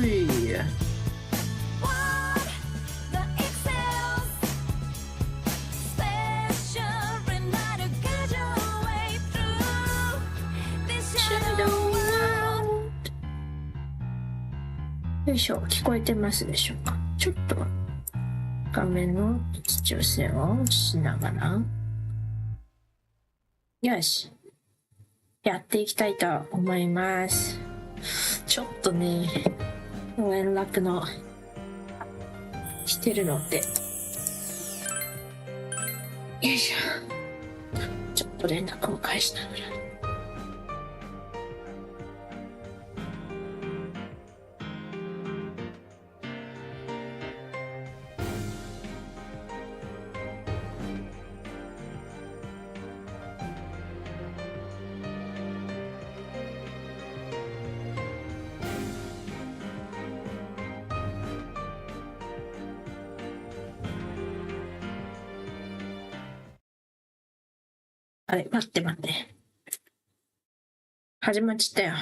い。よいしょ、聞こえてますでしょうか。ちょっと画面の調整をしながら、よし、やっていきたいと思います。ちょっとね、連絡のしてるので、よいしょ、ちょっと連絡を返しながら。あれ、待って。始まっちゃったよ。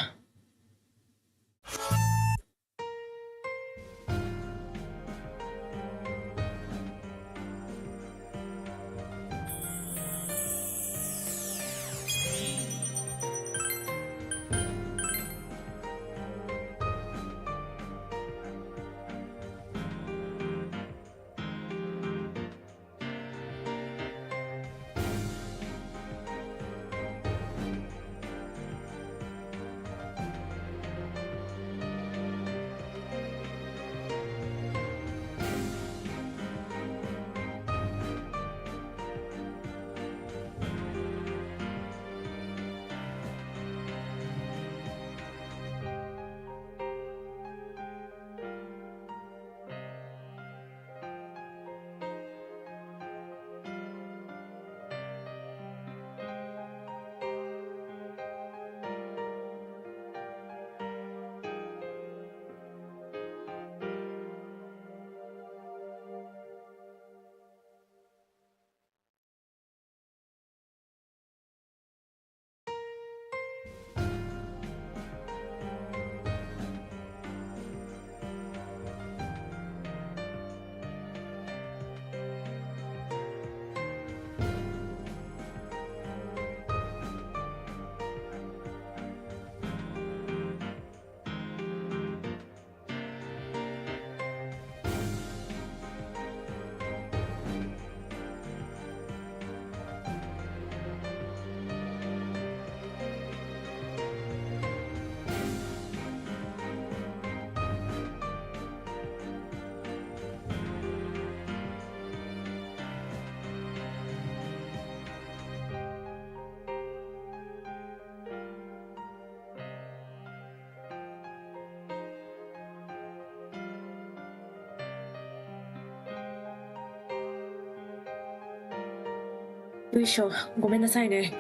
よいしょ、ごめんなさいね。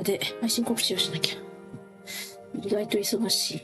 で、配信告知をしなきゃ。意外と忙しい。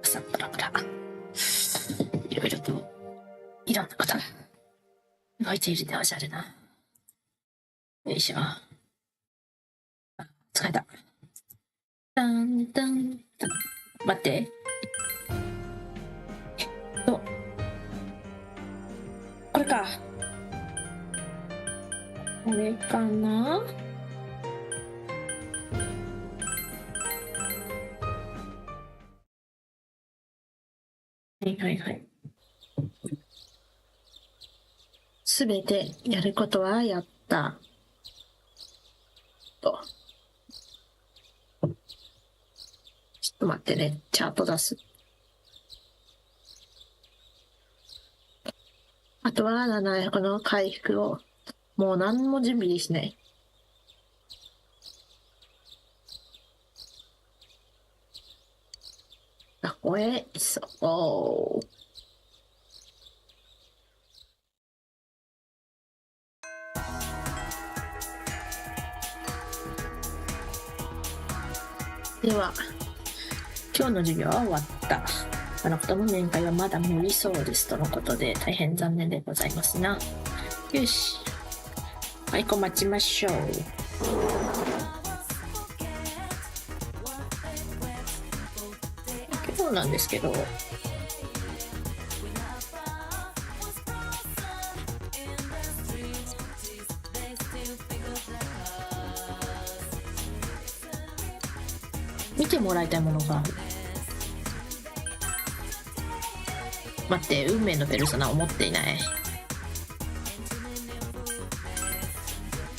朝プラプラいろいろといろんなことが動いているでおじゃるな。よいしょ。疲れた。タンタンタン。待って。これか。これかな。はいはいはい。すべてやることはやった。と。ちょっと待ってね。チャート出す。あとは700の回復を。もう何も準備しない。あ、これ、そう。では、今日の授業は終わった。あの子との面会はまだ無理そうですとのことで、大変残念でございますな。よし。はい、待ちましょう。今日なんですけど、見てもらいたいものがある。待って、運命のペルソナを持っていない。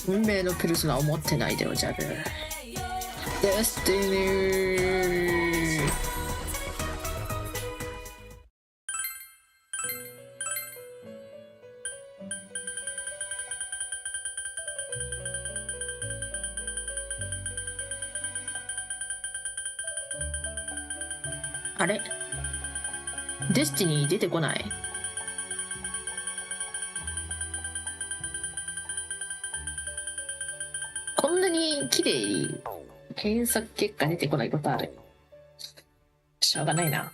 運命のペルソナを持ってないでおじゃる。デスティニー。あれ？デスティニー出てこない？こんなに綺麗に検索結果出てこないことある？しょうがないな。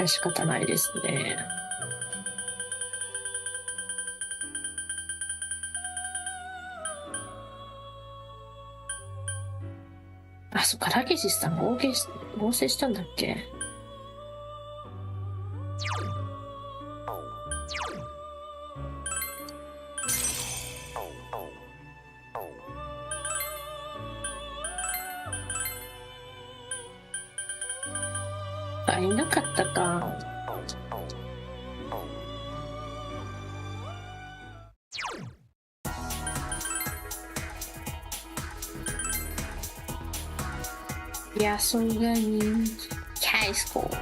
仕方ないですね。あ、そっか、ラゲシスさん合成したんだっけ？あ、いなかったか。野草がにハイスコール。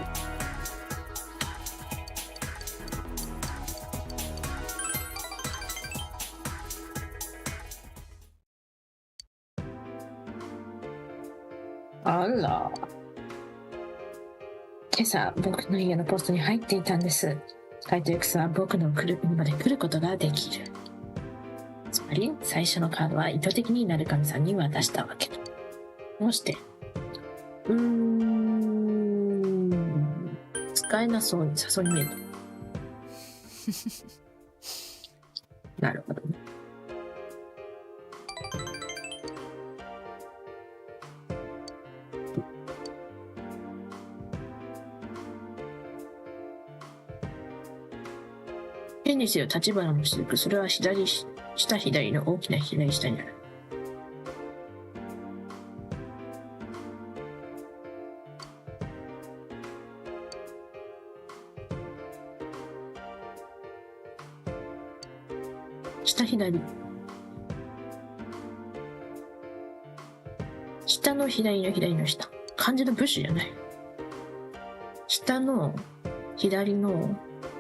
あら。今朝、僕の家のポストに入っていたんです。カイト X は僕の国まで来ることができる。つまり、最初のカードは意図的に成神さんに渡したわけだ。どうして？使えなそうに誘い見える。なるほどね。変にせよ立花の雫、それは下左の大きな左下にある。下左。下の左の左の下。漢字の部首じゃない。下の左の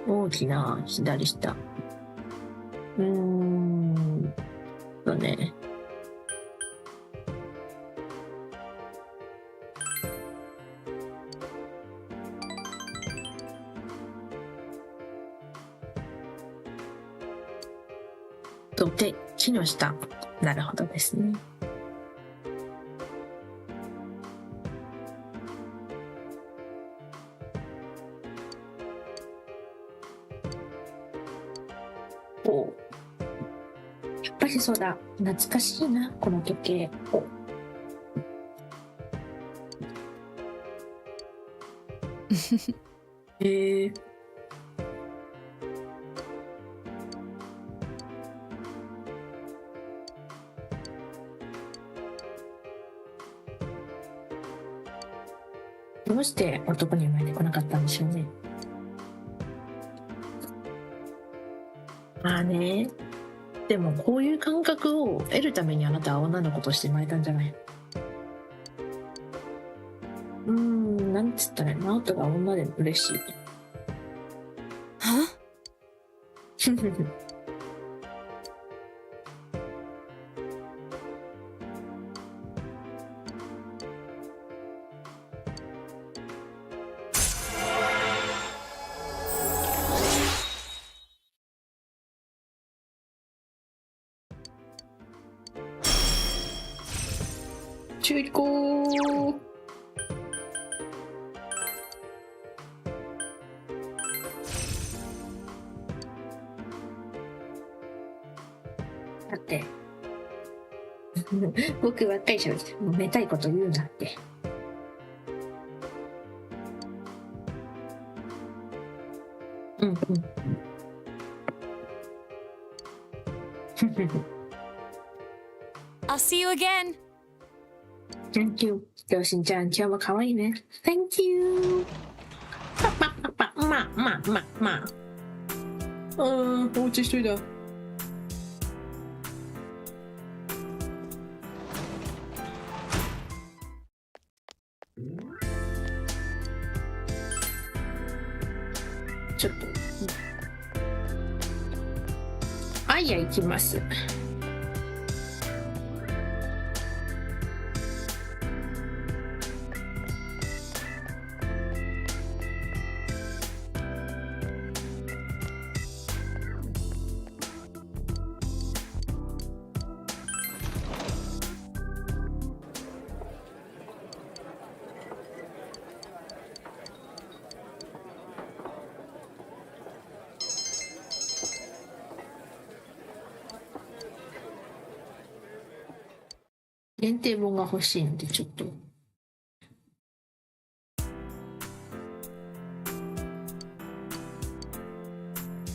大きな左下。ね。で、木の下。なるほどですね。おう。やっぱりそうだ。懐かしいな、この時計。お。どうして男に生まれてこなかったんでしょうね。まあね。でもこういう感覚を得るためにあなたは女の子として生まれたんじゃない？なんつったらナオトが女でも嬉しい。は？中高だって僕ばっかりしゃべってもうめたいこと言うなって。I'll see you again. Thank you. 両親ちゃん今日も可愛いね。Thank you. まあ。おうち一人だ。ちょっと。あいや行きます。限定本が欲しいのでちょっと。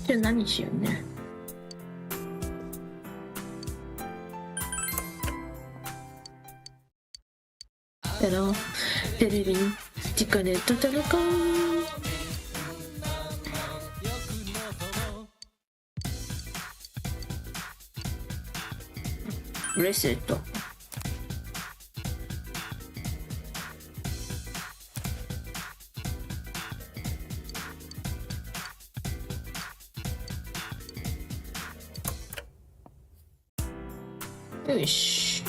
じゃあ何しようね。だろテレビ地下ネットテレコンブレスレット。よし。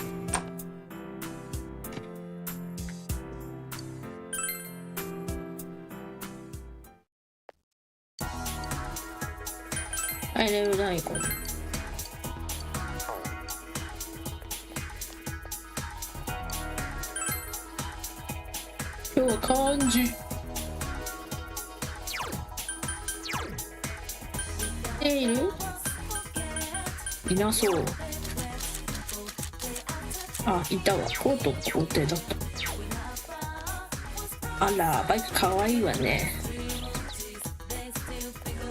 はい、レベル大根。今日は漢字。いる？いなそう。あ、いたわ。コート皇帝だった。あら、バイクかわいいわね。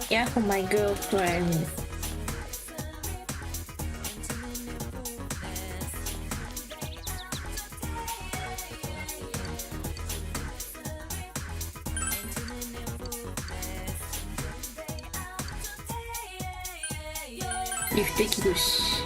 Yeah, for my girlfriend. リフテキルシ。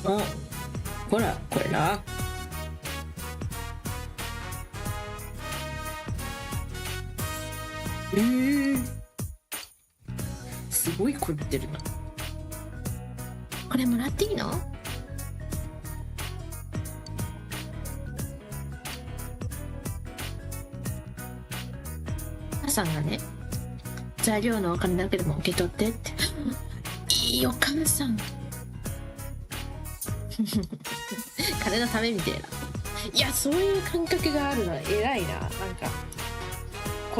あ、ほらこれな。すごい凝ってるな。これもらっていいの？母さんがね、材料のお金だけでも受け取ってって。いいお母さん。金のためみたいな。いや、そういう感覚があるのは偉いな。なんか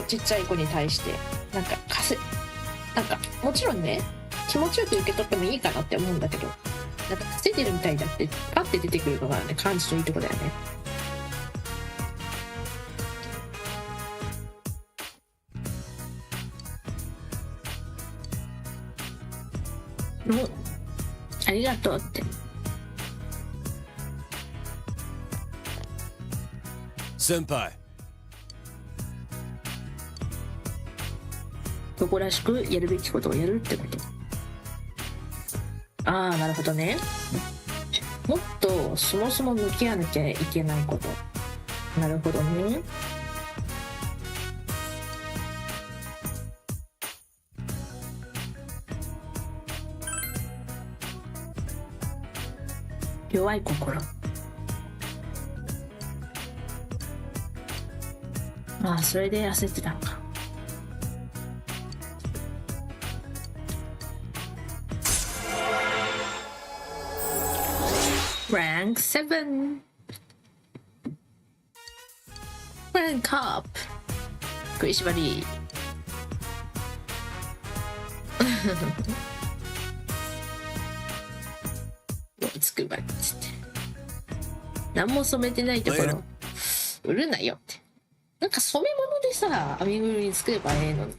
ちっちゃい子に対してなんかもちろんね、気持ちよく受け取ってもいいかなって思うんだけど、なんか癖てるみたいだってパッて出てくるのがね、感じのいいとこだよね。ありがとうって。先輩。男らしくやるべきことをやるってこと。ああ、なるほどね。もっとそもそも向き合わなきゃいけないこと。なるほどね。弱い心。まあそれで焦ってたのか。Rank 7 Rank up 食いしばりつくばっつって何も染めてないところ売るなよって。なんか染め物でさ編みぐるみ作ればええのに。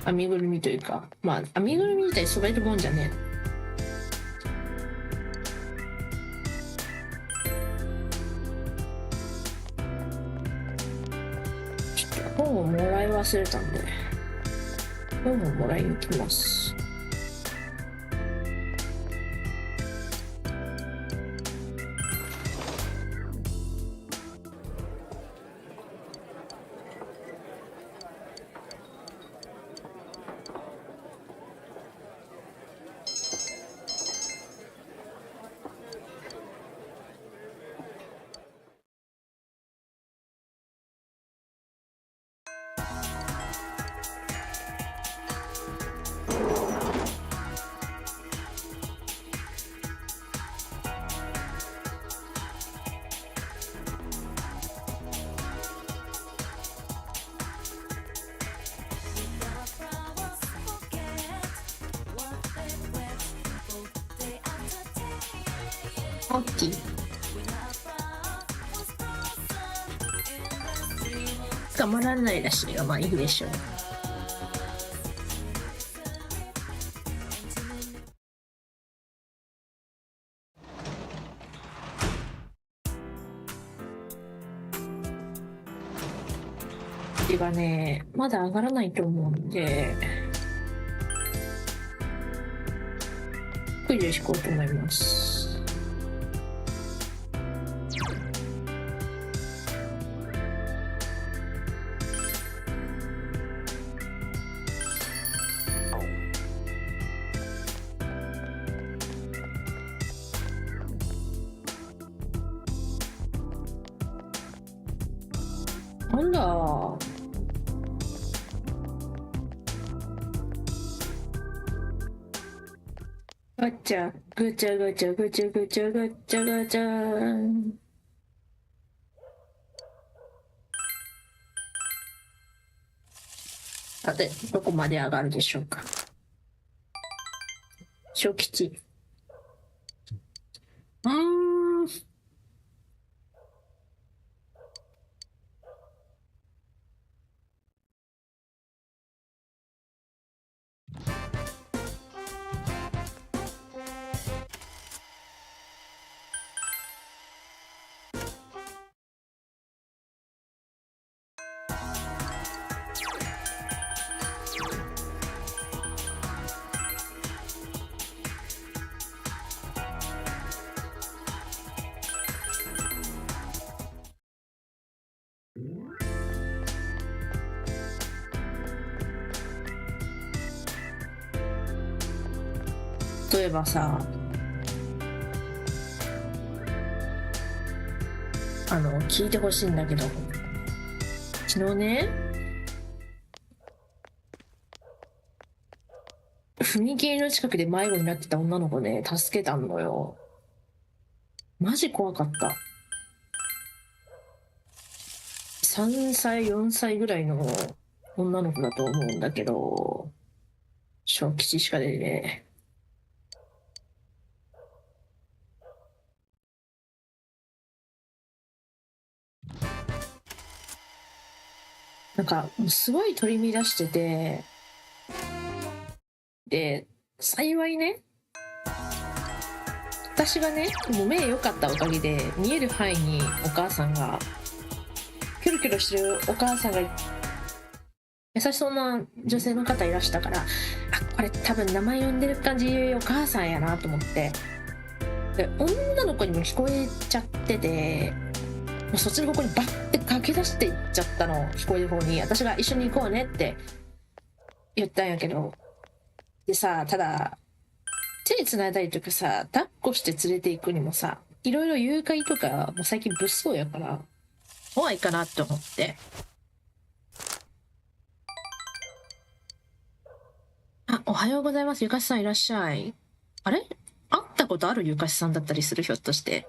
編みぐるみというか、まあ編みぐるみ自体染めるもんじゃねえ。ちょっと本をもらい忘れたんで本をもらいに行きます。オッケー。捕まらないらしいがまあいいでしょう。手がねまだ上がらないと思うんでクイズ引こうと思います。なんだガチャガチャガチャガチャガチャガチャガチャ。さてどこまで上がるでしょうか。小吉。例えばさ聞いてほしいんだけど昨日ね踏切の近くで迷子になってた女の子ね助けたのよ。マジ怖かった。3歳4歳ぐらいの女の子だと思うんだけど小吉しか出てね。なんか、もうすごい取り乱してて、で、幸いね、私がね、もう目良かったおかげで、見える範囲にお母さんが、キョロキョロしてるお母さんが、優しそうな女性の方いらしたから、あ、これ多分名前呼んでる感じお母さんやなと思って、で、女の子にも聞こえちゃってて、もうそっちの方向にバッて駆け出していっちゃったの、聞こえる方に。私が一緒に行こうねって言ったんやけど、でさ、ただ、手繋いだりとかさ、抱っこして連れて行くにもさ、いろいろ誘拐とか、もう最近物騒やから、怖いかなって思って。あ、おはようございます。ゆかしさんいらっしゃい。あれ、会ったことあるゆかしさんだったりする、ひょっとして。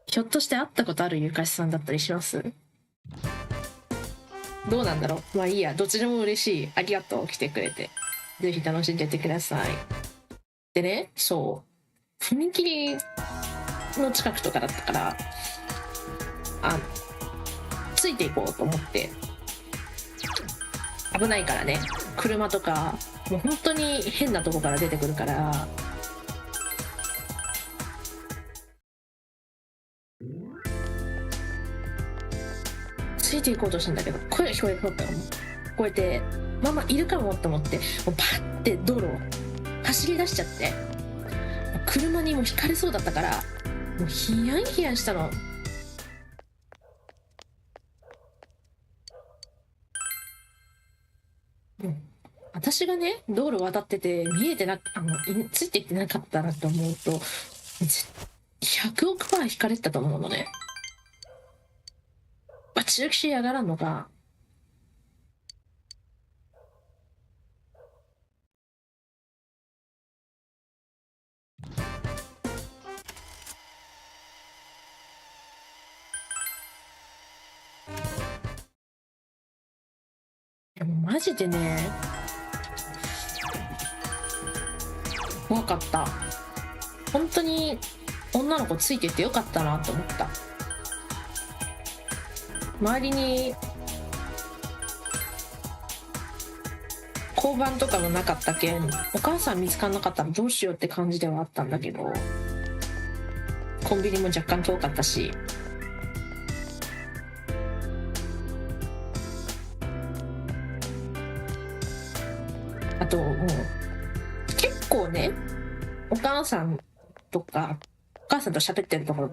ひょっとして会ったことあるゆかしさんだったりします？どうなんだろう。まあいいや、どっちでも嬉しい。ありがとう、来てくれて。ぜひ楽しんでってください。でね、そう。踏切の近くとかだったから、ついていこうと思って。危ないからね。車とか、もう本当に変なとこから出てくるから、ついていこうとしたんだけど、声が聞こえそうったら、聞こえて、ママいるかもと思って、もうパッて道路を走り出しちゃって、車にもひかれそうだったから、もうヒヤンヒヤンしたの。うん、私がね、道路渡ってて、見えてなく、ついていってなかったなと思うと、100億パー引かれてたと思うのね。中期やがらんのか。でもマジでね、怖かった。本当に女の子ついててよかったなと思った。周りに交番とかもなかったけん、お母さん見つかんなかったらどうしようって感じではあったんだけど、コンビニも若干遠かったし、あともう結構ね、お母さんとかお母さんと喋ってるところ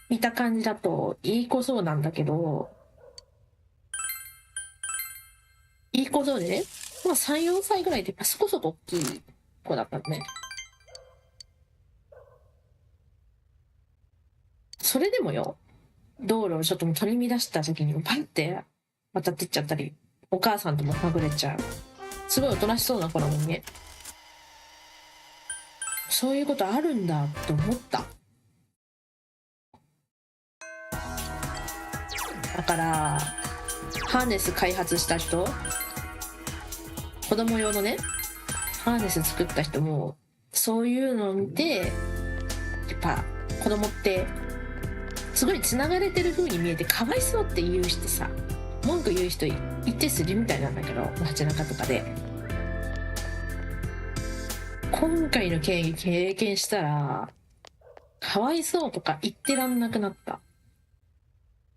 見た感じだといい子そうなんだけど、いい子そうでね、まあ3、4歳ぐらいでそこそこ大きい子だったのね。それでもよ、道路をちょっと取り乱した時にバンって渡ってっちゃったり、お母さんともはぐれちゃう。すごいおとなしそうな子なのにね。そういうことあるんだって思った。だから、ハーネス開発した人、子供用のね、ハーネス作った人も、そういうのを見て、やっぱ子供って、すごい繋がれてる風に見えてかわいそうって言う人さ、文句言う人一定数いるみたいなんだけど、街中とかで。今回の経験したら、かわいそうとか言ってらんなくなった。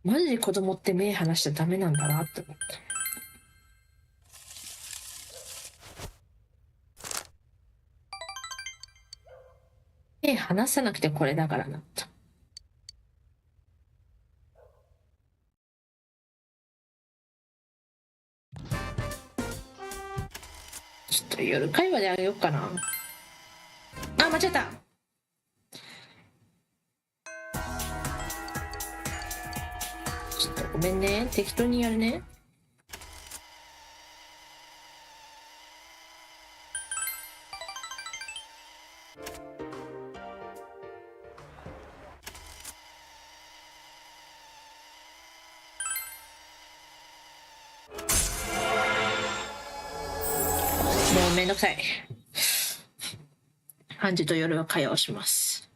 マジで子供って目離しちゃダメなんだなって思った。目離さなくてこれだからなと。ちょっと夜会話であげようかな。あ、間違えた。ちょっとごめんね。適当にやるね。うめんどくさい。3時と夜は会話をします。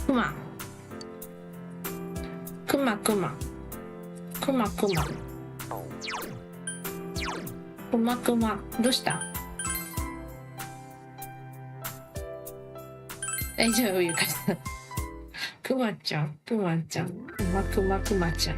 くまくまくまくまくまくまくま、どうした？大丈夫？ゆかさん。くまちゃん、くまちゃん、くまくまくまちゃん。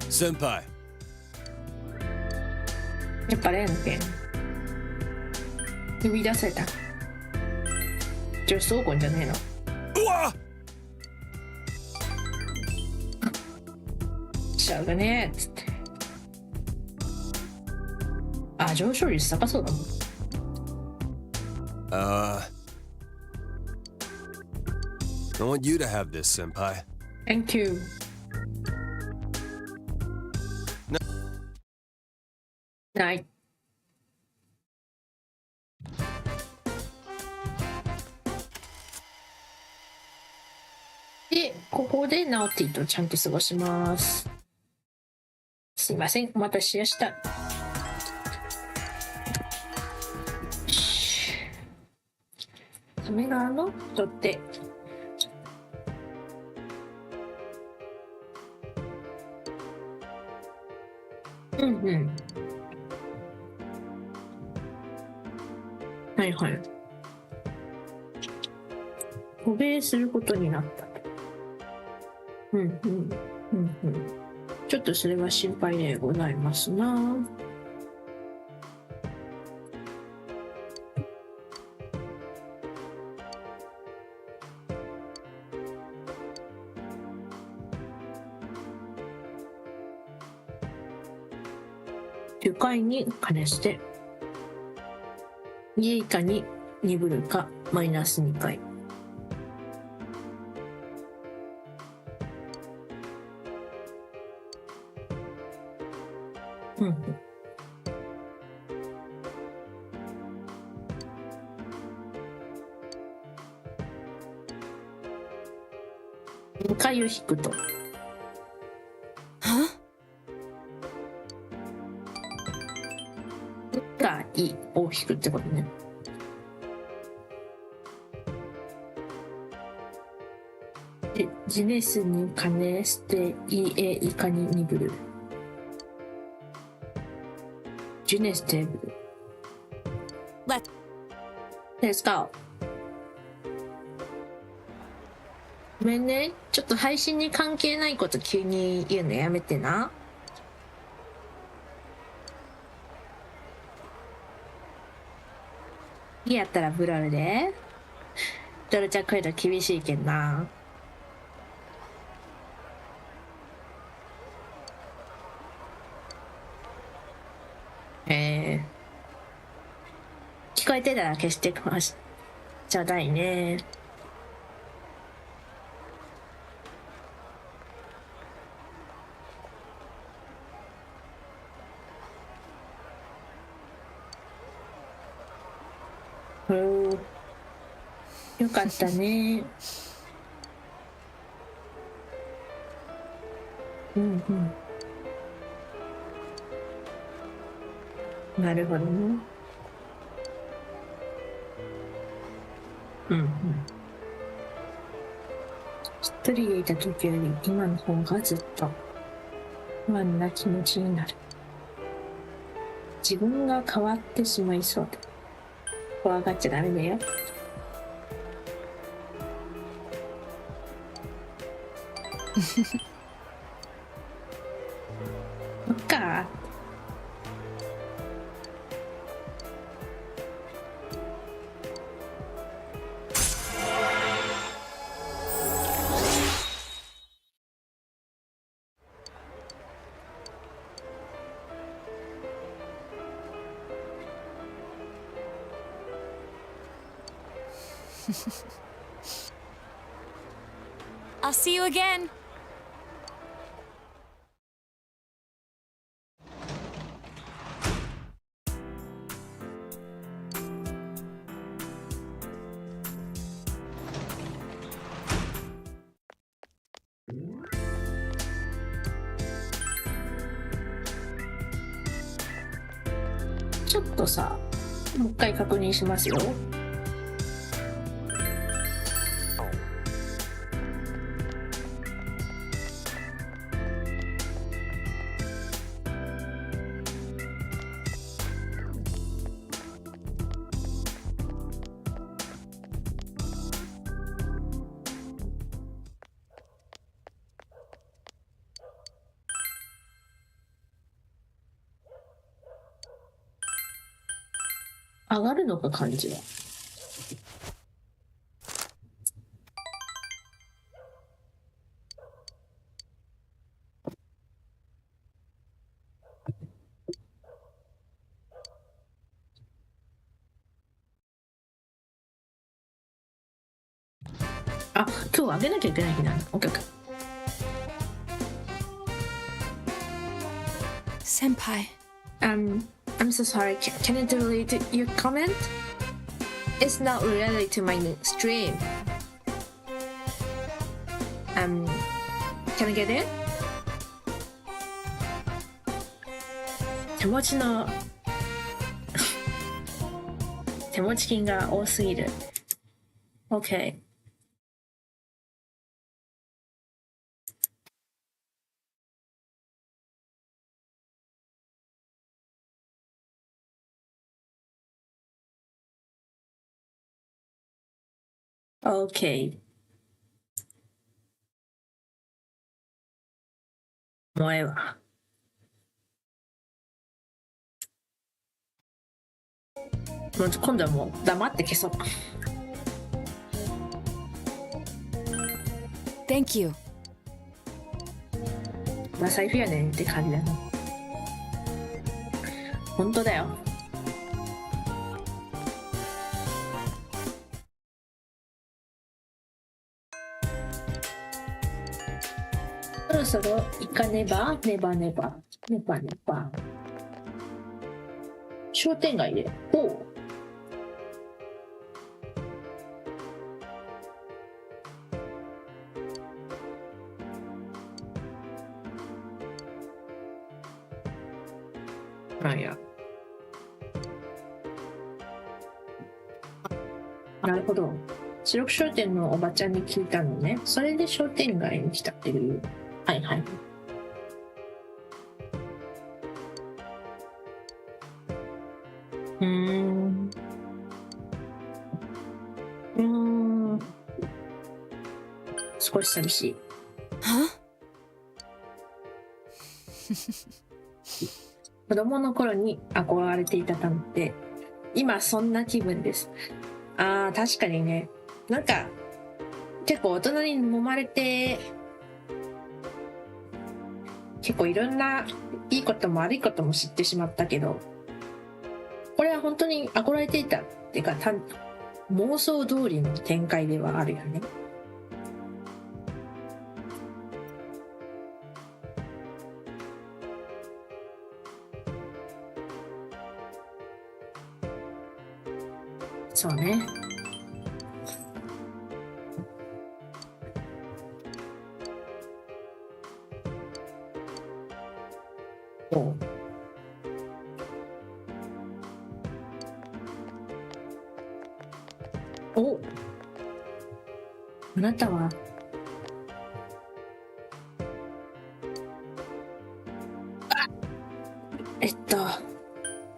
先輩。やっぱ例の件呼び出された。女子総合じゃねえの。うわしゃがねえっつって。あ、上昇率高そうだもん。I want you to have this, senpai. Thank you.ない。で、ここでナオティとちゃんと過ごします。すいません、お待たせしました。亀川の取っ手。うんうん。はいはい。渡米することになったと。うんうんうんうん。ちょっとそれは心配でございますな。10回に金捨て。家以下に2ブルかマイナス2回。うんうん。2回を引くと。がいを引くってことね。で、ジネスに金捨て、家以下に2ブル。ジネステーブル。Let's go。ごめんね。ちょっと配信に関係ないこと急に言うのやめてな。いいやったらブラルで。ドルちゃんこういうの厳しいけんな。聞こえてたら消してくましちょうだいね。よかったね。うんうん。なるほどね。うんうん。一人でいた時より今の方がずっと不安な気持ちになる。自分が変わってしまいそうだ。怖がっちゃダメだよ。そっか。I'll see you again.ちょっとさ、もう一回確認しますよ。上がるのか漢字は。あ、今日上げなきゃいけない日なの。オッケーオッケー。Senpai. I'm so sorry. Can you delete your comment? It's not related to my stream. Can I get it? 手持ちの手持ち金が多すぎる。OK。OK。もうええわ。もう今度はもう黙って消そう。Thank you. まあ財布やねんって感じだね。本当だよ。そろそろ行かねばねばねばねばねば。商店街で。おう。なんや。なるほど。白く商店のおばちゃんに聞いたのね。それで商店街に来たっていう。はいはい。少し寂しい。Huh? 子供の頃に憧れていたたので、今そんな気分です。ああ、確かにね。なんか、結構大人に揉まれて、結構いろんないいことも悪いことも知ってしまったけど、これは本当に憧れていたっていうか、妄想通りの展開ではあるよね。そうね。おお、あなたは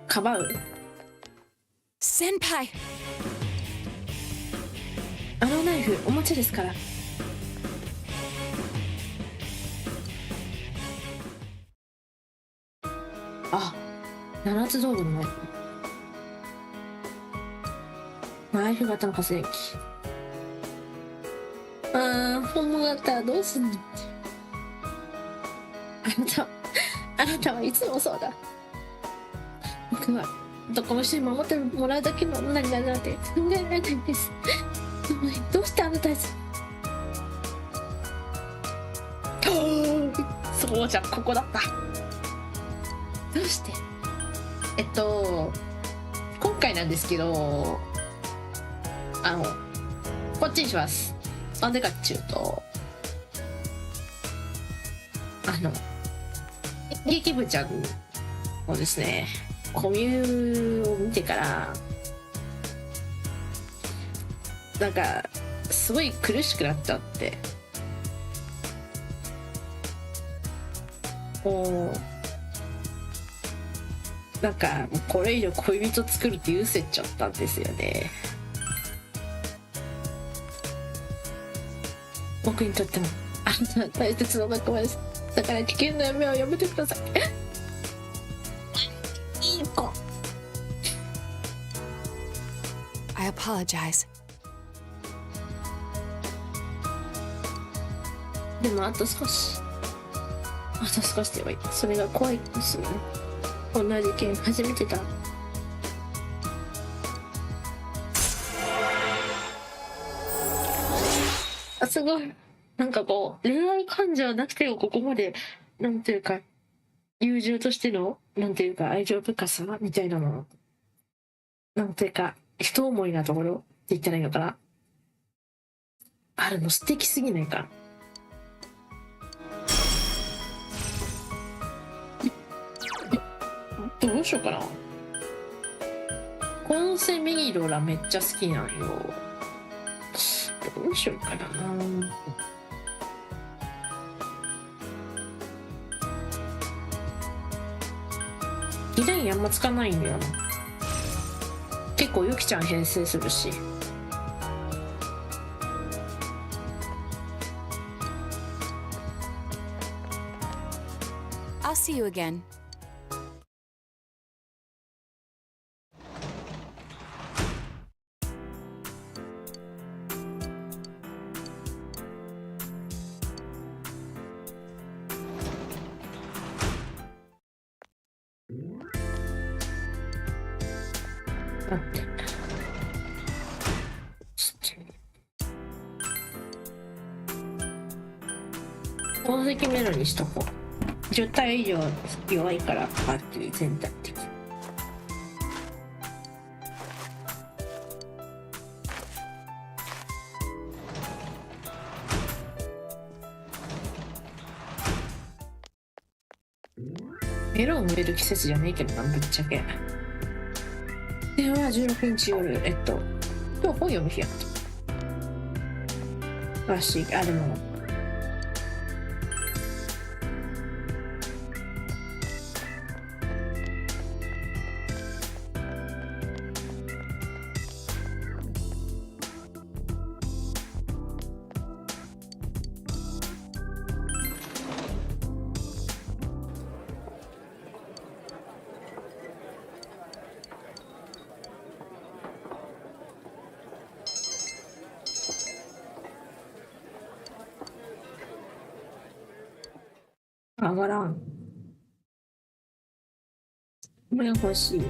かばう。Senpai. あのナイフお持ちですから。七つ道具のナイフ型の発電機。本物だったらどうすんの。あなたはいつもそうだ。僕は男の人に守ってもらうだけの女になるなんて考えられないんです。どうしてあなたたち。そうじゃ、ここだった。どうして今回なんですけど、こっちにします。なんでかっていうと、劇部ちゃんをですね、コミュを見てからなんかすごい苦しくなっちゃって、もうなんかこれ以上恋人作るって許せちゃったんですよね。僕にとってもあなたは大切な仲間です。だから危険な夢をやめてください。いい子。I apologize. でもあと少しって言えばいい。それが怖いですよね。こんな事件初めてだ。すごい。なんかこう恋愛感情なくてもここまでなんていうか友情としてのなんていうか愛情深さみたいなの、なんていうか一思いなところって言ったらいいのかな、あるの素敵すぎないか。どうしようかな。このセミギロラめっちゃ好きなんよ。どうしようかな。デザインあんまつかないんだよな。結構ゆきちゃん編成するし。I'll see you again.宝石メロにしとこう。10体以上弱いからバッテリー全体的に。メロン植える季節じゃねえけどな、ぶっちゃけ。では16日夜、今日本読む日やった。らしい。あ、でも上がらん。これ欲しい。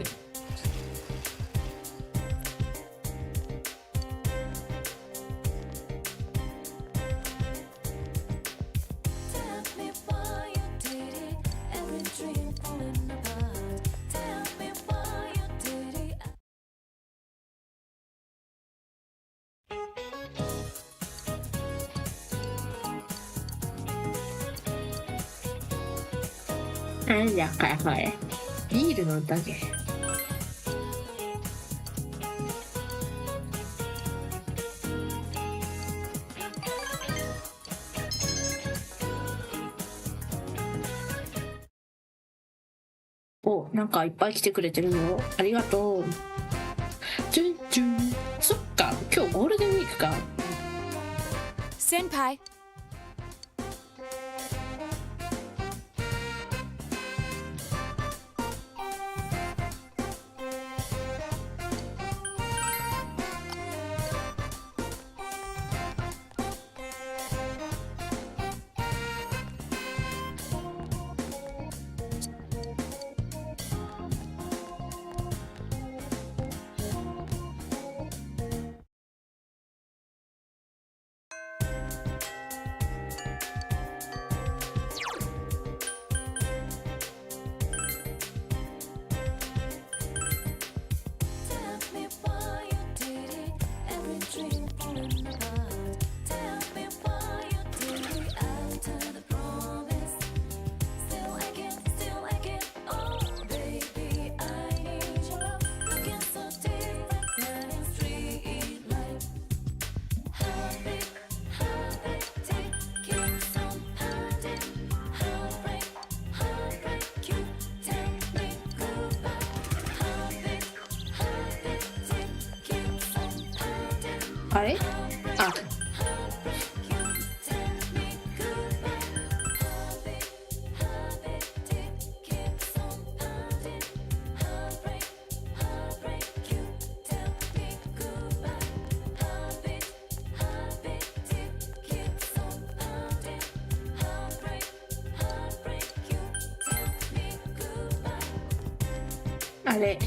なんだかこれ。ビールの宴。お、なんかいっぱい来てくれてるよ。ありがとう。そっか、今日ゴールデンウィークか。Senpai. あれああれ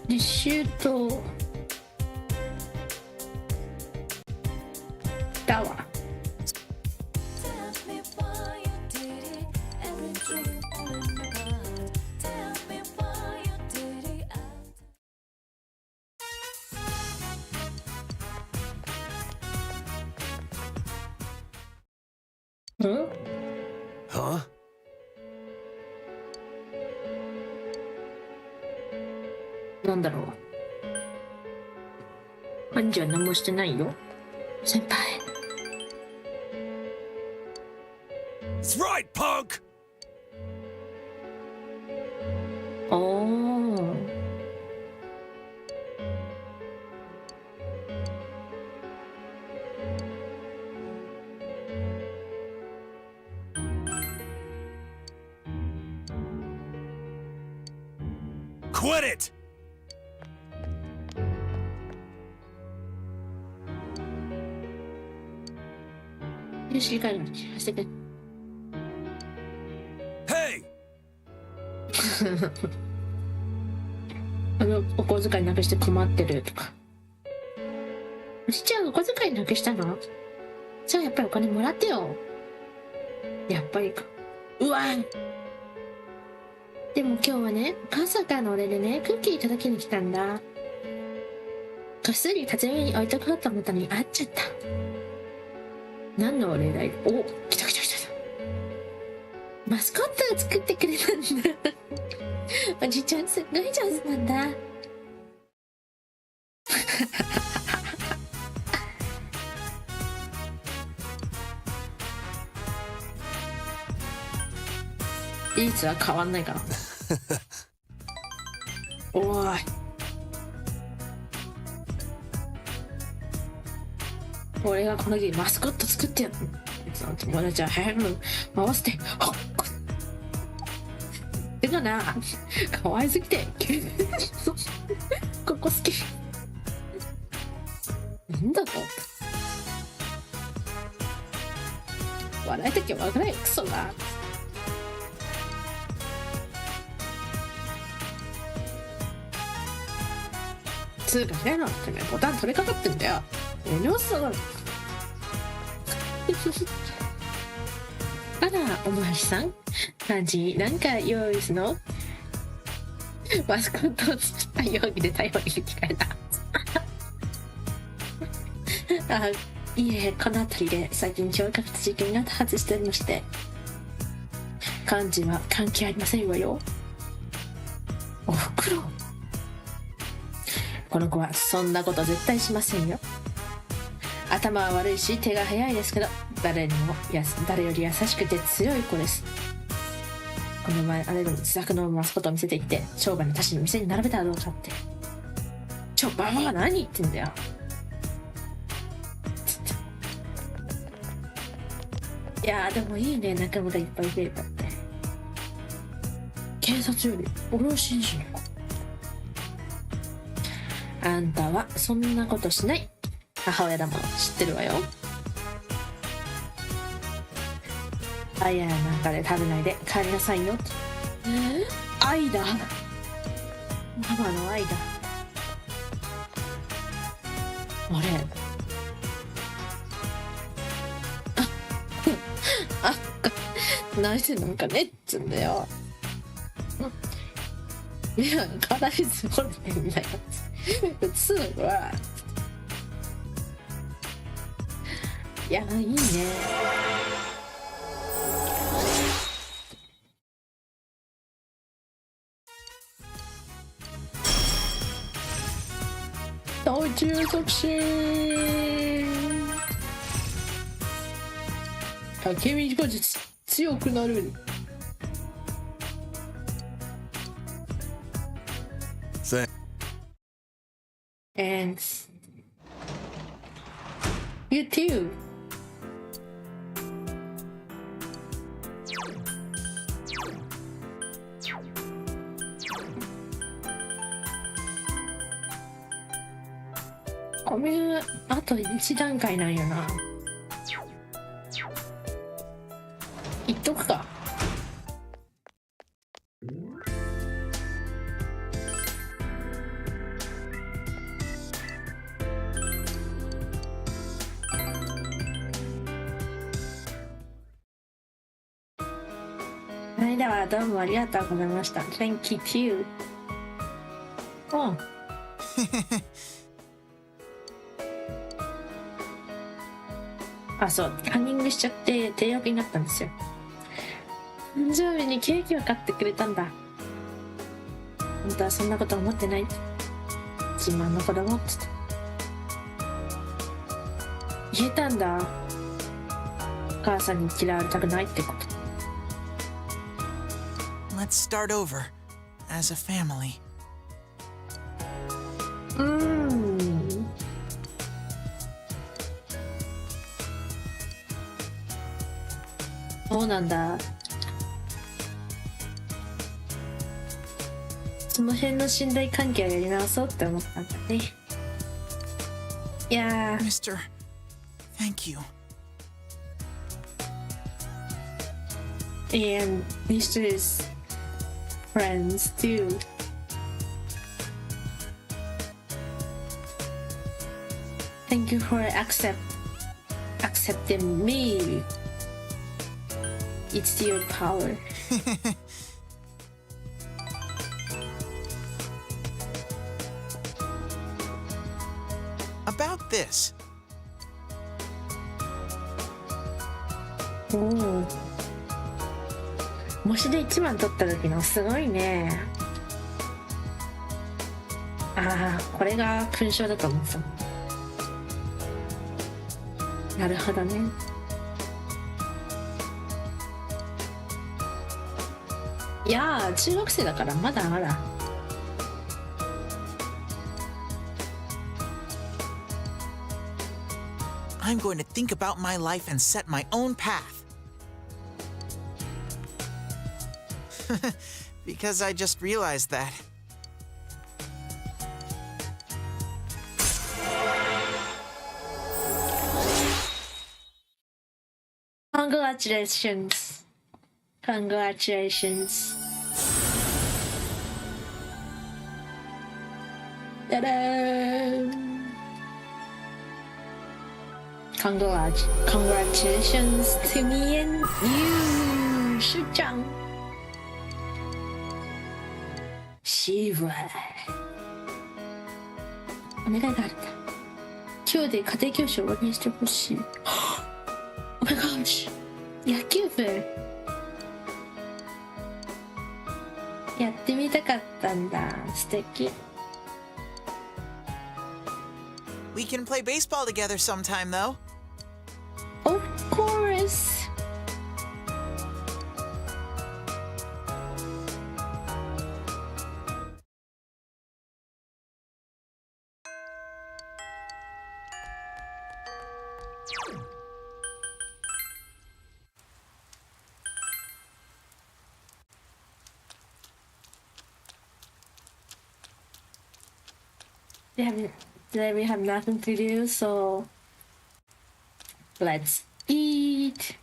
実習とだわ。うん Huh? なんだろう。アンジは何もしてないよ。先輩。That's right, punk! おー。Quit it! よし、帰る。してくれ。Hey! お小遣いなくして困ってるとか。おじちゃんお小遣いなくしたの？じゃあやっぱりお金もらってよ。やっぱりか。うわぁ。でも今日はね、母さんからのお礼でね、クッキーいただきに来たんだ。こっそり立ち上に置いとこうと思ったのに会っちゃった。何のお礼だい？お、来た来た来た。マスコットを作ってくれたんだ。おじちゃんすっごい上手なんだ。いいつは変わんないから。おーい。俺がこの日マスコット作ってやる。友達は早く回して。はっ。でもな、可愛すぎて。ここ好き。なんだと。笑いときは笑いクソだ。つうかねえな、てめえボタン取れかかってんだよ。遠慮する。あら、おまわりさん。何時なんか用意すの？マスコットを作った容疑で逮捕に聞かれた。あ、いえ、この辺りで最近驚愕事件が多発しておりまして。漢字は関係ありませんわよ。おふくろ。この子はそんなこと絶対しませんよ。頭は悪いし手が早いですけど、誰より優しくて強い子です。この前あれでも自作のマスコットを見せていって商売の足しに店に並べたらどうかって。ババが何言ってんだよ。いやーでもいいね、仲間がいっぱいいてたって。警察より俺を信じるのか。あんたはそんなことしない。母親だもん知ってるわよ。あいやなんかで食べないで帰りなさいよ。愛だ。ママの愛だ。あれ泣いてなんかねっつんだよ。いや体に積もってんだよ。普通はいやいいね。道中促進。竹見後日強くなる。Say. And You too.これあと1段階なんよな。いっとくか。はい、ではどうもありがとうございました。Thank you too. うん。あ、そう、カンニングしちゃって低額になったんですよ。誕生日にケーキを買ってくれたんだ。本当はそんなこと思ってない。自慢の子供って言えたんだ。お母さんに嫌われたくないってこと。Let's start over as a family. そうなんだ。その辺の信頼関係をやり直そうって思ったんだね。いやー、 Mr. Thank you. and Mr.'s friends too. Thank you for accepting me. It's your power. About this. おお。模試で1番取った時のすごいね。ああ、これが勲章だと思ってた。なるほどね。いやー、中学生だからまだまだ。I'm going to think about my life and set my own path. Because I just realized that. Congratulations. Congratulations. Ta-da! Congratulations to me and you, しゅうちゃん。シーワー。お願いがあるんだ。今日で家庭教師を終わりにしてほしい。Oh my gosh! 野球部やってみたかったんだ。素敵。We can play baseball together sometime, though. Of course. Today we have nothing to do, so let's eat.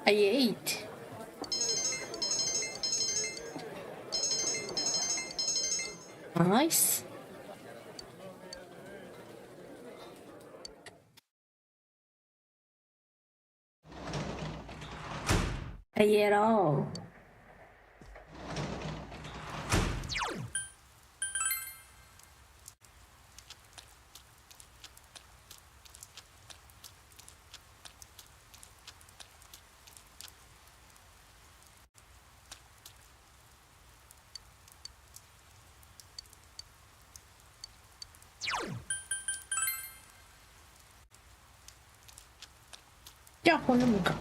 I ate. Nice. I ate all. 야, 보는 거.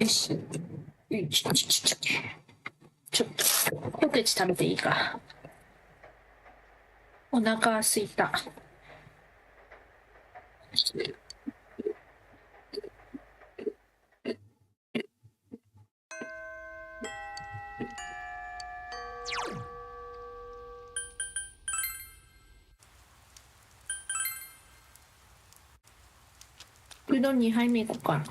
よし。ちょっとポテチ食べていいか。お腹すいた。うどん2杯目いこうかな。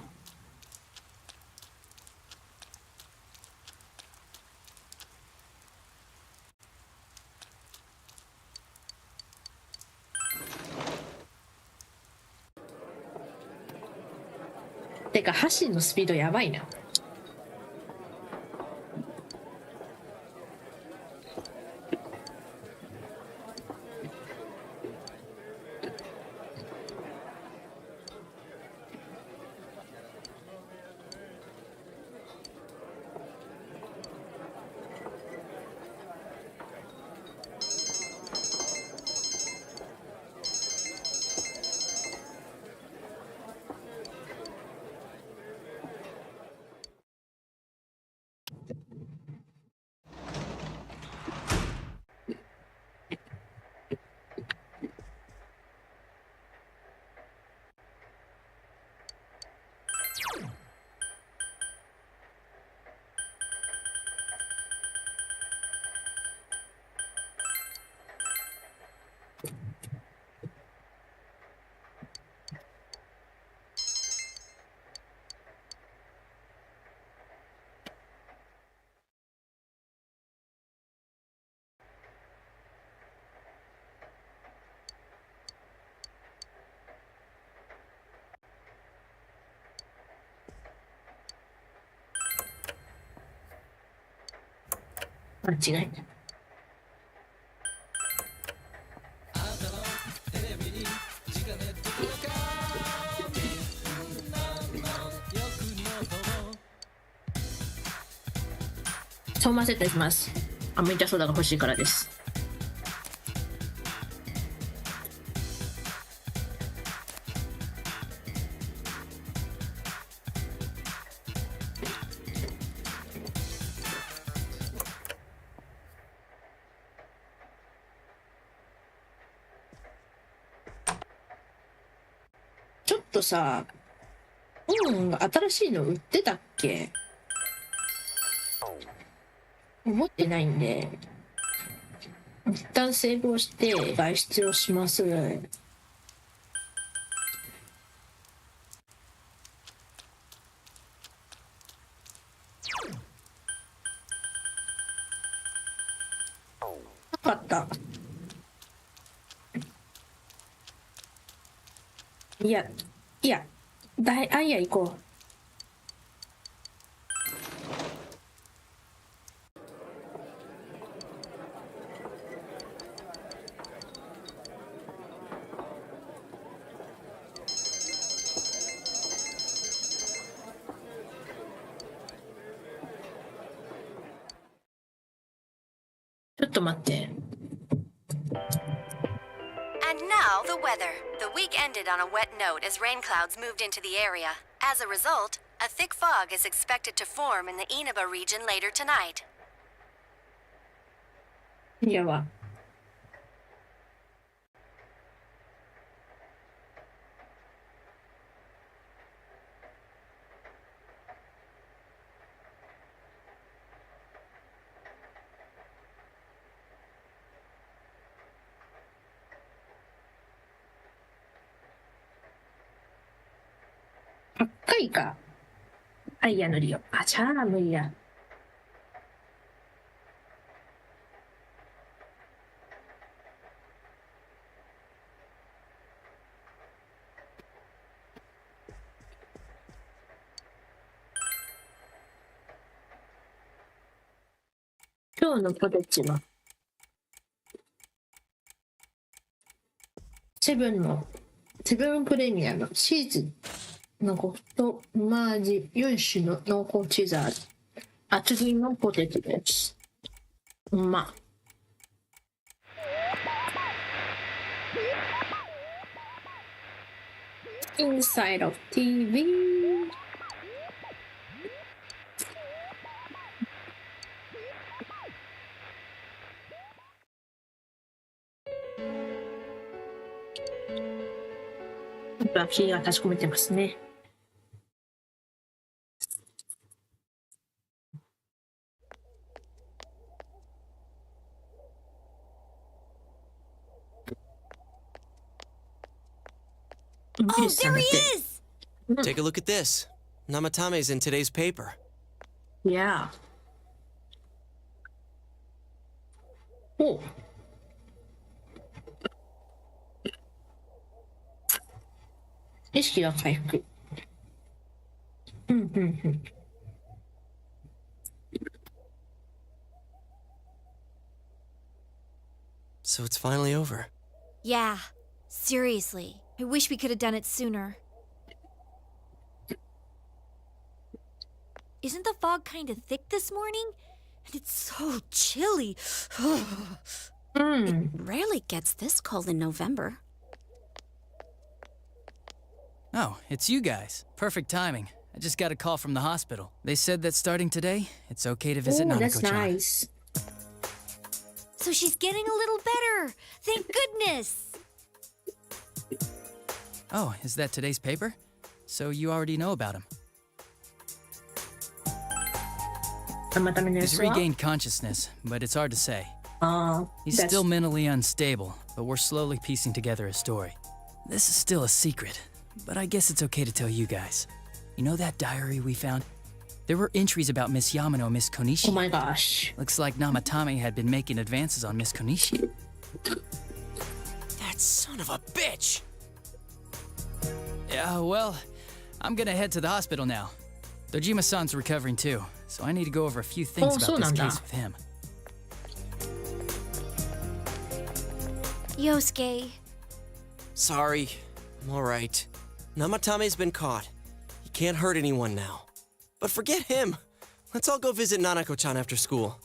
てか箸のスピードやばいな。間違いない。ソーマセットにします。アメリカソーダが欲しいからです。ちょっとさ、新しいの売ってたっけ？思ってないんで、一旦セーブをして外出をします。なかった。いや、あ、いや、行こう。ちょっと待って。And now the weather. The week ended on a wet note as rain clouds moved into the area. As a result, a thick fog is expected to form in the Inaba region later tonight. いやわ。高いか。アイヤの利用。あ、じゃあ無理や。今日のポテチはセブンプレミアのチーズのコとマージ4種の濃厚チーズ味厚切りのポテトです。うまっ。Inside of TV 霧が立ち込めてますね。Oh, there he is! Take a look at this. Namatame's in today's paper. Yeah. おう。意識が回復。So it's finally over. Yeah, seriously. I wish we could have done it sooner. Isn't the fog kind of thick this morning? And it's so chilly. It rarely gets this cold in November. Oh, it's you guys. Perfect timing. I just got a call from the hospital. They said that starting today, it's okay to visit Oh, that's Nanako-chan. nice. So she's getting a little better. Thank goodness. Oh, is that today's paper? So you already know about him. またのニュー He's スは regained consciousness, but it's hard to say. ああ、 He's still mentally unstable, but we're slowly piecing together a story. This is still a secret, but I guess it's okay to tell you guys. You know that diary we found? There were entries about Miss Yamano and Miss Konishi. Oh my gosh. Looks like Namatame had been making advances on Miss Konishi. That son of a bitch! Yeah, well, I'm gonna head to the hospital now. Dojima-san's recovering too, so I need to go over a few things Oh, about so this nanda. case with him. Yosuke. Sorry. I'm alright. Namatame's been caught. He can't hurt anyone now. But forget him. Let's all go visit Nanako-chan after school.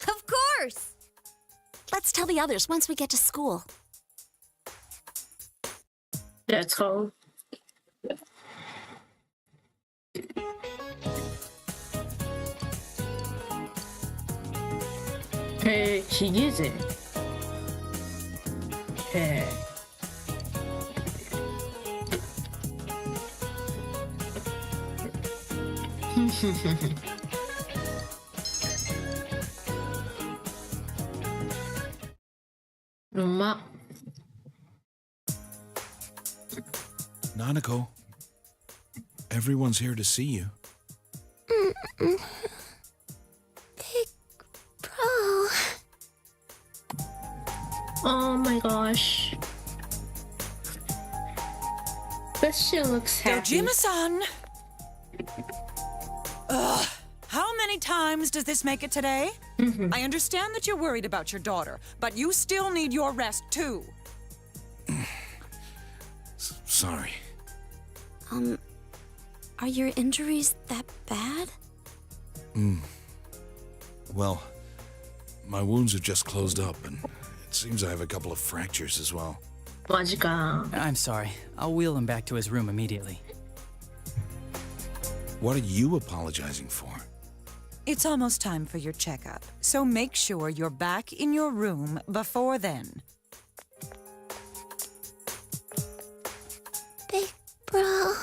Of course. Let's tell the others once we get to school. Let's go. Hey, ヒゲ勢。へえ。うま。Nanako, everyone's here to see you. Bro. Oh my gosh. But she looks happy. Dojima-san! Ugh. How many times does this make it today? I understand that you're worried about your daughter, but you still need your rest too. Sorry. Are your injuries that bad? Well, my wounds are just closed up, and it seems I have a couple of fractures as well. マジか。 I'm sorry. I'll wheel him back to his room immediately. What are you apologizing for? It's almost time for your checkup, so make sure you're back in your room before then. Big bro.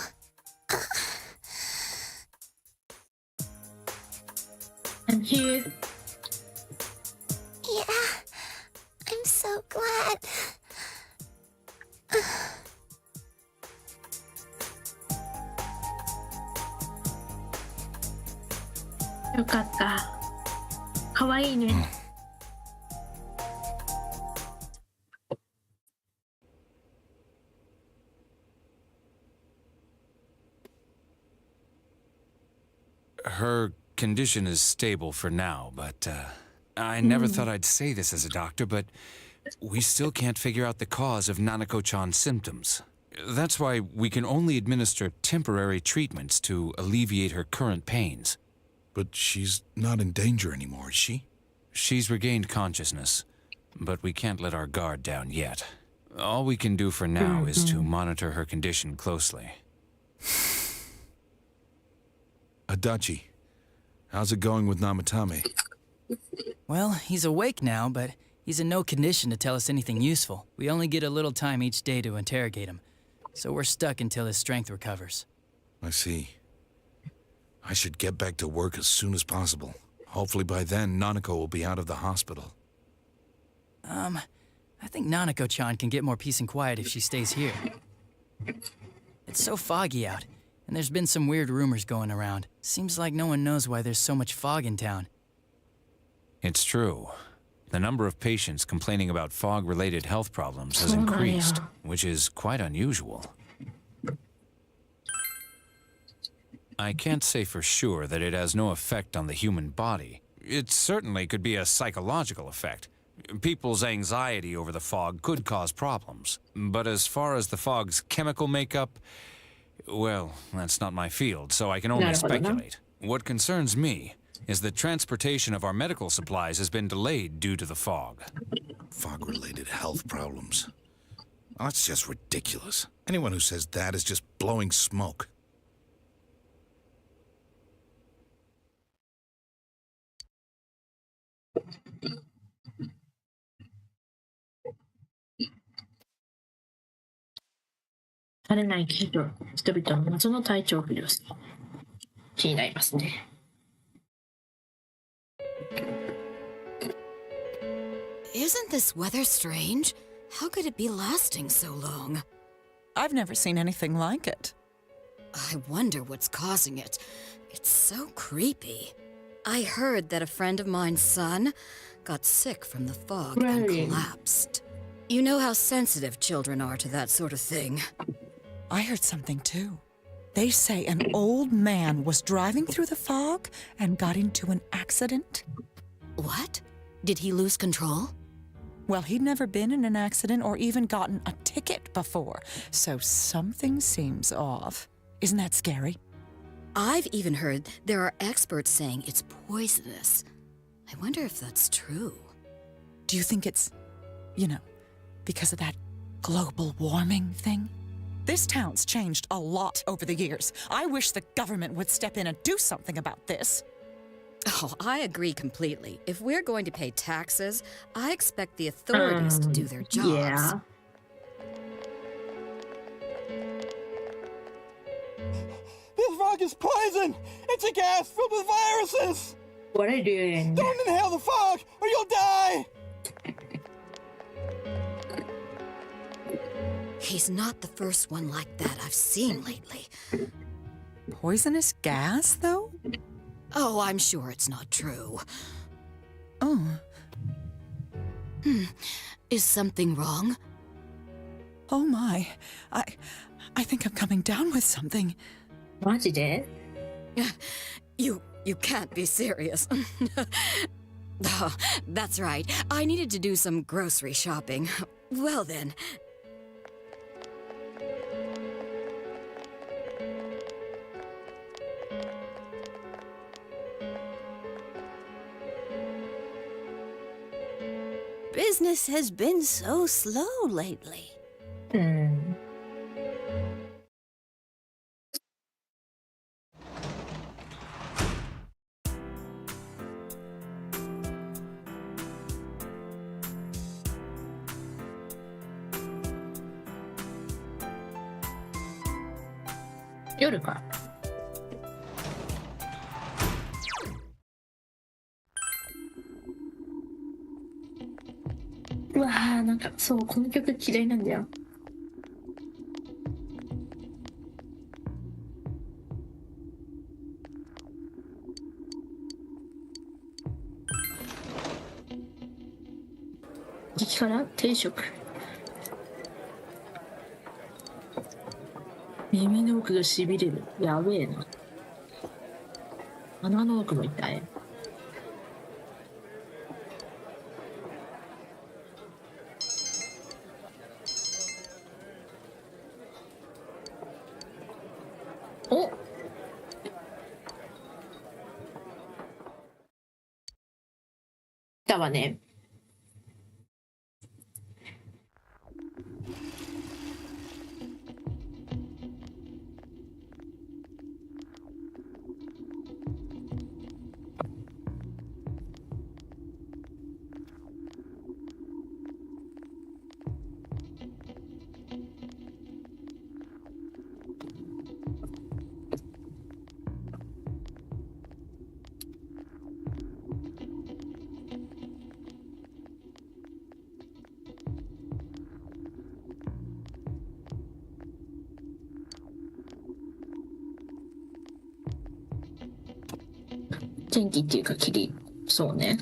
I'm here. Yeah. I'm so glad. Yo かった。かわいいね。Her condition is stable for now, but I never thought I'd say this as a doctor, but we still can't figure out the cause of Nanako-chan's symptoms. That's why we can only administer temporary treatments to alleviate her current pains. But she's not in danger anymore, is she? She's regained consciousness, but we can't let our guard down yet. All we can do for now is to monitor her condition closely. Adachi, how's it going with Namatame? Well, he's awake now, but he's in no condition to tell us anything useful. We only get a little time each day to interrogate him. so we're stuck until his strength recovers. I see. I should get back to work as soon as possible. Hopefully by then, Nanako will be out of the hospital. I think Nanako-chan can get more peace and quiet if she stays here. It's so foggy out, and there's been some weird rumors going around. Seems like no one knows why there's so much fog in town. It's true. The number of patients complaining about fog-related health problems has increased, which is quite unusual. I can't say for sure that it has no effect on the human body. It certainly could be a psychological effect. People's anxiety over the fog could cause problems. But as far as the fog's chemical makeup, well, that's not my field, so I can only speculate. What concerns me is that transportation of our medical supplies has been delayed due to the fog. Fog-related health problems. That's just ridiculous. Anyone who says that is just blowing smoke. Isn't this weather strange? How could it be lasting so long? I've never seen anything like it. I wonder what's causing it. It's so creepy. I heard that a friend of mine's son got sick from the fog and collapsed. You know how sensitive children are to that sort of thing. I heard something too. They say an old man was driving through the fog and got into an accident. What? Did he lose control? Well, he'd never been in an accident or even gotten a ticket before, so something seems off. Isn't that scary? I've even heard there are experts saying it's poisonous. I wonder if that's true. Do you think it's, because of that global warming thing? This town's changed a lot over the years. I wish the government would step in and do something about this. Oh, I agree completely. If we're going to pay taxes, I expect the authorities to do their jobs. Yeah. This fog is poison! It's a gas filled with viruses! What are you doing? Don't inhale the fog, or you'll die! He's not the first one like that I've seen lately. Poisonous gas, though? Oh, I'm sure it's not true. Oh. Is something wrong? Oh my. I think I'm coming down with something. マジで? You can't be serious. Oh, that's right. I needed to do some grocery shopping. Well then. Business has been so slow lately. Yoruか. うわー、なんかそう、この曲嫌いなんだよ。激辛定食。耳の奥がしびれる。やべえな。鼻の奥も痛い。お、だわね。天気っていうか霧。そうね。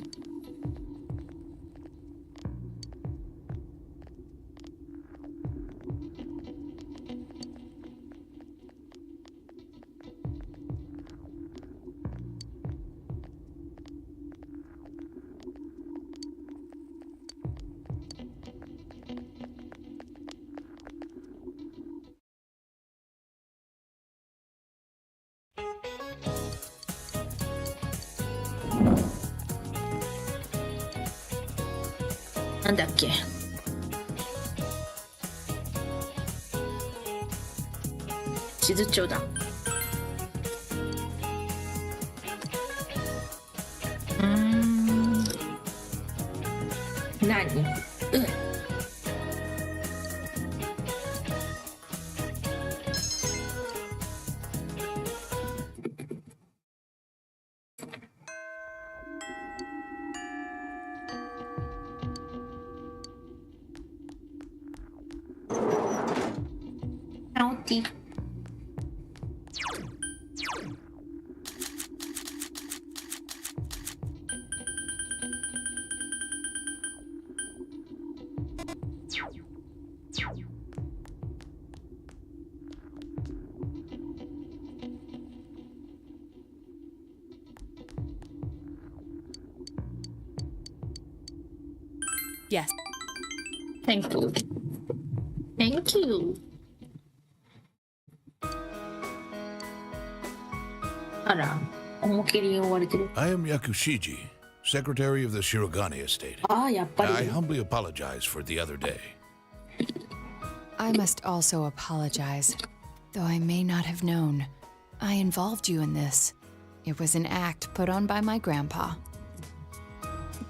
なんだっけ。地図帳だ。何？Yes. Thank you. Thank you. あら、思いっきり追われてる。I am Yakushiji, Secretary of the Shirogane Estate. ああ、やっぱ I り。 humbly apologize for the other day. I must also apologize, though I may not have known. I involved you in this. It was an act put on by my grandpa.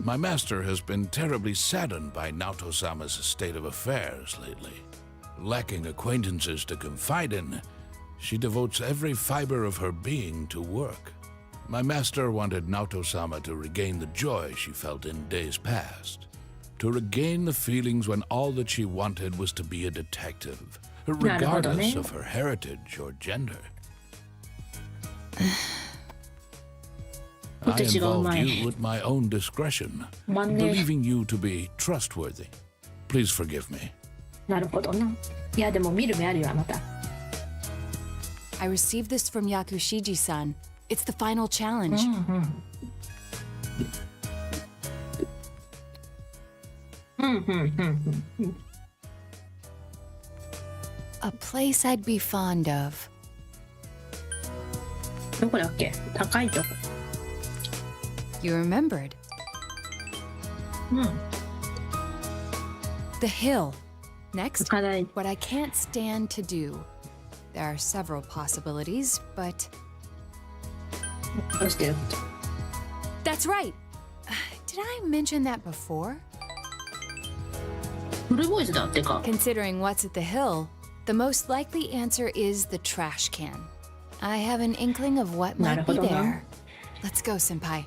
My master has been terribly saddened by Naoto-sama's state of affairs lately. Lacking acquaintances to confide in, she devotes every fiber of her being to work. My master wanted Naoto-sama to regain the joy she felt in days past. To regain the feelings when all that she wanted was to be a detective, regardless of her heritage or gender. I involved you at my own discretion, believing you to be trustworthy. Please forgive me. なるほどな。いや、でも見る目あるよ、あなた。I received this from Yakushiji-san. It's the final challenge. A place I'd be fond of. どこだっけ？高いとこ。You remembered. The hill. Next, 課題。 what I can't stand to do. There are several possibilities, but どうしてる？ that's right. Did I mention that before? フルボイスだってか。 Considering what's at the hill, the most likely answer is the trash can. I have an inkling of what might be there. Let's go, senpai.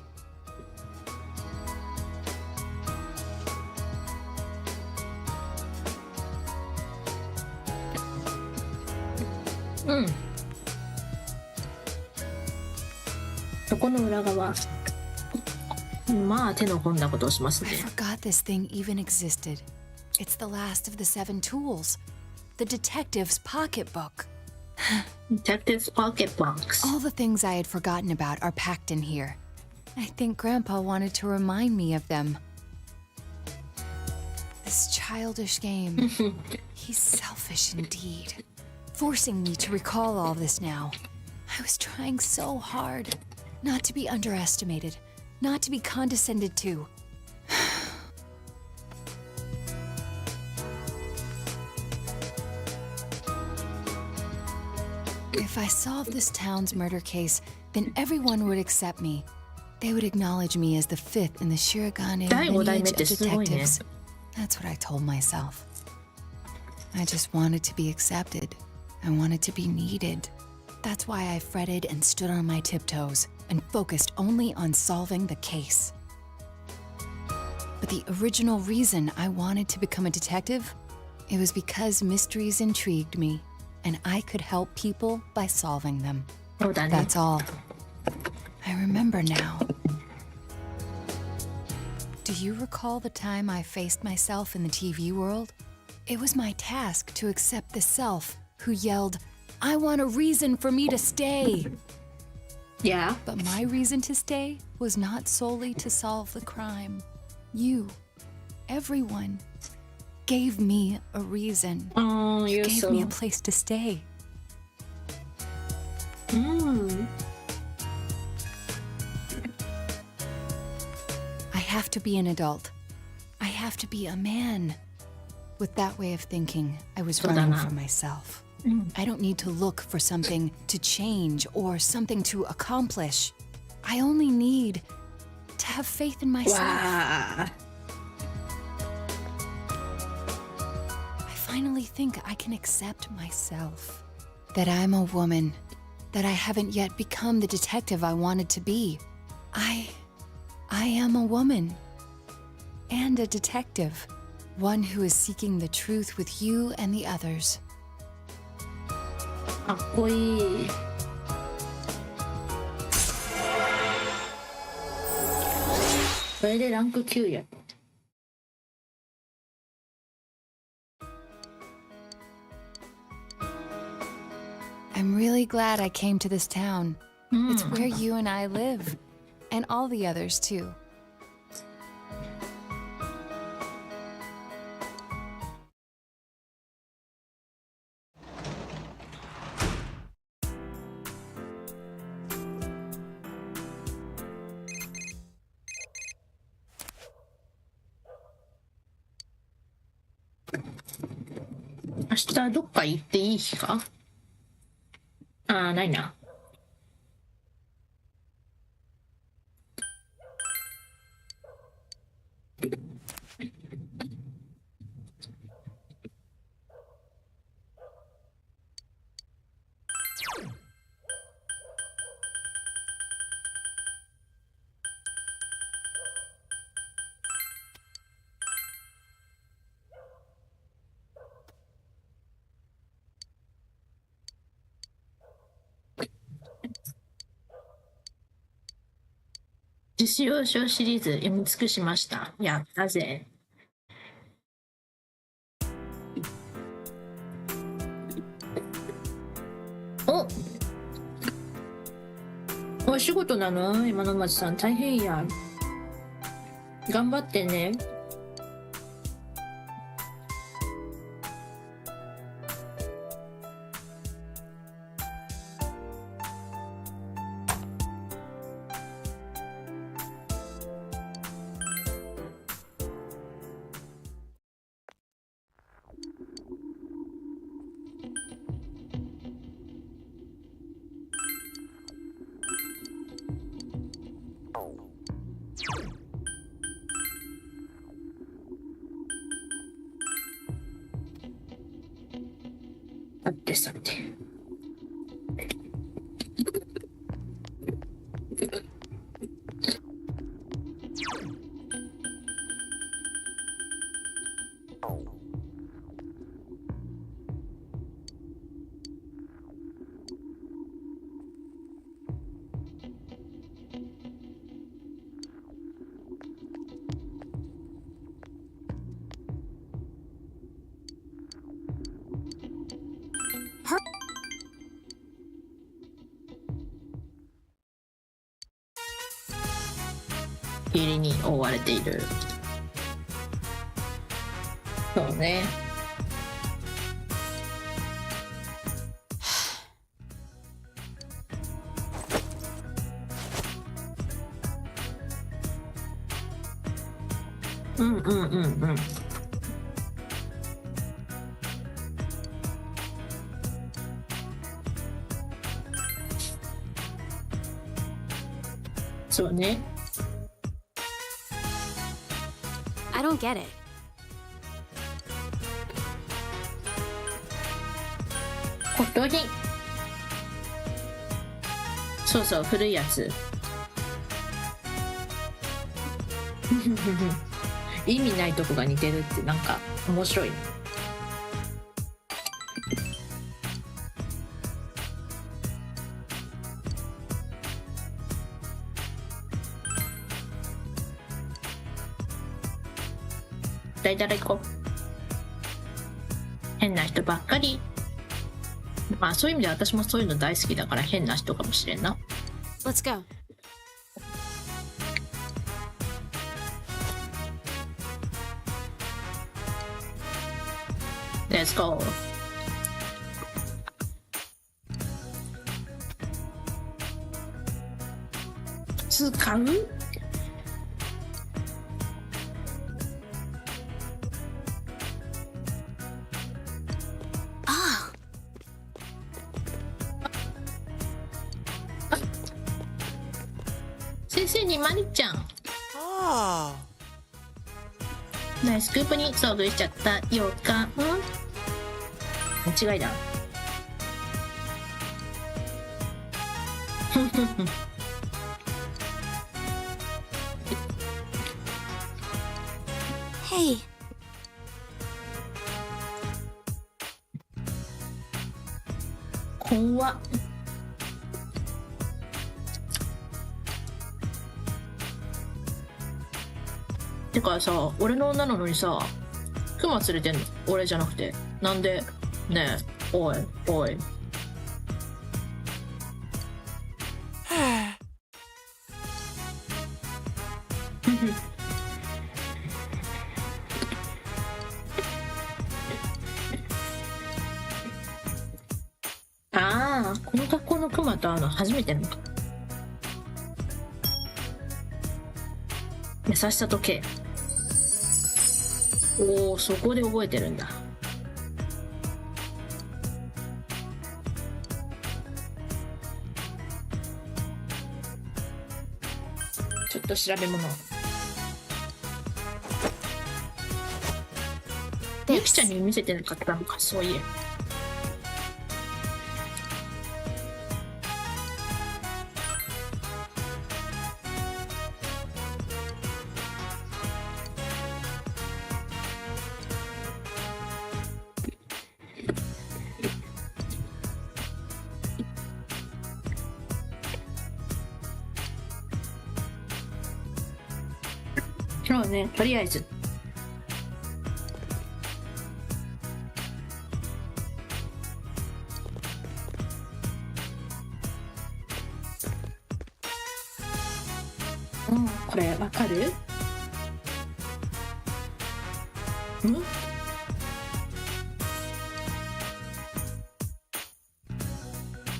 そこの裏側。まあ手の込んだことをしますね。 I forgot this thing even existed. It's the last of the 7 tools. The detective's pocketbook. Detective's pocket box. All the things I had forgotten about are packed in here. I think Grandpa wanted to remind me of them. This childish game. He's selfish indeed. Forcing me to recall all this now. I was trying so hard. Not to be underestimated. Not to be condescended to. If I solved this town's murder case, then everyone would accept me. They would acknowledge me as the 5th in the Shirogane lineage of detectives. That's what I told myself. I just wanted to be accepted. I wanted to be needed. That's why I fretted and stood on my tiptoes and focused only on solving the case. But the original reason I wanted to become a detective, it was because mysteries intrigued me, and I could help people by solving them. That's all. I remember now. Do you recall the time I faced myself in the TV world? It was my task to accept the self who yelled, "I want a reason for me to stay." Yeah. But my reason to stay was not solely to solve the crime. You, everyone, gave me a reason. Oh, you you're gave so... me a place to stay. I have to be an adult. I have to be a man. With that way of thinking, I was running from myself. I don't need to look for something to change or something to accomplish. I only need to have faith in myself. Wow. I finally think I can accept myself. That I'm a woman. That I haven't yet become the detective I wanted to be. I am a woman. And a detective. One who is seeking the truth with you and the others. かっこいい。これでランク9や。I'm really glad I came to this town. It's where you and I live. And all the others too.明日どっか行っていい日か？ないな。実用書シリーズ読み尽くしました。やったぜ。お仕事なの？今の松さん大変や。頑張ってね。さて。霧に覆われている。そうね。うんうんうんうん。そうね。I don't get it. 骨董品。そうそう、古いやつ。意味ないとこが似てるってなんか面白い。だいたら行こう。変な人ばっかり。まあそういう意味で私もそういうの大好きだから変な人かもしれんな。Let's go. Let's go. 使う？あ先生にマリちゃん。あナイススクープに遭遇しちゃった予感。間違いだ。Hey. 怖っ。てかさ、俺の女なのにさ、クマ連れてんの俺じゃなくて。なんで？ねえ、おいおい。ああ、この学校のクマと会うの初めてなのか。優しさと敬。おお、そこで覚えてるんだ。ちょっと調べ物。ゆきちゃんに見せてなかったのか、そういえ。そうね、とりあえず。これわかる？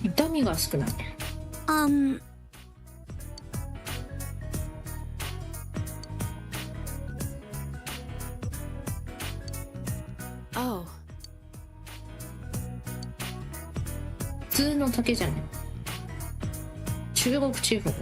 痛みが少ない。Oh. 普通の竹じゃない。中国地方。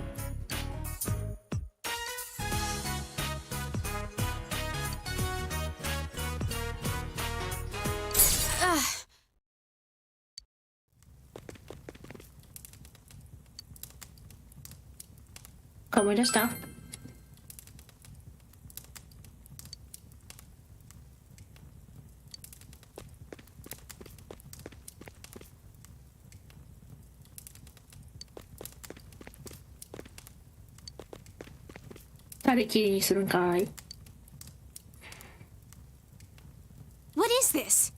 思い出した？食べきりにするんかい。 What is this?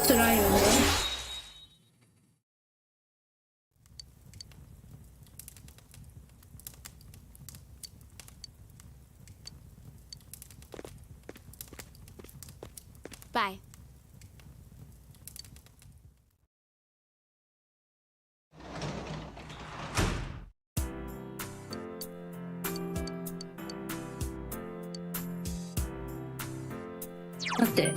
辛いよね。Bye. だって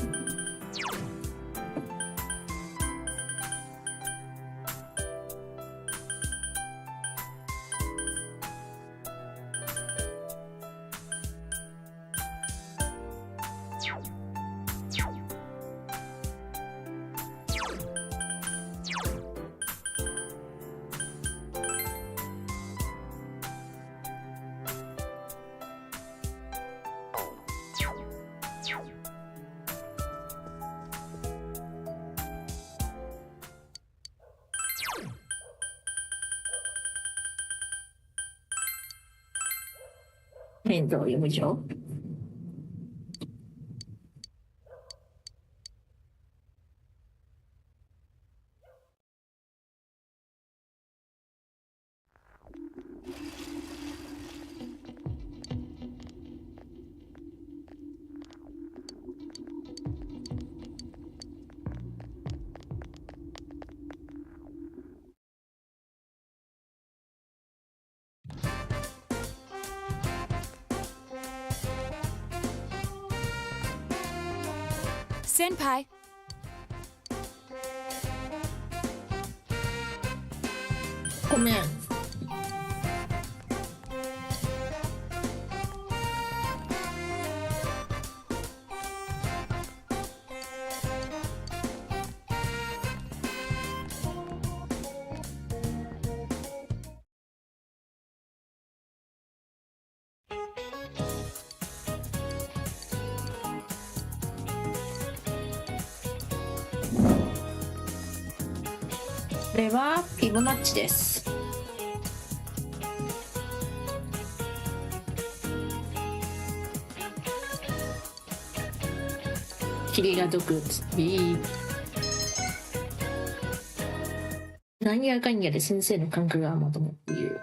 面倒読む上。Senpai. ごめん。これはピボナッチです。霧が毒なんやかんやで先生の感覚がまともっていう。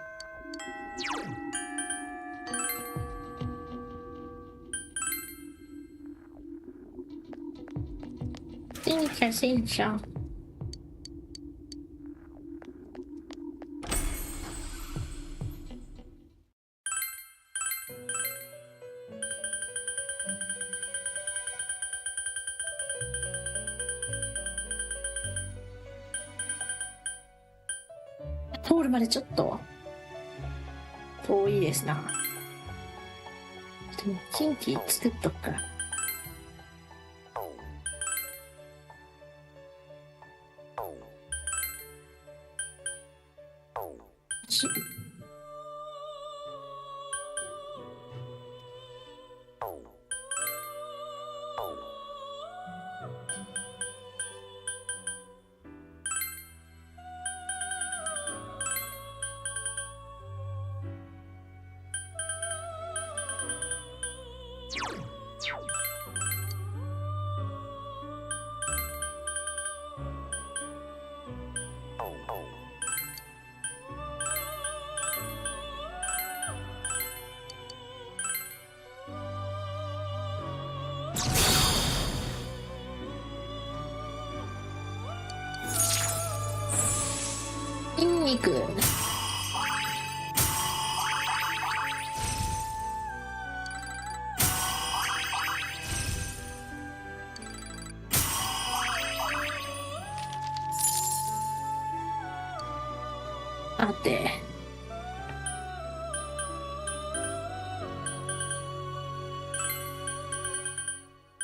戦車通るまでちょっと遠いですな。でもキンキ作っとくか。筋肉あって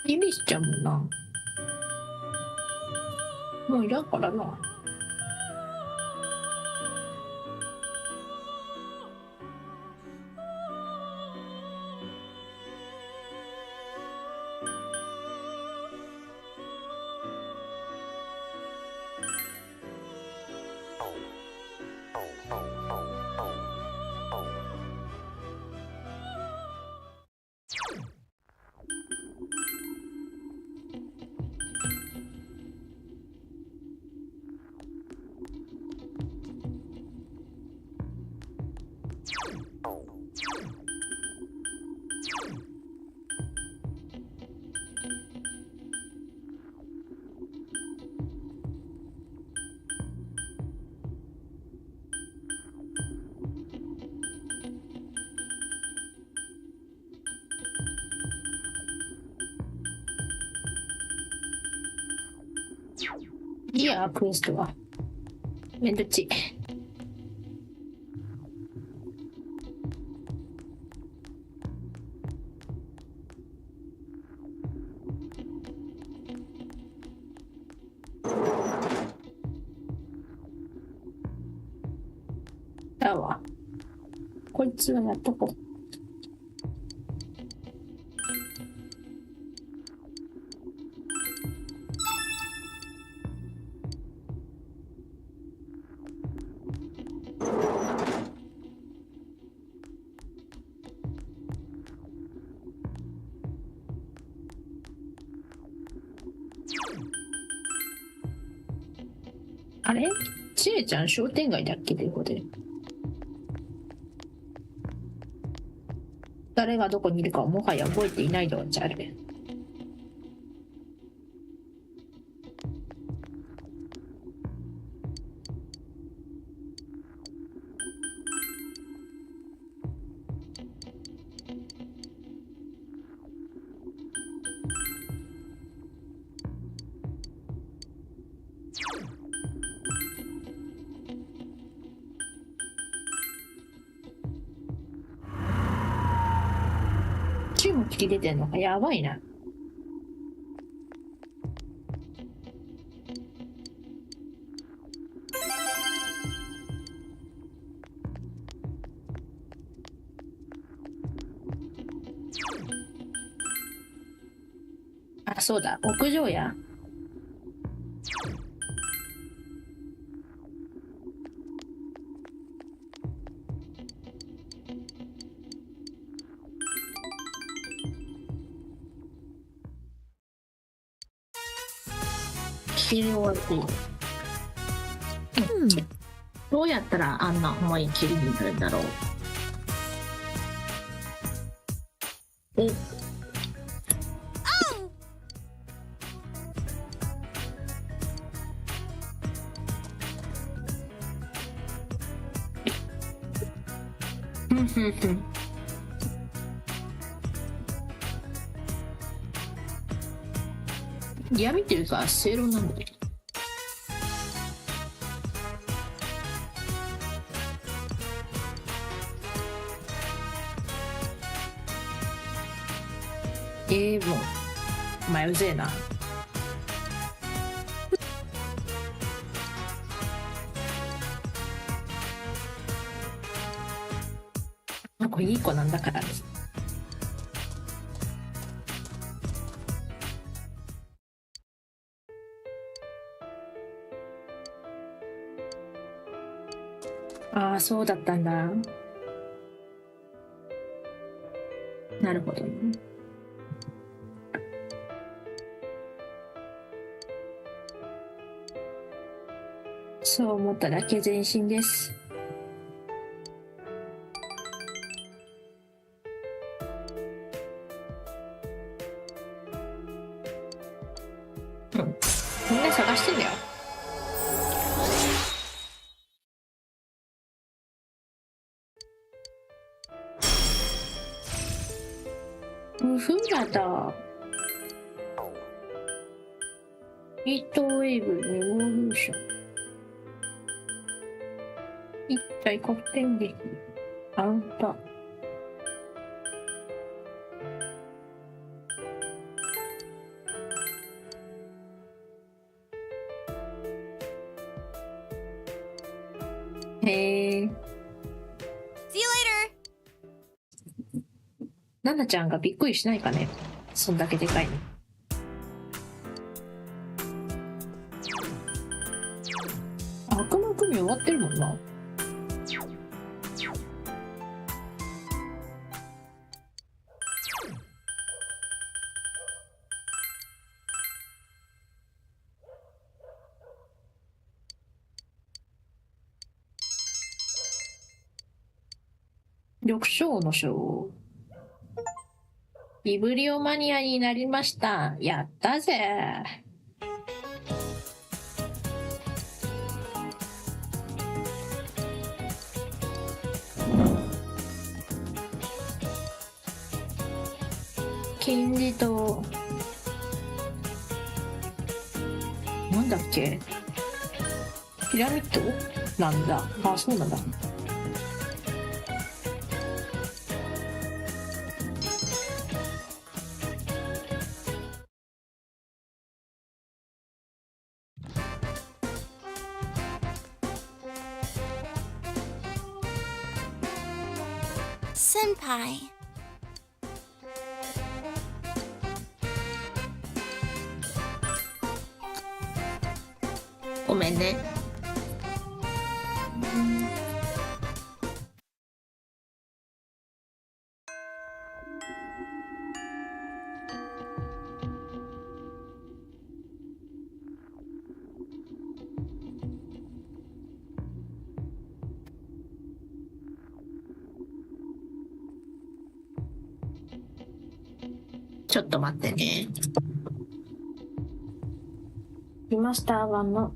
意味しちゃうもんな。もういらんからな。いやクエストはめんどっち。だわこいつはやっとこう。あれちえちゃん商店街だっけ、ここで。誰がどこにいるかはもはや覚えていないのじゃあれ。チーム切り出てんのかやばいな。あ、そうだ、屋上や。切り終わっている。どうやったらあんな重い切りになるんだろう。お。ふんふんふん。闇っていうか正論なんだよ。もうお前うぜえな。これいい子なんだからね。ああ、そうだったんだ。なるほどね。そう思っただけ前進です。うん、みんな探してんだよ。フラだ。ヒートウェーブレボリューション。一体黒点劇アウタ。へえ。ナナちゃんがびっくりしないかね。そんだけでかいの。悪魔組終わってるもんな。緑章の章。ビブリオマニアになりました。やったぜ。金字塔。なんだっけ？ピラミッドなんだ。あ、そうなんだ。Senpai. ごめんね。ちょっと待ってね。リマスター版の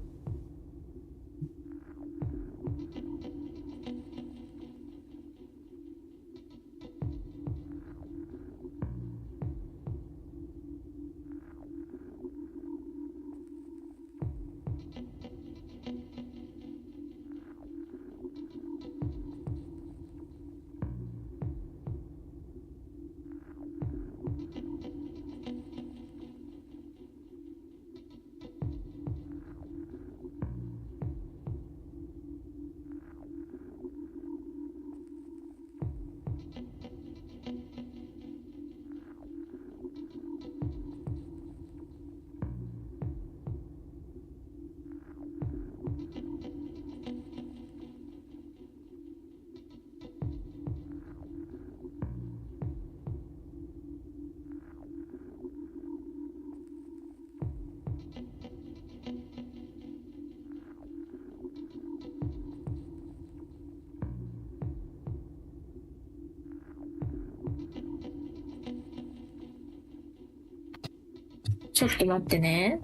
ちょっと待ってね。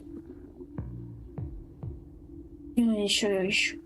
よいしょよいしょ。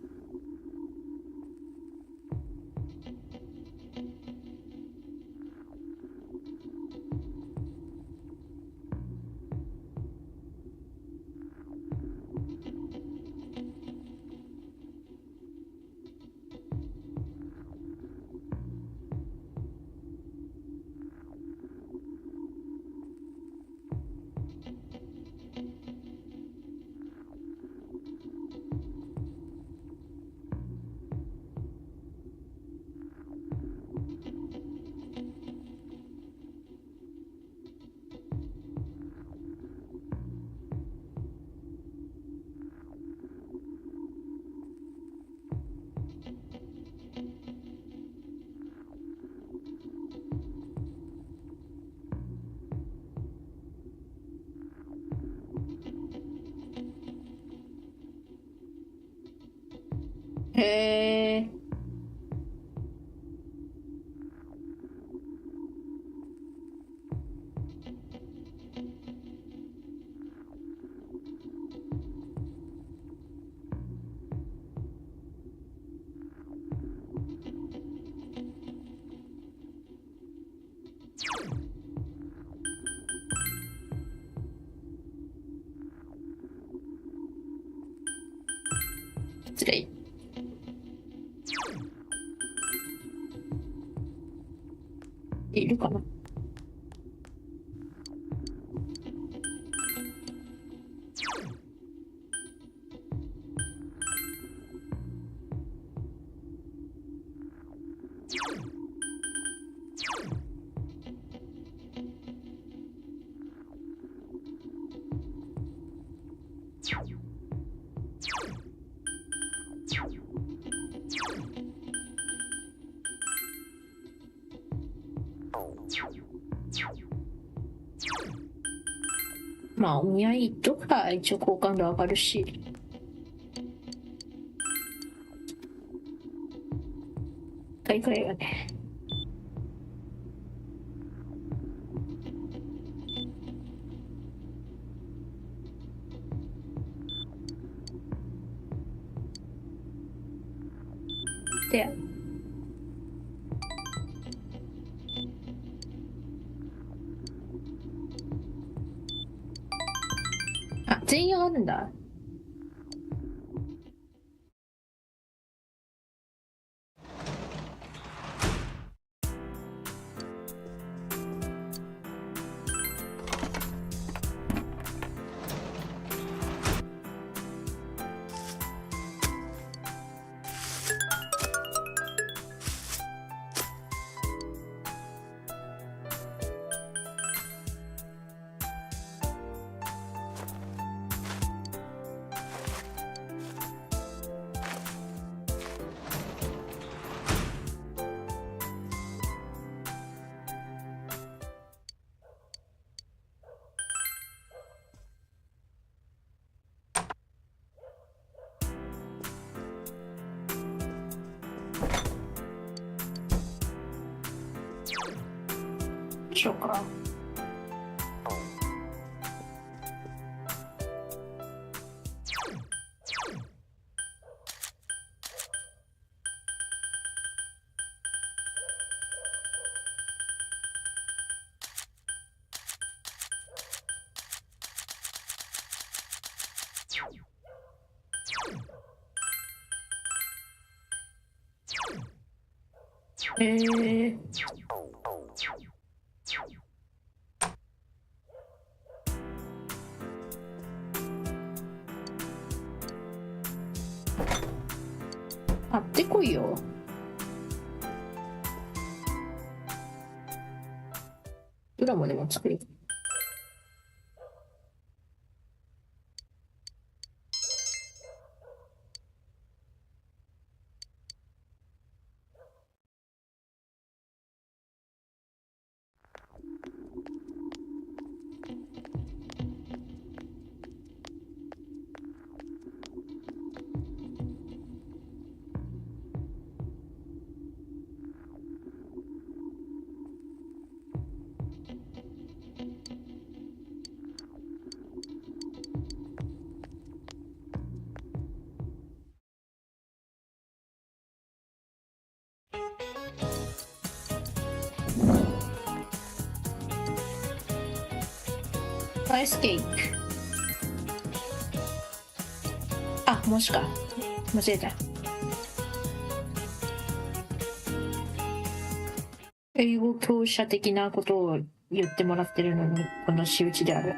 へえ。失礼。いるかな。まあお見合いとか一応好感度上がるし。大会はね。で。あ、全員あるんだ。しょうか。買ってこいよ。ドラマでも作る。アイスケーキ。あ、もしか。間違えた。英語教師的なことを言ってもらってるのに、この仕打ちである。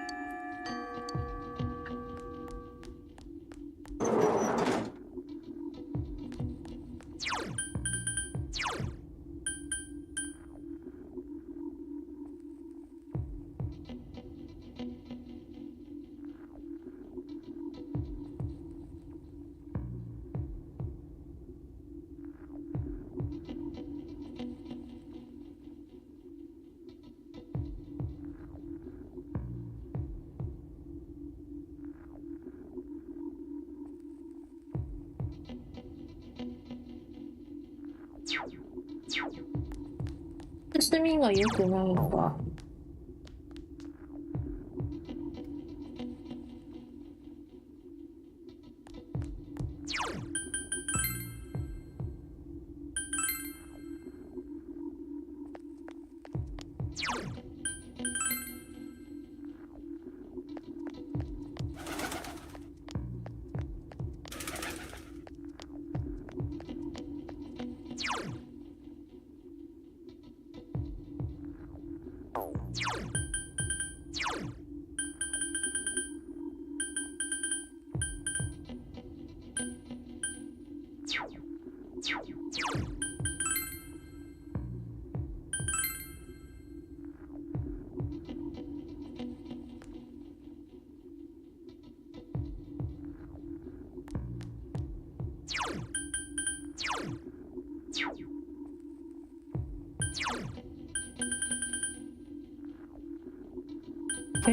休みが良くないのが。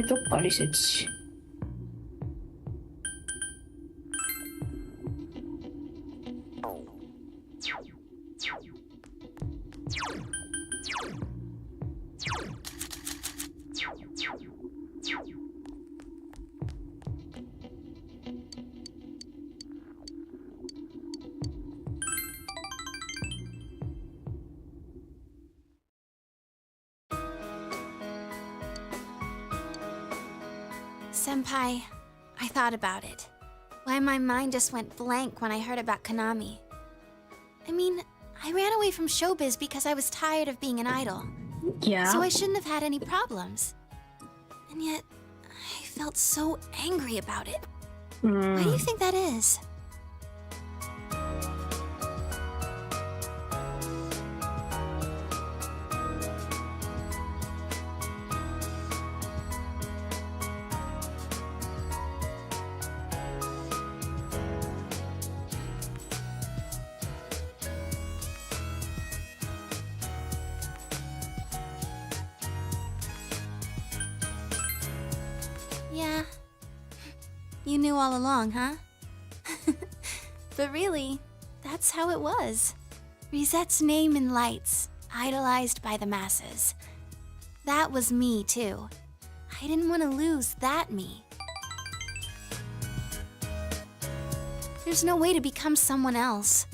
どっかリセットし。Senpai, I thought about it. Why my mind just went blank when I heard about Konami. I mean, I ran away from showbiz because I was tired of being an idol. Yeah. So I shouldn't have had any problems. And yet, I felt so angry about it. Why do you think that is? Yeah. You knew all along, huh? But really, that's how it was. Rizette's name in lights, idolized by the masses. That was me, too. I didn't want to lose that me. There's no way to become someone else.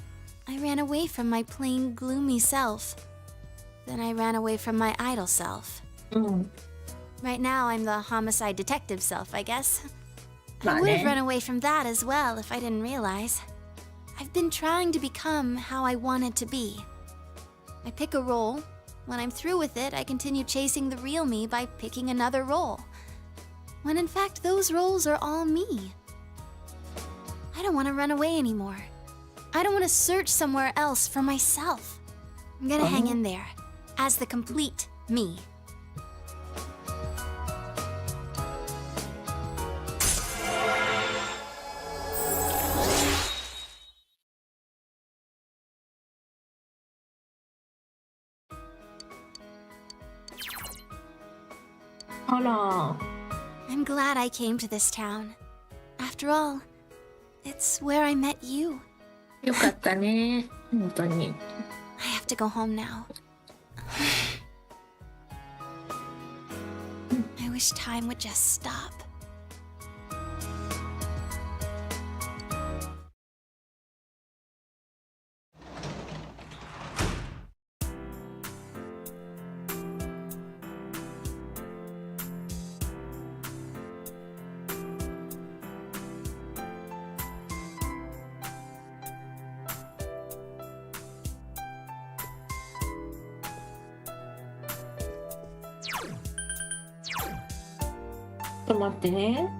I ran away from my plain, gloomy self. Then I ran away from my idol self. Right now, I'm the homicide detective self, I guess. I would have run away from that as well if I didn't realize. I've been trying to become how I wanted to be. I pick a role. When I'm through with it, I continue chasing the real me by picking another role. When in fact, those roles are all me. I don't want to run away anymore. I don't want to search somewhere else for myself. I'm gonna hang in there as the complete me. I'm glad I came to this town. After all, it's where I met you. よかったね、本当に。I have to go home now. I wish time would just stop.ちょっと待ってね。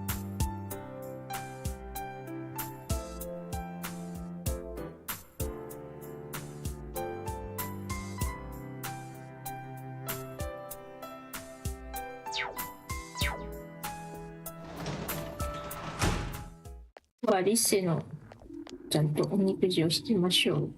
ではリッセのちゃんとおみくじを引きましょう。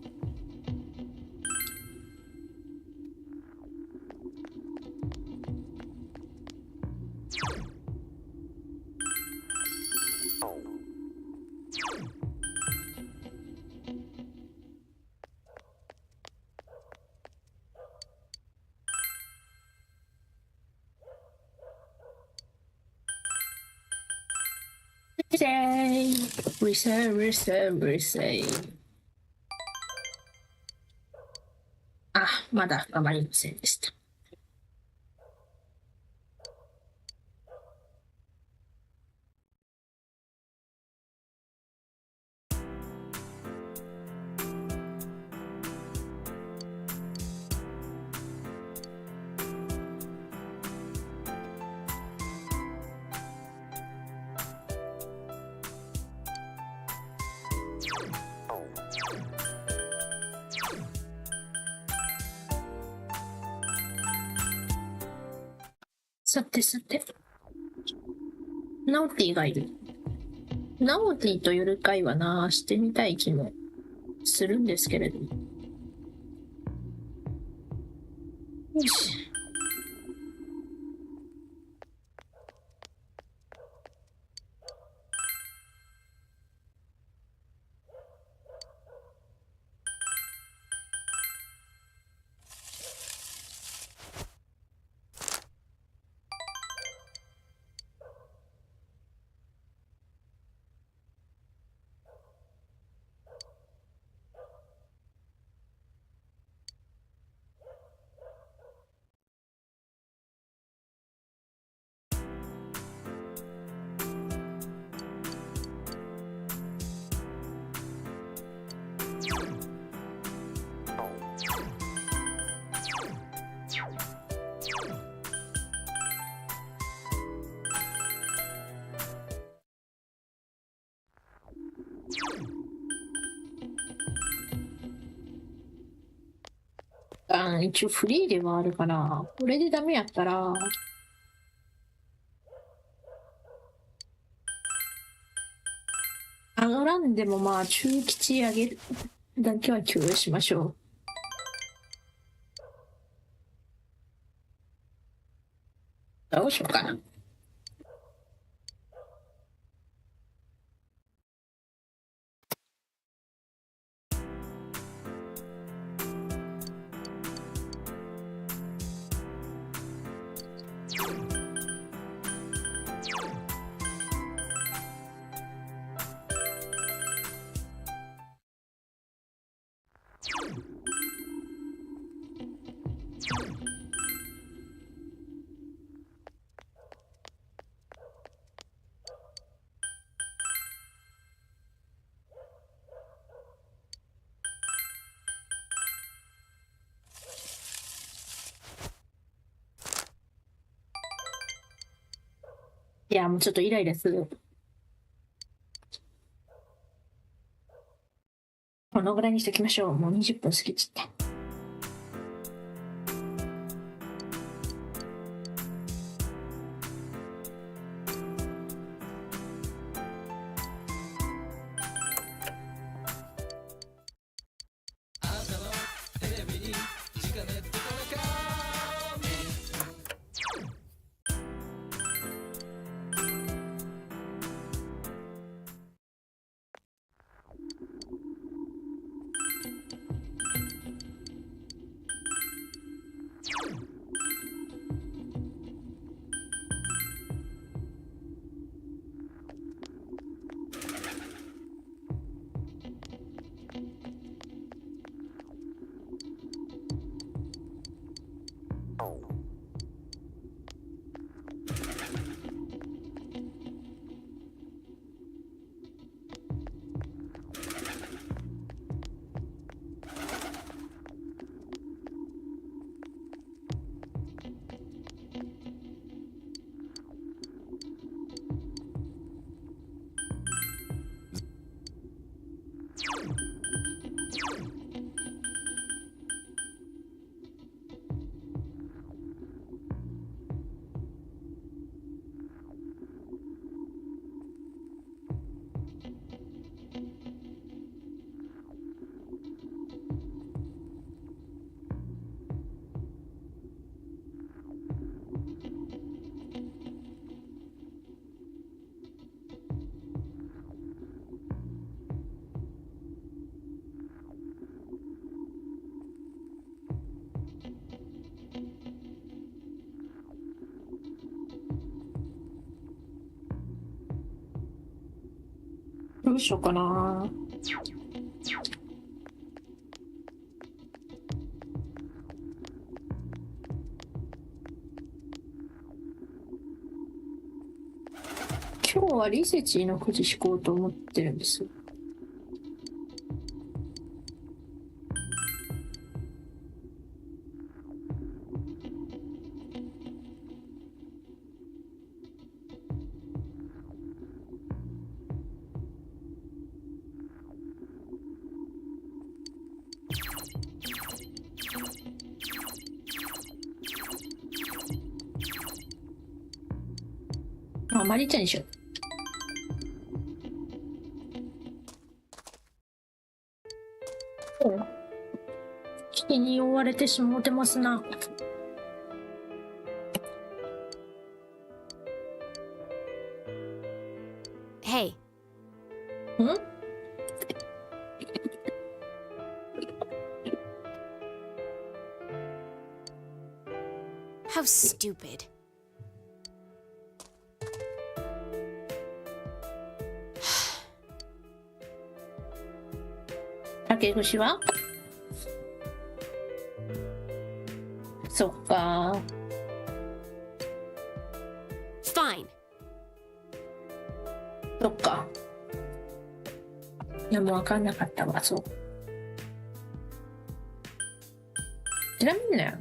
あ、まだ深まりませんでした。さてさて、ナオティがいる。ナオティと夜会話な、してみたい気もするんですけれども。よし。一応フリーではあるから、これでダメやったら、上がらんでもまあ中吉上げるだけは許容しましょう。どうしようかな。いや、もうちょっとイライラする。このぐらいにしておきましょう。もう20分過ぎちゃった。どうしようかな。今日はリセチのくじ引こうと思ってるんです。マリちゃんにしよう。気に追われてしもうてますな。Hey. ん？How stupid.竹串は？そっか。Fine. そっか。いや、もう分かんなかったわ、そう。ちなみにね。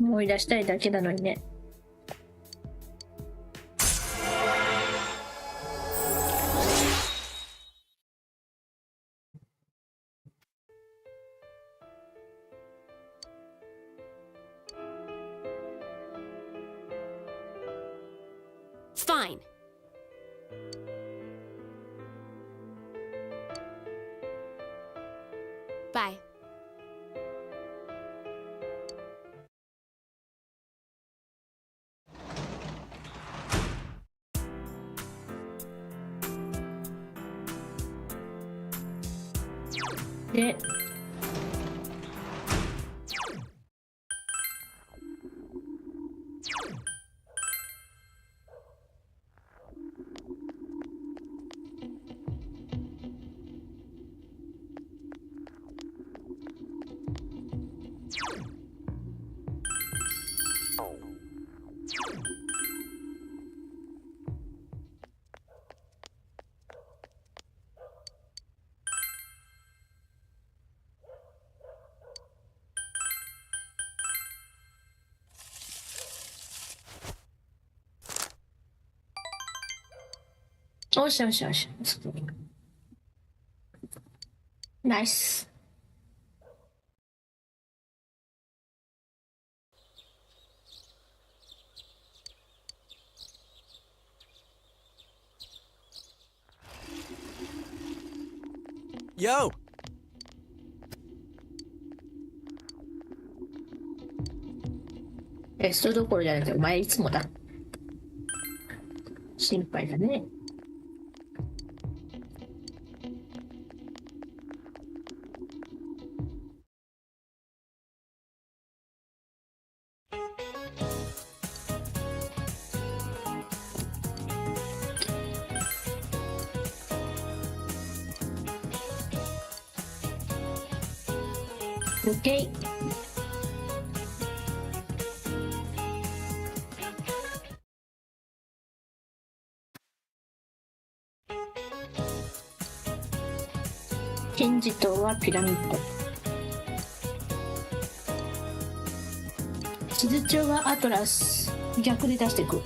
思い出したいだけなのにね。Fine. Bye. で、よしよしよし。ナイス。Yo! テストどころじゃなくて、お前いつもだ。心配だね。OK。金字塔はピラミッド。地図帳はアトラス。逆で出していく。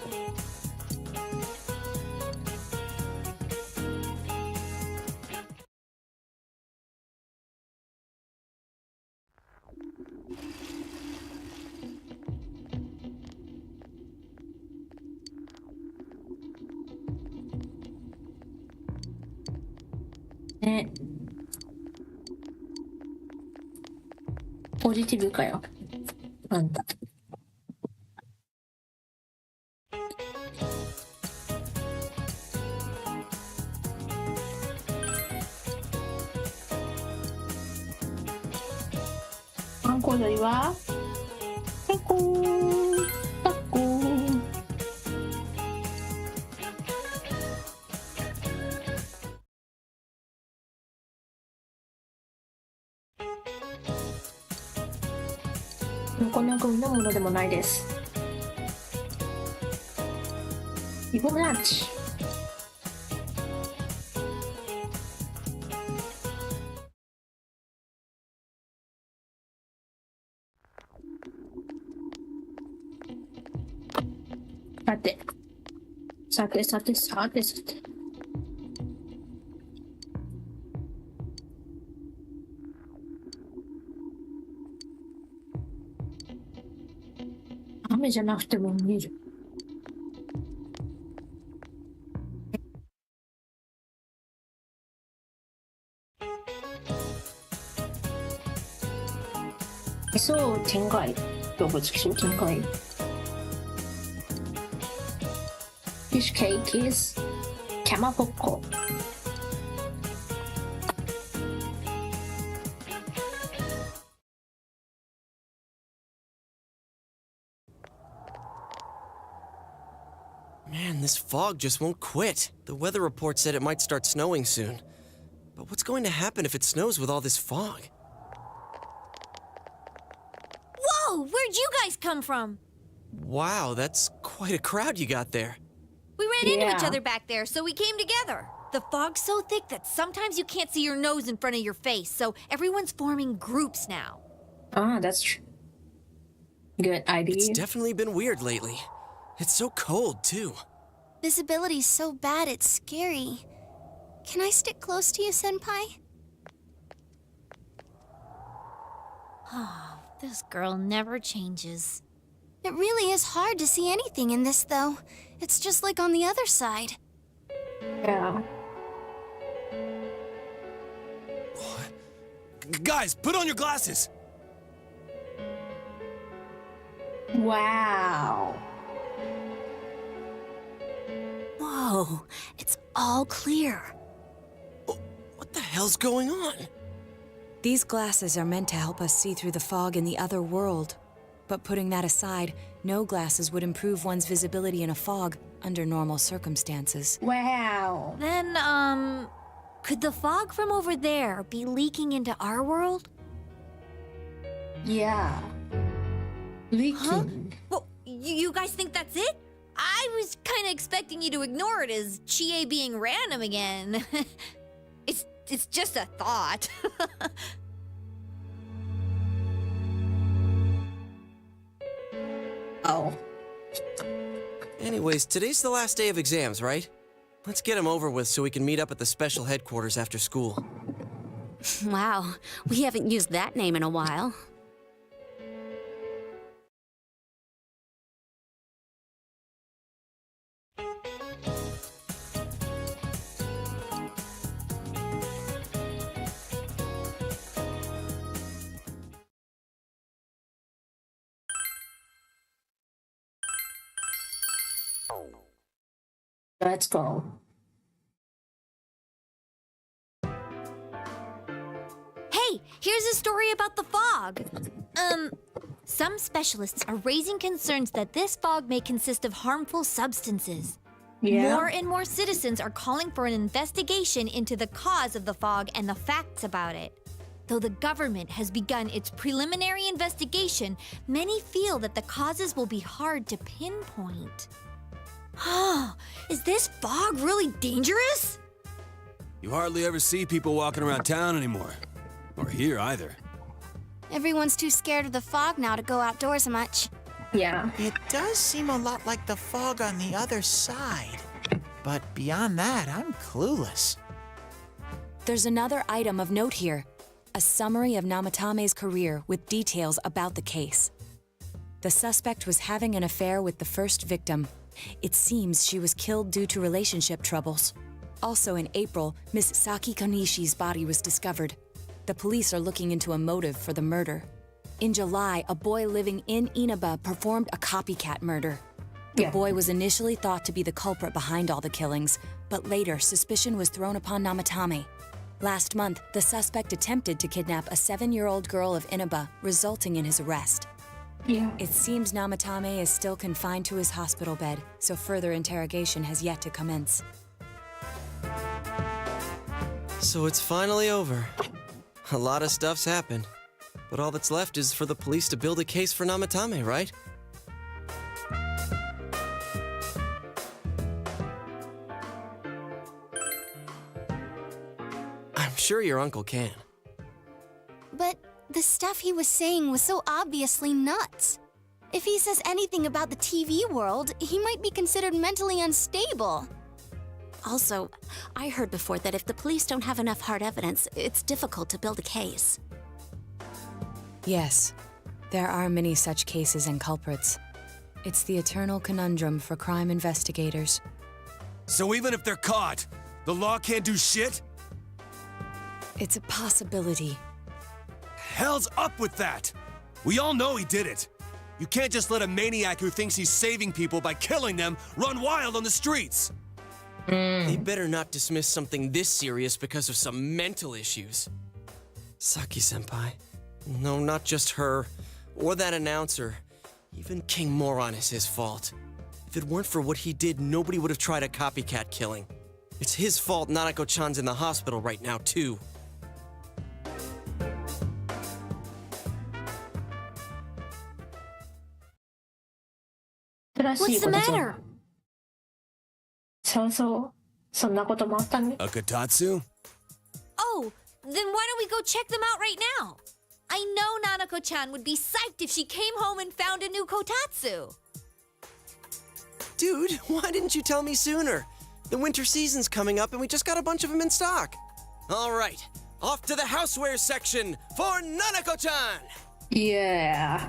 ね。ポジティブかよ。あんた。あんこ類はタコタコ。こんな組のものでもないです。イボランチ。さて、さてさてさてさて。雨じゃなくても見える。そう、天外。動物気象天外。Fish cake is キャマポッコ。Man, this fog just won't quit. The weather report said it might start snowing soon. But what's going to happen if it snows with all this fog? Whoa! Where'd you guys come from? Wow, that's quite a crowd you got there. We ran into each other back there, so we came together. The fog's so thick that sometimes you can't see your nose in front of your face, so everyone's forming groups now. Ah, that's true. Good idea. It's definitely been weird lately. It's so cold, too. Visibility's so bad it's scary. Can I stick close to you, Senpai? Oh, this girl never changes. It really is hard to see anything in this, though. It's just like on the other side. Yeah. Guys, put on your glasses! Wow. Whoa, it's all clear. What the hell's going on? These glasses are meant to help us see through the fog in the other world. But putting that aside, no glasses would improve one's visibility in a fog under normal circumstances. Wow. Then, could the fog from over there be leaking into our world? Yeah. Leaking. Huh? Well, you guys think that's it? I was kind of expecting you to ignore it as Chie being random again. It's just a thought. Oh. Anyways, today's the last day of exams, right? Let's get him over with so we can meet up at the special headquarters after school. Wow, we haven't used that name in a while. Let's go. Hey, here's a story about the fog. Some specialists are raising concerns that this fog may consist of harmful substances. Yeah. More and more citizens are calling for an investigation into the cause of the fog and the facts about it. Though the government has begun its preliminary investigation, many feel that the causes will be hard to pinpoint. Oh, is this fog really dangerous? You hardly ever see people walking around town anymore. Or here either. Everyone's too scared of the fog now to go outdoors much. Yeah. It does seem a lot like the fog on the other side. But beyond that, I'm clueless. There's another item of note here. A summary of Namatame's career with details about the case. The suspect was having an affair with the first victim. It seems she was killed due to relationship troubles. Also in April, Miss Saki Konishi's body was discovered. The police are looking into a motive for the murder. In July, a boy living in Inaba performed a copycat murder. The boy was initially thought to be the culprit behind all the killings, but later suspicion was thrown upon Namatame. Last month, the suspect attempted to kidnap a 7-year-old girl of Inaba, resulting in his arrest. Yeah. It seems Namatame is still confined to his hospital bed, so further interrogation has yet to commence. So it's finally over. A lot of stuff's happened. But all that's left is for the police to build a case for Namatame, right? I'm sure your uncle can. But the stuff he was saying was so obviously nuts. If he says anything about the TV world, he might be considered mentally unstable. Also, I heard before that if the police don't have enough hard evidence, it's difficult to build a case. Yes, there are many such cases and culprits. It's the eternal conundrum for crime investigators. So even if they're caught, the law can't do shit? It's a possibility. Hell's up with that! We all know he did it. You can't just let a maniac who thinks he's saving people by killing them run wild on the streets. They better not dismiss something this serious because of some mental issues. Saki-senpai. No, not just her. Or that announcer. Even King Moron is his fault. If it weren't for what he did, nobody would have tried a copycat killing. It's his fault Nanako-chan's in the hospital right now, too. What's the matter? そうそう。そんなこともあったね。A kotatsu? Oh, then why don't we go check them out right now? I know Nanako-chan would be psyched if she came home and found a new kotatsu. Dude, why didn't you tell me sooner? The winter season's coming up and we just got a bunch of them in stock. All right, off to the houseware section for Nanako-chan! Yeah.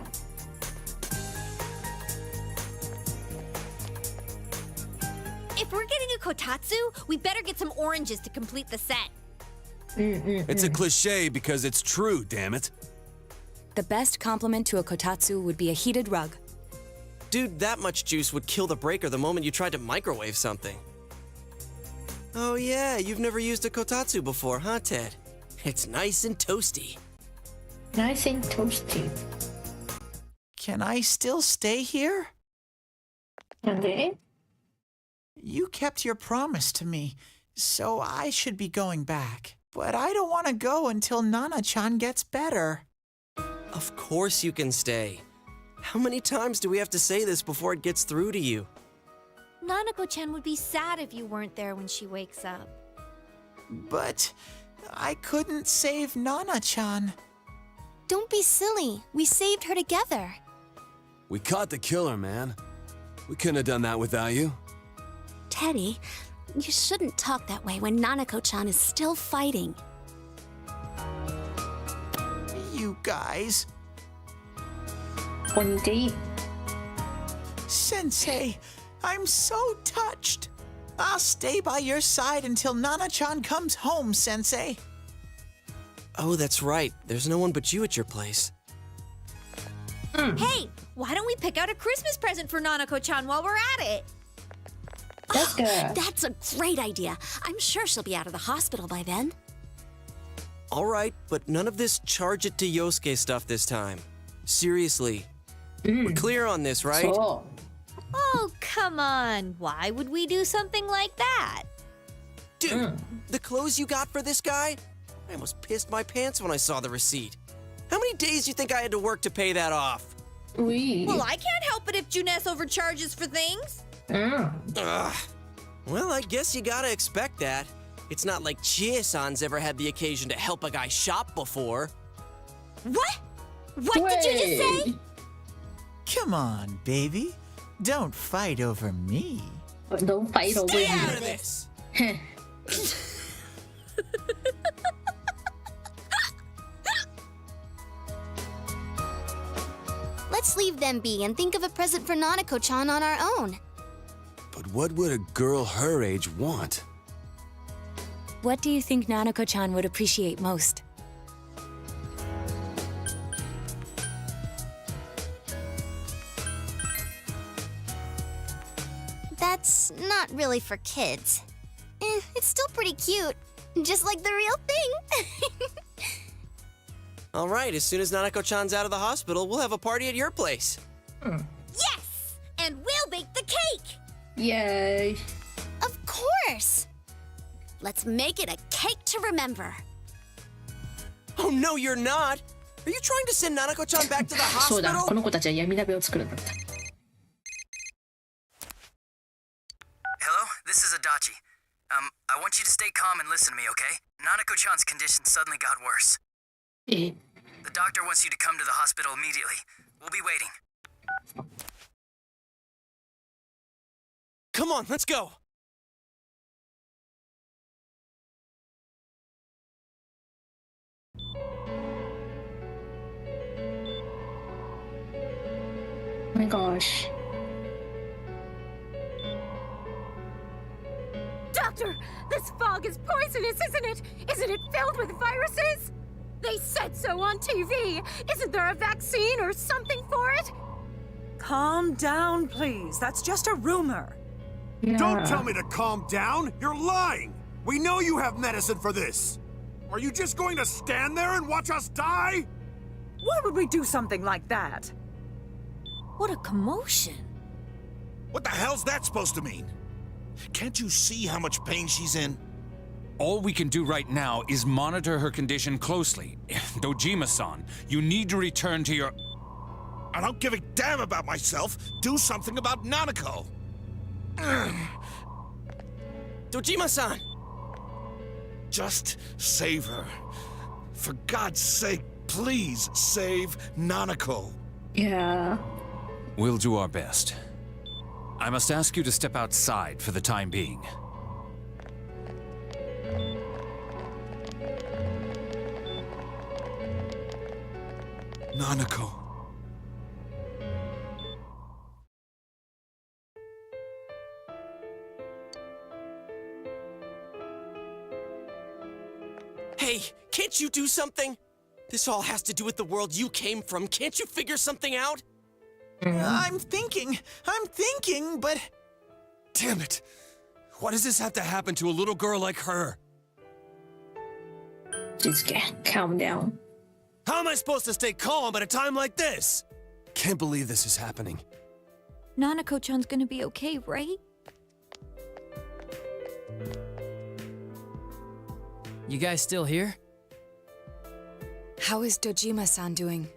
If we're getting a kotatsu, we better get some oranges to complete the set. It's a cliche because it's true, damn it. The best compliment to a kotatsu would be a heated rug. Dude, that much juice would kill the breaker the moment you tried to microwave something. Oh yeah, you've never used a kotatsu before, huh, Ted? It's nice and toasty. Nice and toasty. Can I still stay here? And You kept your promise to me, so I should be going back. But I don't want to go until Nana-chan gets better. Of course you can stay. How many times do we have to say this before it gets through to you? Nanako-chan would be sad if you weren't there when she wakes up. But I couldn't save Nana-chan. Don't be silly. We saved her together. We caught the killer, man. We couldn't have done that without you. Teddy, You shouldn't talk that way when Nanako-chan is still fighting. You guys. Sensei, I'm so touched. I'll stay by your side until Nana-chan comes home, Sensei. Oh, that's right. There's no one but you at your place. Hey, why don't we pick out a Christmas present for Nanako-chan while we're at it? That's a great idea. I'm sure she'll be out of the hospital by then. All right, but none of this charge it to Yosuke stuff this time. Seriously. We're clear on this, right? Oh, come on. Why would we do something like that? Dude, the clothes you got for this guy? I almost pissed my pants when I saw the receipt. How many days do you think I had to work to pay that off? Well, I can't help it if Juness overcharges for things. Ugh. Well, I guess you gotta expect that. It's not like Chie-san's ever had the occasion to help a guy shop before. What? What did you just say? Come on, baby. Don't fight over me. Don't fight over me. Stay out of this! Let's leave them be and think of a present for Nanako-chan on our own. But what would a girl her age want? What do you think Nanako-chan would appreciate most? That's not really for kids. It's still pretty cute. Just like the real thing. All right, as soon as Nanako-chan's out of the hospital, we'll have a party at your place. Yes! And we'll bake the cake! Yay. Of course! Let's make it a cake to remember. Oh, no, you're not! Are you trying to send Nanako-chan back to the そうだ、 hospital? この子たちは闇鍋を作るんだった。Hello, this is Adachi. I want you to stay calm and listen to me, okay? Nanako-chan's condition suddenly got worse. The doctor wants you to come to the hospital immediately. We'll be waiting. Come on, let's go! Oh my gosh. Doctor, this fog is poisonous, isn't it? Isn't it filled with viruses? They said so on TV. Isn't there a vaccine or something for it? Calm down, please. That's just a rumor. Don't tell me to calm down! You're lying! We know you have medicine for this! Are you just going to stand there and watch us die? Why would we do something like that? What a commotion. What the hell's that supposed to mean? Can't you see how much pain she's in? All we can do right now is monitor her condition closely. Dojima-san, you need to return to your... I don't give a damn about myself. Do something about Nanako. Dojima-san! Just save her. For God's sake, please save Nanako. Yeah. We'll do our best. I must ask you to step outside for the time being. Nanako. Hey, can't you do something? This all has to do with the world you came from. Can't you figure something out? I'm thinking, but... Damn it! Why does this have to happen to a little girl like her? Just calm down. How am I supposed to stay calm at a time like this? Can't believe this is happening. Nanako-chan's gonna be okay, right? You guys still here? How is Dojima-san doing?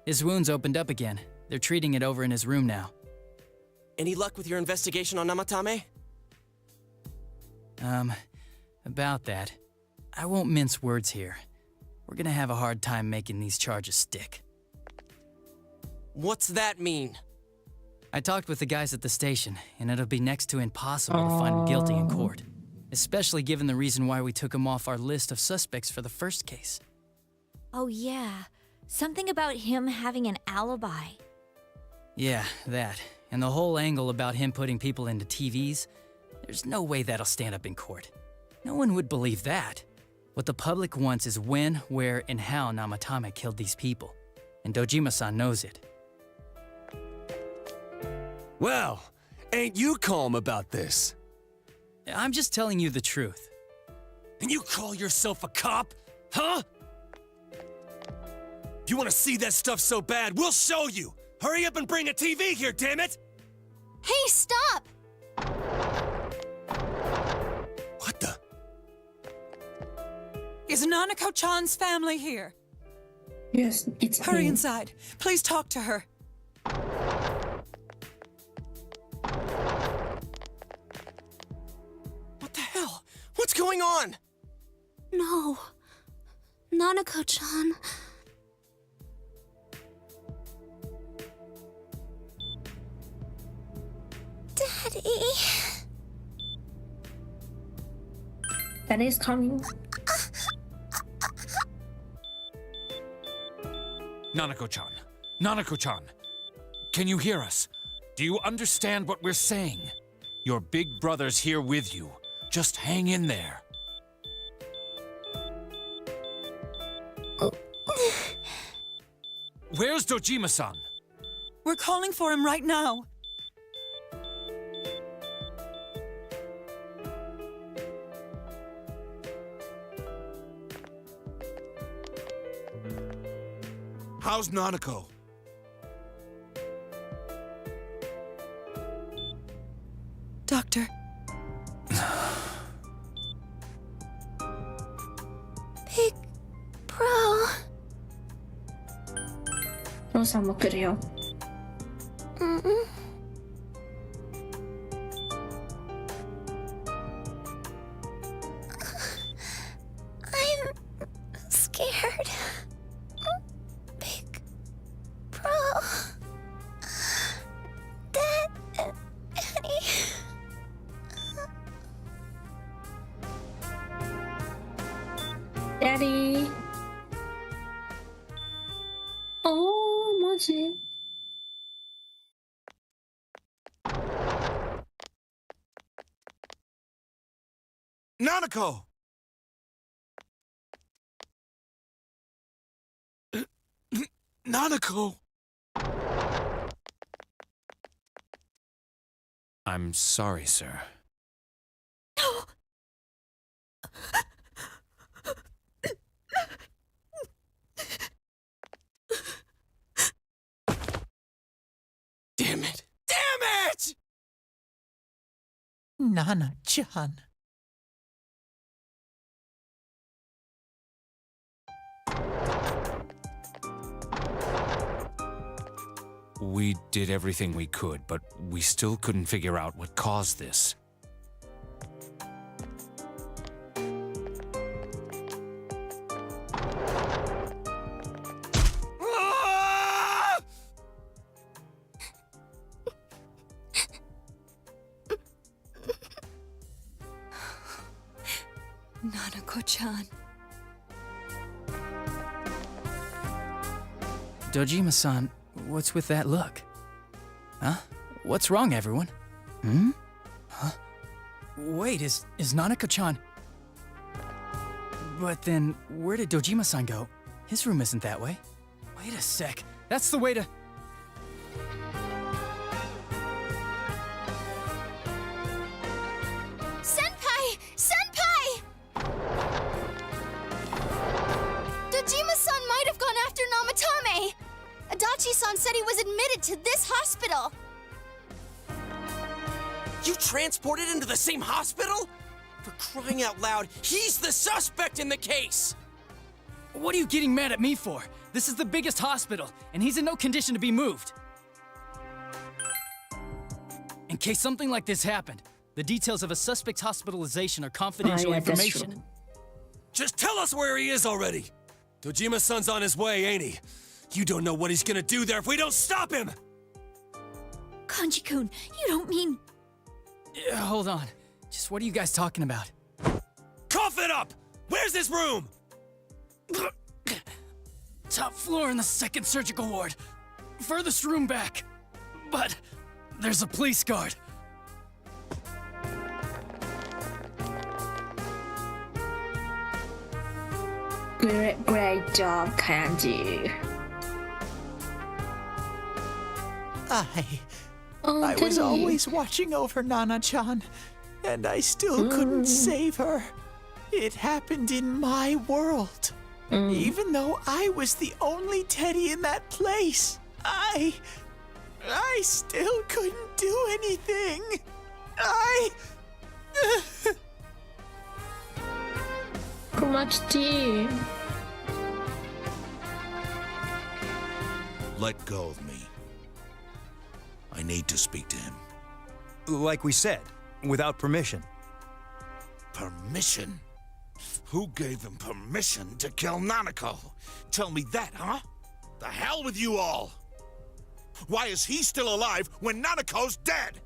His wounds opened up again. They're treating it over in his room now. Any luck with your investigation on Namatame? About that. I won't mince words here. We're gonna have a hard time making these charges stick. What's that mean? I talked with the guys at the station, and it'll be next to impossible to find him guilty in court. Especially given the reason why we took him off our list of suspects for the first case. Oh, yeah. Something about him having an alibi. Yeah, that. And the whole angle about him putting people into TVs. There's no way that'll stand up in court. No one would believe that. What the public wants is when, where, and how Namatame killed these people. And Dojima-san knows it. Well, ain't you calm about this? I'm just telling you the truth. And you call yourself a cop? Huh? If you want to see that stuff so bad, we'll show you! Hurry up and bring a TV here, damn it! Hey, stop! What the? Is Nanako-chan's family here? Yes, it's Hurry me. inside. Please talk to her. What the hell? What's going on? No. Nanako-chan. Daddy. Daddy's coming. Nanako-chan. Nanako-chan. Can you hear us? Do you understand what we're saying? Your big brother's here with you. Just hang in there. Where's Dojima-san? We're calling for him right now. How's Nanako? Doctor. Big bro. 父さんも来るよ。Mm-mm. I'm scared. Big bro. Daddy. Daddy. おー、マジNanako! Nanako! I'm sorry, sir. Damn it! Damn it! Nana-chan. We did everything we could, but we still couldn't figure out what caused this. Nanako-chan. Dojima-san, what's with that look? Huh? What's wrong, everyone? Hmm? Huh? Wait, is Nanako-chan... But then, where did Dojima-san go? His room isn't that way. Wait a sec. That's the way to... Senpai! Senpai! Dojima-san might have gone after Namatame! Adachi-san said he was admitted to this hospital! You transported him to the same hospital? For crying out loud, he's the suspect in the case! What are you getting mad at me for? This is the biggest hospital, and he's in no condition to be moved. In case something like this happened, the details of a suspect's hospitalization are confidential information. Just tell us where he is already! Dojima-san's on his way, ain't he? You don't know what he's gonna do there if we don't stop him! Kanji-kun, you don't mean... Yeah, hold on. Just what are you guys talking about? Cough it up! Where's this room? Top floor in the second surgical ward. Furthest room back. But there's a police guard. Great job, Kanji. I was always watching over Nana-chan, and I still couldn't save her. It happened in my world. Even though I was the only teddy in that place, I still couldn't do anything. Komachi. Let go of me. I need to speak to him. Like we said, without permission. Permission? Who gave him permission to kill Nanako? Tell me that, huh? The hell with you all! Why is he still alive when Nanako's dead?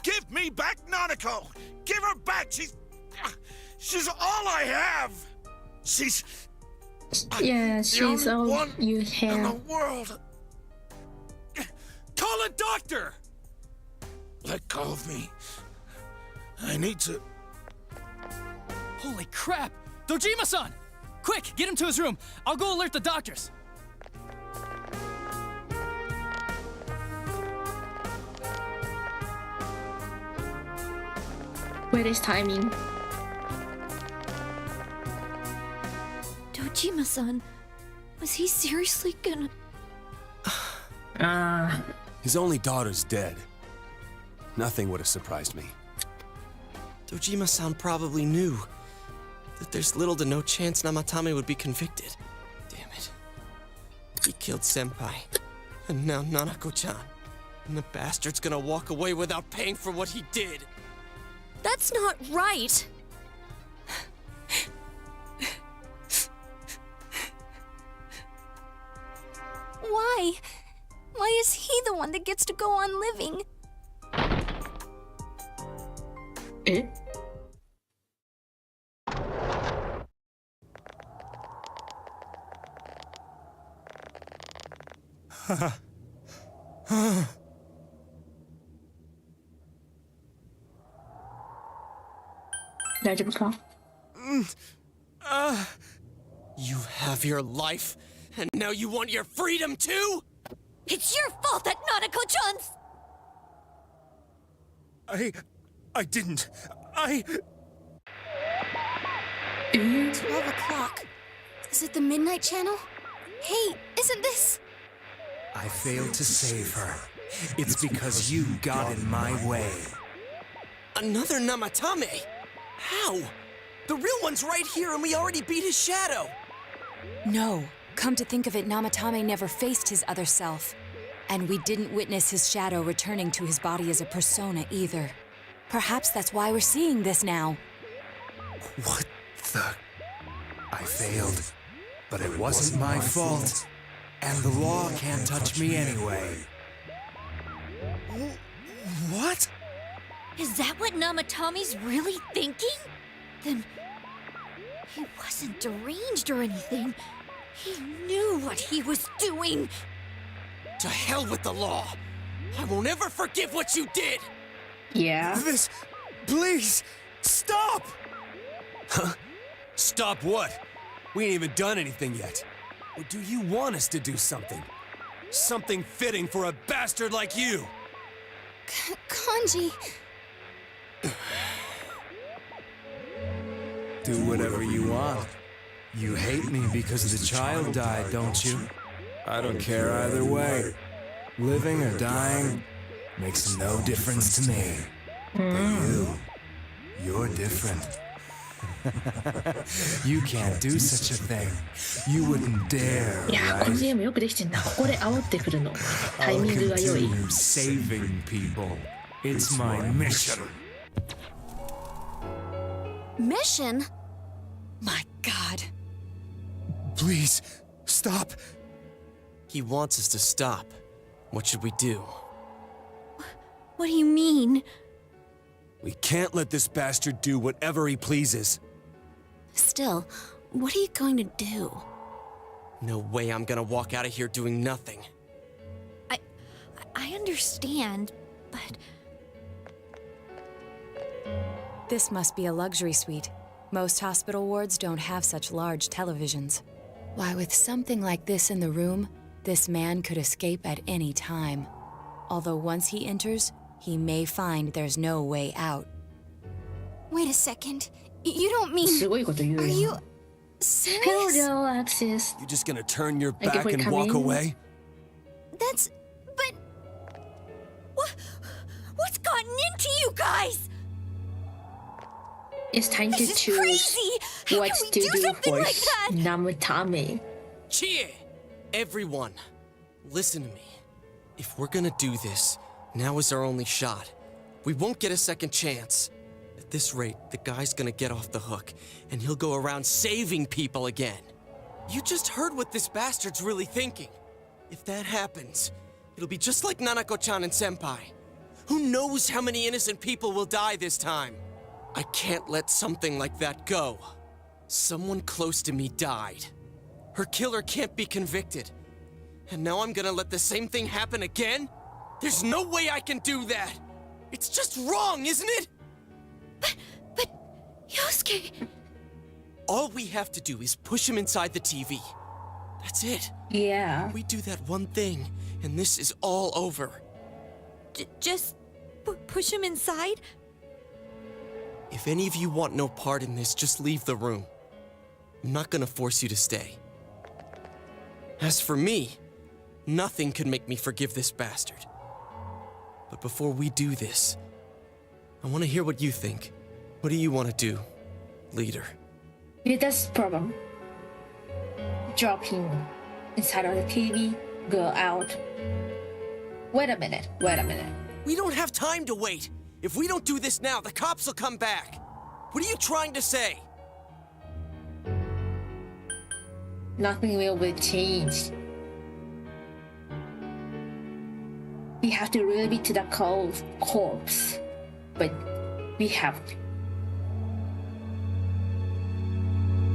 Give me back Nanako! Give her back! She's all I have! She's all you in the have. world! Call a doctor! Let go of me. I need to... Holy crap! Dojima-san! Quick, get him to his room. I'll go alert the doctors. Where is timing? Dojima-san, was he seriously gonna... His only daughter's dead. Nothing would have surprised me. Dojima-san probably knew that there's little to no chance Namatame would be convicted. Damn it. He killed Senpai, and now Nanako-chan. And the bastard's gonna walk away without paying for what he did. That's not right. Why? Why is he the one that gets to go on living? Eh? You have your life, and now you want your freedom too? It's your fault that Nanako-chan's... I didn't. 12 o'clock. Is it the Midnight Channel? Hey, isn't this... I failed to save her. It's because you got in my way. Another Namatame? How? The real one's right here and we already beat his shadow. No. Come to think of it, Namatame never faced his other self. And we didn't witness his shadow returning to his body as a persona either. Perhaps that's why we're seeing this now. What the... I failed. But it wasn't my fault. And the law can't touch me anyway. What? Is that what Namatame's really thinking? Then... he wasn't deranged or anything. He knew what he was doing. To hell with the law. I won't ever forgive what you did. Yeah. This... please, stop! Huh? Stop what? We ain't even done anything yet. Or do you want us to do something? Something fitting for a bastard like you? Kanji... Do whatever you want. You hate me because the child died, don't you? I don't care either way. Living or dying makes no difference to me. But you're different. You can't do such a thing. You wouldn't dare, いや、このゲームよくできてんな。ここで煽ってくるの。タイミングが良い。 I'll continue saving people. It's my mission. Mission? My God. Please, stop. He wants us to stop. What should we do? What do you mean? We can't let this bastard do whatever he pleases. Still, what are you going to do? No way I'm gonna walk out of here doing nothing. I understand, but... This must be a luxury suite. Most hospital wards don't have such large televisions. Why, with something like this in the room, this man could escape at any time. Although once he enters, he may find there's no way out. Wait a second. You don't mean... すごいこと言うよ。 Are you serious? Hello, Alexis. You just gonna turn your Thank you back for and walk coming. away? But... What's gotten into you guys? It's time to This is choose crazy! How what can we to do do something for like that? Namutame. Chie! Everyone, listen to me. If we're gonna do this, now is our only shot. We won't get a second chance. At this rate, the guy's gonna get off the hook, and he'll go around saving people again. You just heard what this bastard's really thinking. If that happens, it'll be just like Nanako-chan and Senpai. Who knows how many innocent people will die this time? I can't let something like that go. Someone close to me died. Her killer can't be convicted. And now I'm gonna let the same thing happen again? There's no way I can do that! It's just wrong, isn't it? But... Yosuke... All we have to do is push him inside the TV. That's it. Yeah. We do that one thing, and this is all over. Just... push him inside? If any of you want no part in this, just leave the room. I'm not gonna force you to stay. As for me, nothing could make me forgive this bastard. But before we do this, I want to hear what you think. What do you want to do, leader? Yeah, that's the problem. Drop him inside of the TV, go out. Wait a minute. We don't have time to wait. If we don't do this now, the cops will come back. What are you trying to say? Nothing will be changed. We have to really be to the corpse. But we have to.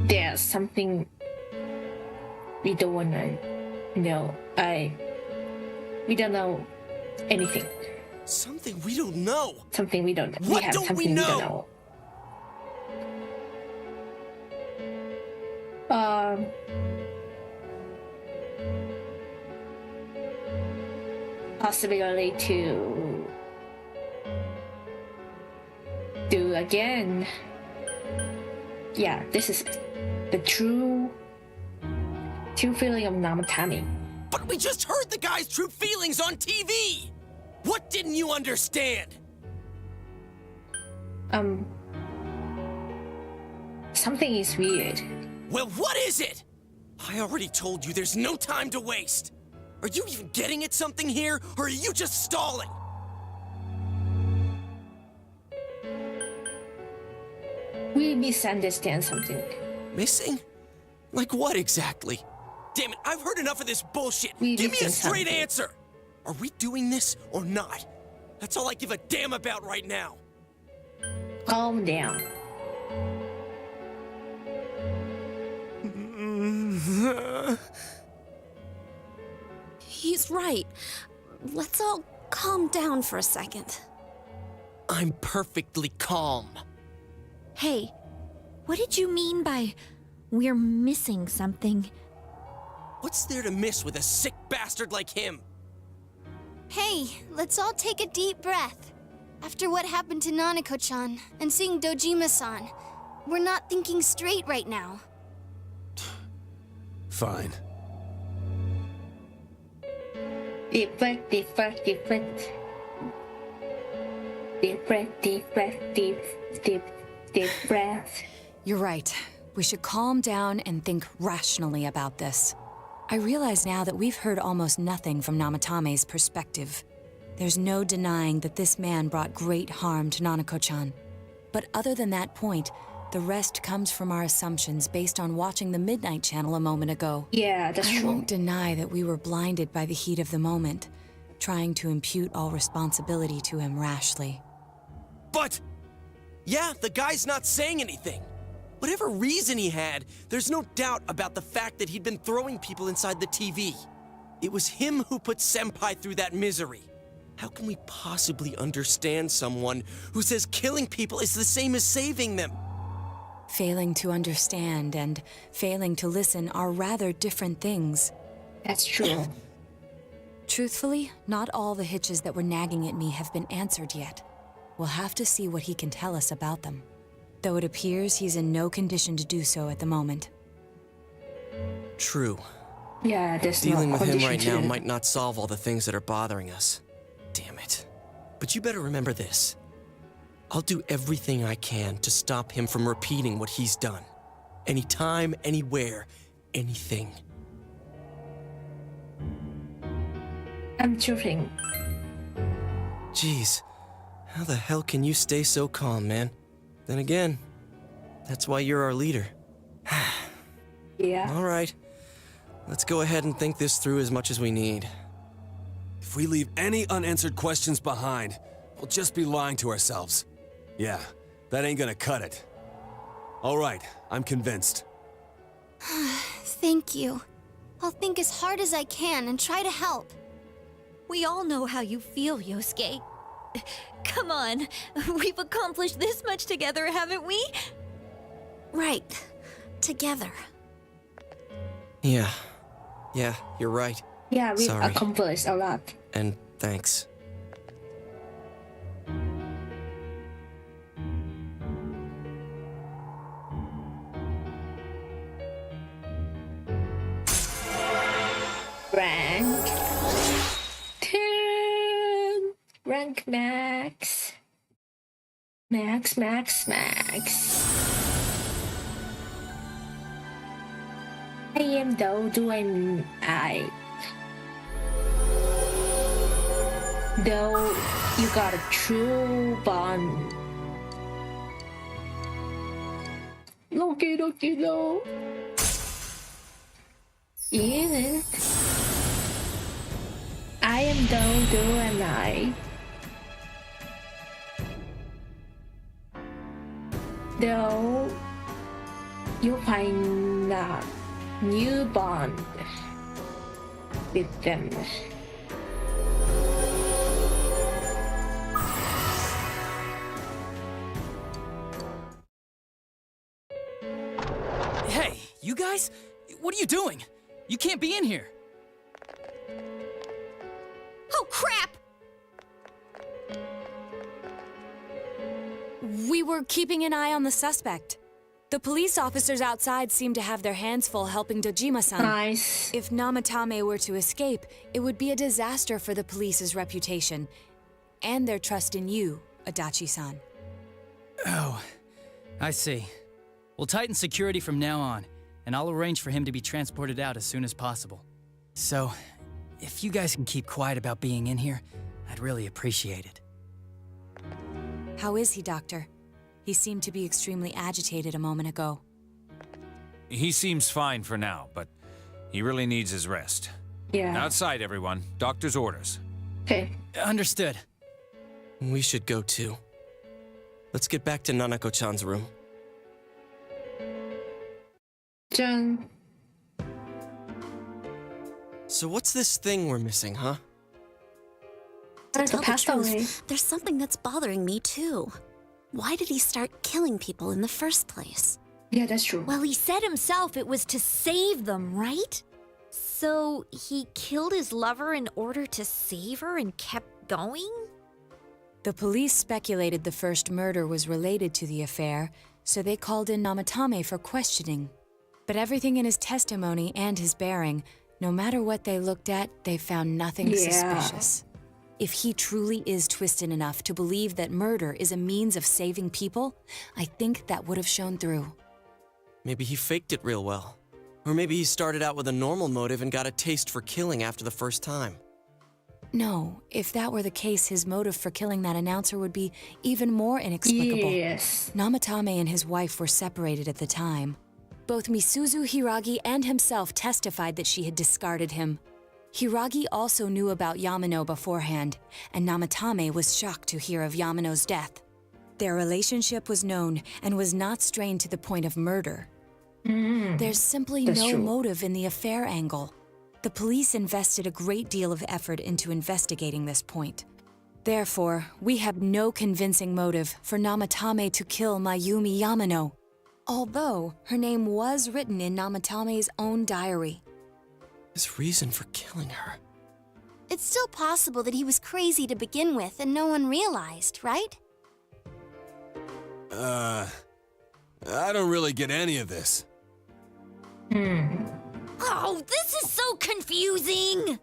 There's something we don't want to know. We don't know anything. Something we don't know? Something we don't know. What We have don't something we we know? don't know. Possibility to do again. Yeah, this is the true feeling of Namatami. But we just heard the guy's true feelings on TV! What didn't you understand? Something is weird. Well, what is it? I already told you there's no time to waste. Are you even getting at something here, or are you just stalling? We misunderstand something. Missing? Like what exactly? Damn it, I've heard enough of this bullshit. We Give me a missing straight something. answer. Are we doing this or not? That's all I give a damn about right now. Calm down. He's right. Let's all calm down for a second. I'm perfectly calm. Hey, what did you mean by we're missing something? What's there to miss with a sick bastard like him? Hey, let's all take a deep breath. After what happened to Nanako-chan and seeing Dojima-san, we're not thinking straight right now. Fine. Deep breath, deep breath, deep breath. Deep breath, deep breath, deep breath. You're right. We should calm down and think rationally about this. I realize now that we've heard almost nothing from Namatame's perspective. There's no denying that this man brought great harm to Nanako-chan. But other than that point, the rest comes from our assumptions based on watching the Midnight Channel a moment ago. Yeah, that's I true. won't deny that we were blinded by the heat of the moment. trying to impute all responsibility to him rashly. But, yeah, the guy's not saying anything. Whatever reason he had, there's no doubt about the fact that he'd been throwing people inside the TV. It was him who put Senpai through that misery. How can we possibly understand someone who says killing people is the same as saving them? Failing to understand and failing to listen are rather different things. That's true. Truthfully, not all the hitches that were nagging at me have been answered yet. We'll have to see what he can tell us about them. Though it appears he's in no condition to do so at the moment. True. Yeah, there's Dealing no with him condition right to now might not solve all the things that are bothering us. Damn it. But you better remember this. I'll do everything I can to stop him from repeating what he's done. Anytime, anywhere, anything. I'm choosing. Jeez, how the hell can you stay so calm, man? Then again, that's why you're our leader. Yeah. All right. Let's go ahead and think this through as much as we need. If we leave any unanswered questions behind, we'll just be lying to ourselves. Yeah, that ain't gonna cut it. All right, I'm convinced. Thank you. I'll think as hard as I can and try to help. We all know how you feel, Yosuke. Come on, we've accomplished this much together, haven't we? Right. Together. Yeah, you're right. Yeah, we've Sorry. accomplished a lot. And thanks. Rank 10. Rank max. Max. I am though doing I. Though you got a true bond. Loki though. Even I am though and I. Though you find a new bond with them. Hey, you guys? What are you doing? You can't be in here. Oh, crap! We were keeping an eye on the suspect. The police officers outside seem to have their hands full helping Dojima-san. Nice. If Namatame were to escape, it would be a disaster for the police's reputation and their trust in you, Adachi-san. Oh, I see. We'll tighten security from now on, and I'll arrange for him to be transported out as soon as possible. So, if you guys can keep quiet about being in here, I'd really appreciate it. How is he, Doctor? He seemed to be extremely agitated a moment ago. He seems fine for now, but he really needs his rest. Yeah. Outside, everyone. Doctor's orders. Okay. Understood. We should go too. Let's get back to Nanako-chan's room. John. So what's this thing we're missing, huh? To tell the passed away. truth, there's something that's bothering me too. Why did he start killing people in the first place? Yeah, that's true. Well, he said himself it was to save them, right? So he killed his lover in order to save her and kept going? The police speculated the first murder was related to the affair, so they called in Namatame for questioning. But everything in his testimony and his bearing, no matter what they looked at, they found nothing suspicious. If he truly is twisted enough to believe that murder is a means of saving people, I think that would have shown through. Maybe he faked it real well. Or maybe he started out with a normal motive and got a taste for killing after the first time. No, if that were the case, his motive for killing that announcer would be even more inexplicable. Yes. Namatame and his wife were separated at the time. Both Misuzu Hiragi and himself testified that she had discarded him. Hiragi also knew about Yamano beforehand, and Namatame was shocked to hear of Yamano's death. Their relationship was known and was not strained to the point of murder. There's simply no motive in the affair angle. The police invested a great deal of effort into investigating this point. Therefore, we have no convincing motive for Namatame to kill Mayumi Yamano, although her name was written in Namatame's own diary. His reason for killing her. It's still possible that he was crazy to begin with and no one realized, right? I don't really get any of this. Oh, this is so confusing!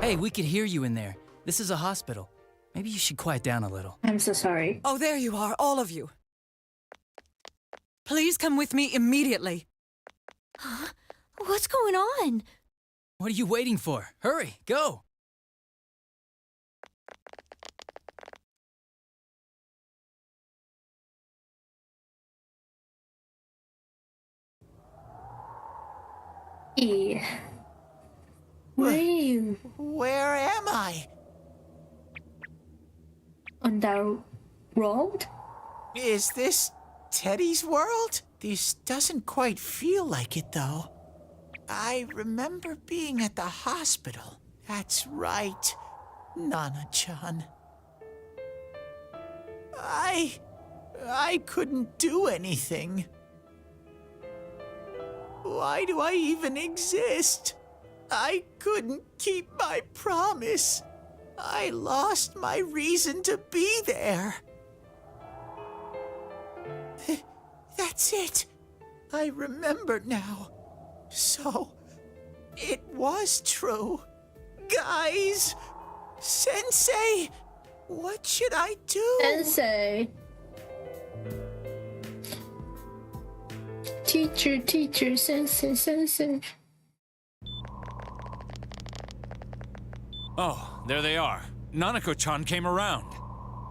Hey, we could hear you in there. This is a hospital. Maybe you should quiet down a little. I'm so sorry. Oh, there you are, all of you. Please come with me immediately. Huh? What's going on? What are you waiting for? Hurry, go! Where am I? On the road? Is this Teddy's world? This doesn't quite feel like it, though. I remember being at the hospital. That's right, Nana-chan. I couldn't do anything. Why do I even exist? I couldn't keep my promise. I lost my reason to be there. That's it. I remember now. So, it was true. Guys! Sensei! What should I do? Sensei. Teacher, sensei. Oh, there they are. Nanako-chan came around.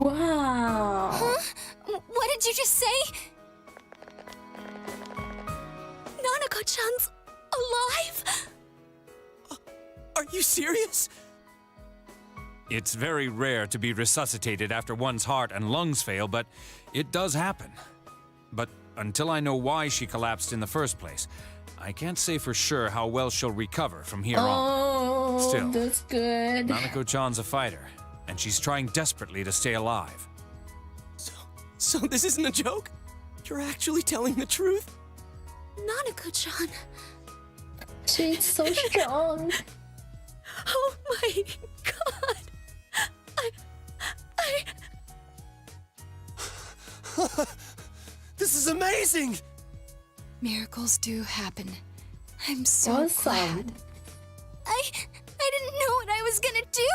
Wow. Huh? What did you just say? Nanako-chan's alive? Are you serious? It's very rare to be resuscitated after one's heart and lungs fail, but it does happen. But until I know why she collapsed in the first place, I can't say for sure how well she'll recover from here on. Still, that's good. Nanako-chan's a fighter, and she's trying desperately to stay alive. So this isn't a joke? You're actually telling the truth? Nanako-chan. She's so strong. Oh my god! This is amazing! Miracles do happen. I'm so glad. I didn't know what I was gonna do.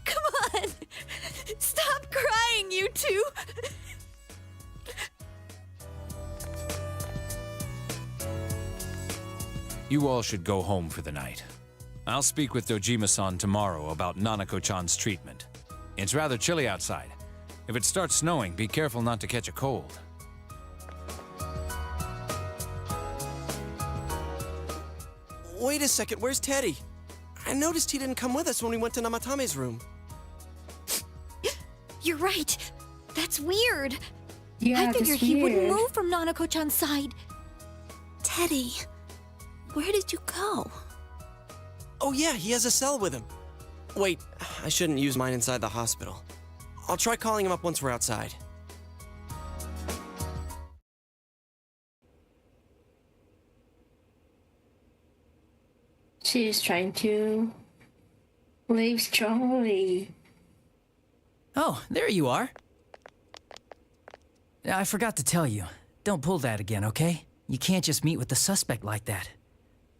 Come on! Stop crying, you two! You all should go home for the night. I'll speak with Dojima-san tomorrow about Nanako-chan's treatment. It's rather chilly outside. If it starts snowing, be careful not to catch a cold. Wait a second, where's Teddy? I noticed he didn't come with us when we went to Namatame's room. You're right. That's weird. Yeah, I figured that's he wouldn't weird. move from Nanako-chan's side. Teddy, where did you go? Oh yeah, he has a cell with him. Wait, I shouldn't use mine inside the hospital. I'll try calling him up once we're outside. She is trying to live strongly. Oh, there you are. I forgot to tell you. Don't pull that again, okay? You can't just meet with the suspect like that.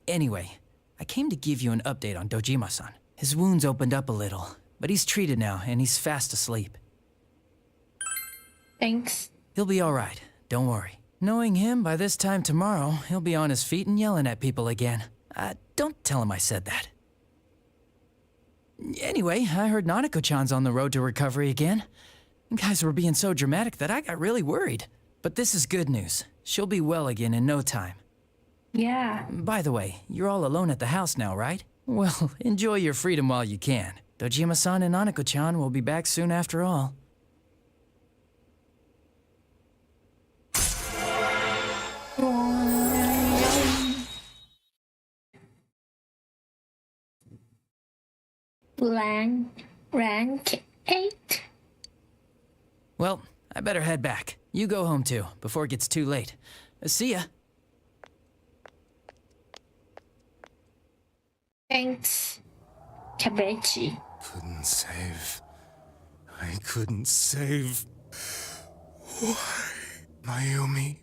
Anyway, I came to give you an update on Dojima-san. His wounds opened up a little, but he's treated now and he's fast asleep. Thanks. He'll be all right, don't worry. Knowing him, by this time tomorrow, he'll be on his feet and yelling at people again. Don't tell him I said that. Anyway, I heard Nanako-chan's on the road to recovery again. You guys were being so dramatic that I got really worried. But this is good news. She'll be well again in no time. Yeah. By the way, you're all alone at the house now, right? Well, enjoy your freedom while you can. Dojima-san and Nanako-chan will be back soon after all. Rank 8? Well, I better head back. You go home too, before it gets too late. See ya. Thanks, Cabbage. Couldn't save. I couldn't save. Why? Mayumi.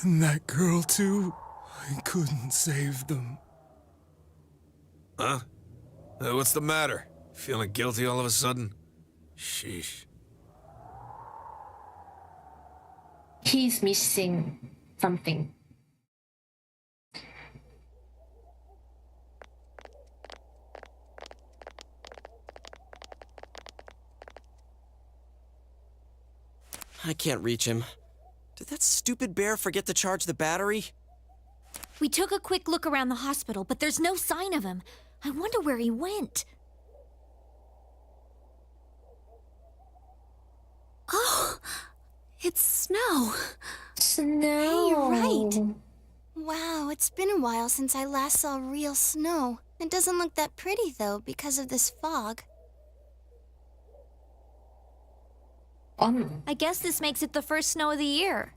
And that girl too. I couldn't save them. Huh? What's the matter? Feeling guilty all of a sudden? Sheesh. He's missing something. I can't reach him. Did that stupid bear forget to charge the battery? We took a quick look around the hospital, but there's no sign of him. I wonder where he went. Oh, it's snow. Snow. Hey, you're right. Wow, it's been a while since I last saw real snow. It doesn't look that pretty, though, because of this fog. I guess this makes it the first snow of the year.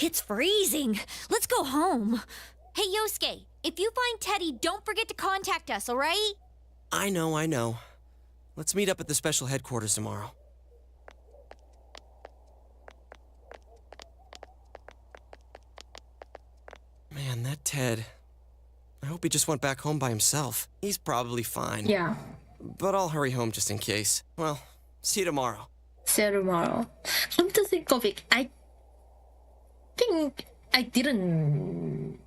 It's freezing. Let's go home. Hey, Yosuke, if you find Teddy, don't forget to contact us, all right? I know. Let's meet up at the special headquarters tomorrow. Man, that Ted. I hope he just went back home by himself. He's probably fine. Yeah. But I'll hurry home just in case. Well, see you tomorrow. See you tomorrow. Come to think of it, I think I didn't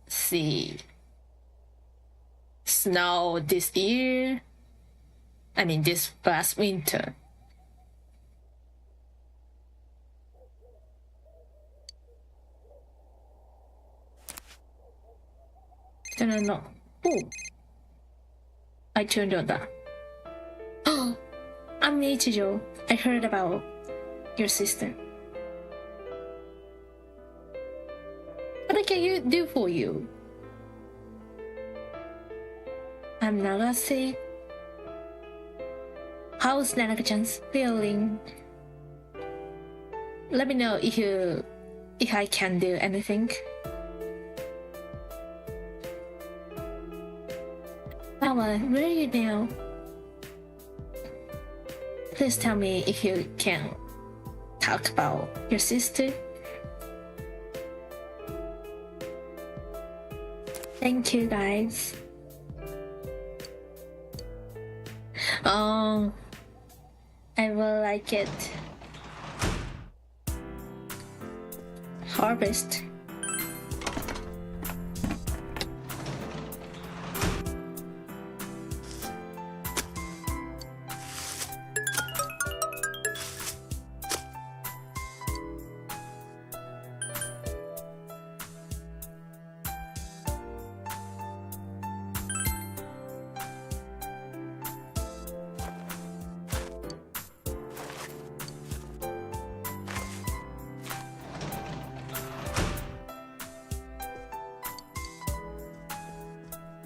see snow this year. I mean, this past winter. No. Oh, I turned on that. Oh, I'm Nichijou. I heard about your sister. What can you do for you? I'm Nagase. How's Nanako-chan's feeling? Let me know if I can do anything. Mama, where are you now? Please tell me if you can talk about your sister. Thank you, guys. I will like it. Harvest.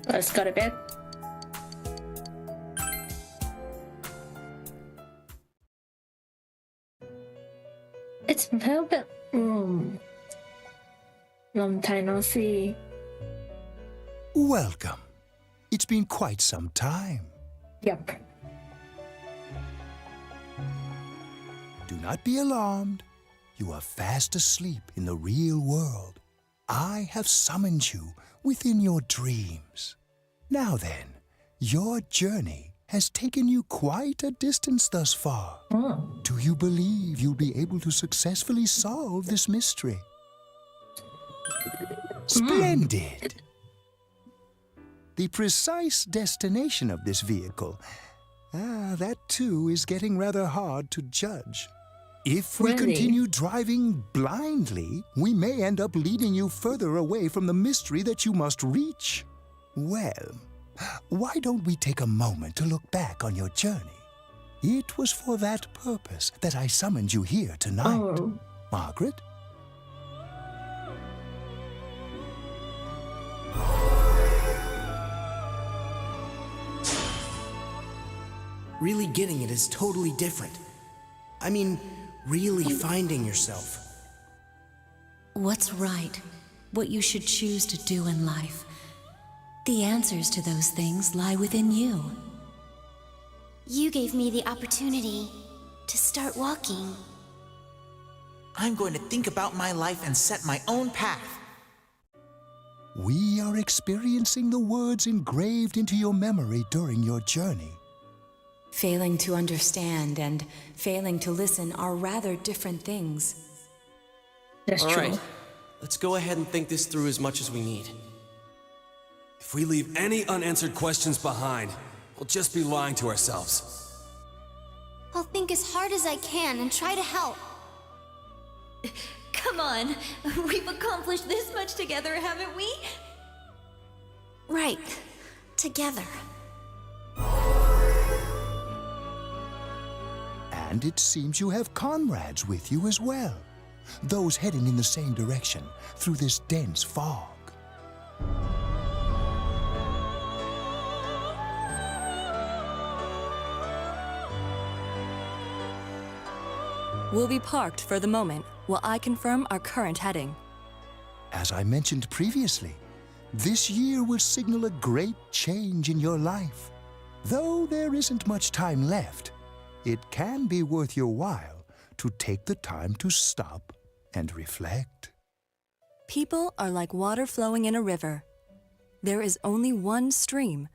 Let's go to bed. It's velvet room. Long time no see. Welcome. It's been quite some time. Yep. Do not be alarmed. You are fast asleep in the real world. I have summoned you within your dreams. Now then, your journey has taken you quite a distance thus far. Do you believe you'll be able to successfully solve this mystery? Splendid! The precise destination of this vehicle That too is getting rather hard to judge. If we continue driving blindly, we may end up leading you further away from the mystery that you must reach. Well, why don't we take a moment to look back on your journey? It was for that purpose that I summoned you here tonight. Margaret? Really getting it is totally different. I mean, really finding yourself. What's right? What you should choose to do in life? The answers to those things lie within you. You gave me the opportunity to start walking. I'm going to think about my life and set my own path. We are experiencing the words engraved into your memory during your journey. Failing to understand and failing to listen are rather different things. That's true. All right, let's go ahead and think this through as much as we need. If we leave any unanswered questions behind, we'll just be lying to ourselves. I'll think as hard as I can and try to help. Come on, we've accomplished this much together, haven't we? Right, together. And it seems you have comrades with you as well. Those heading in the same direction through this dense fog. We'll be parked for the moment while I confirm our current heading. As I mentioned previously, this year will signal a great change in your life. Though there isn't much time left, it can be worth your while to take the time to stop and reflect. People are like water flowing in a river. There is only one stream,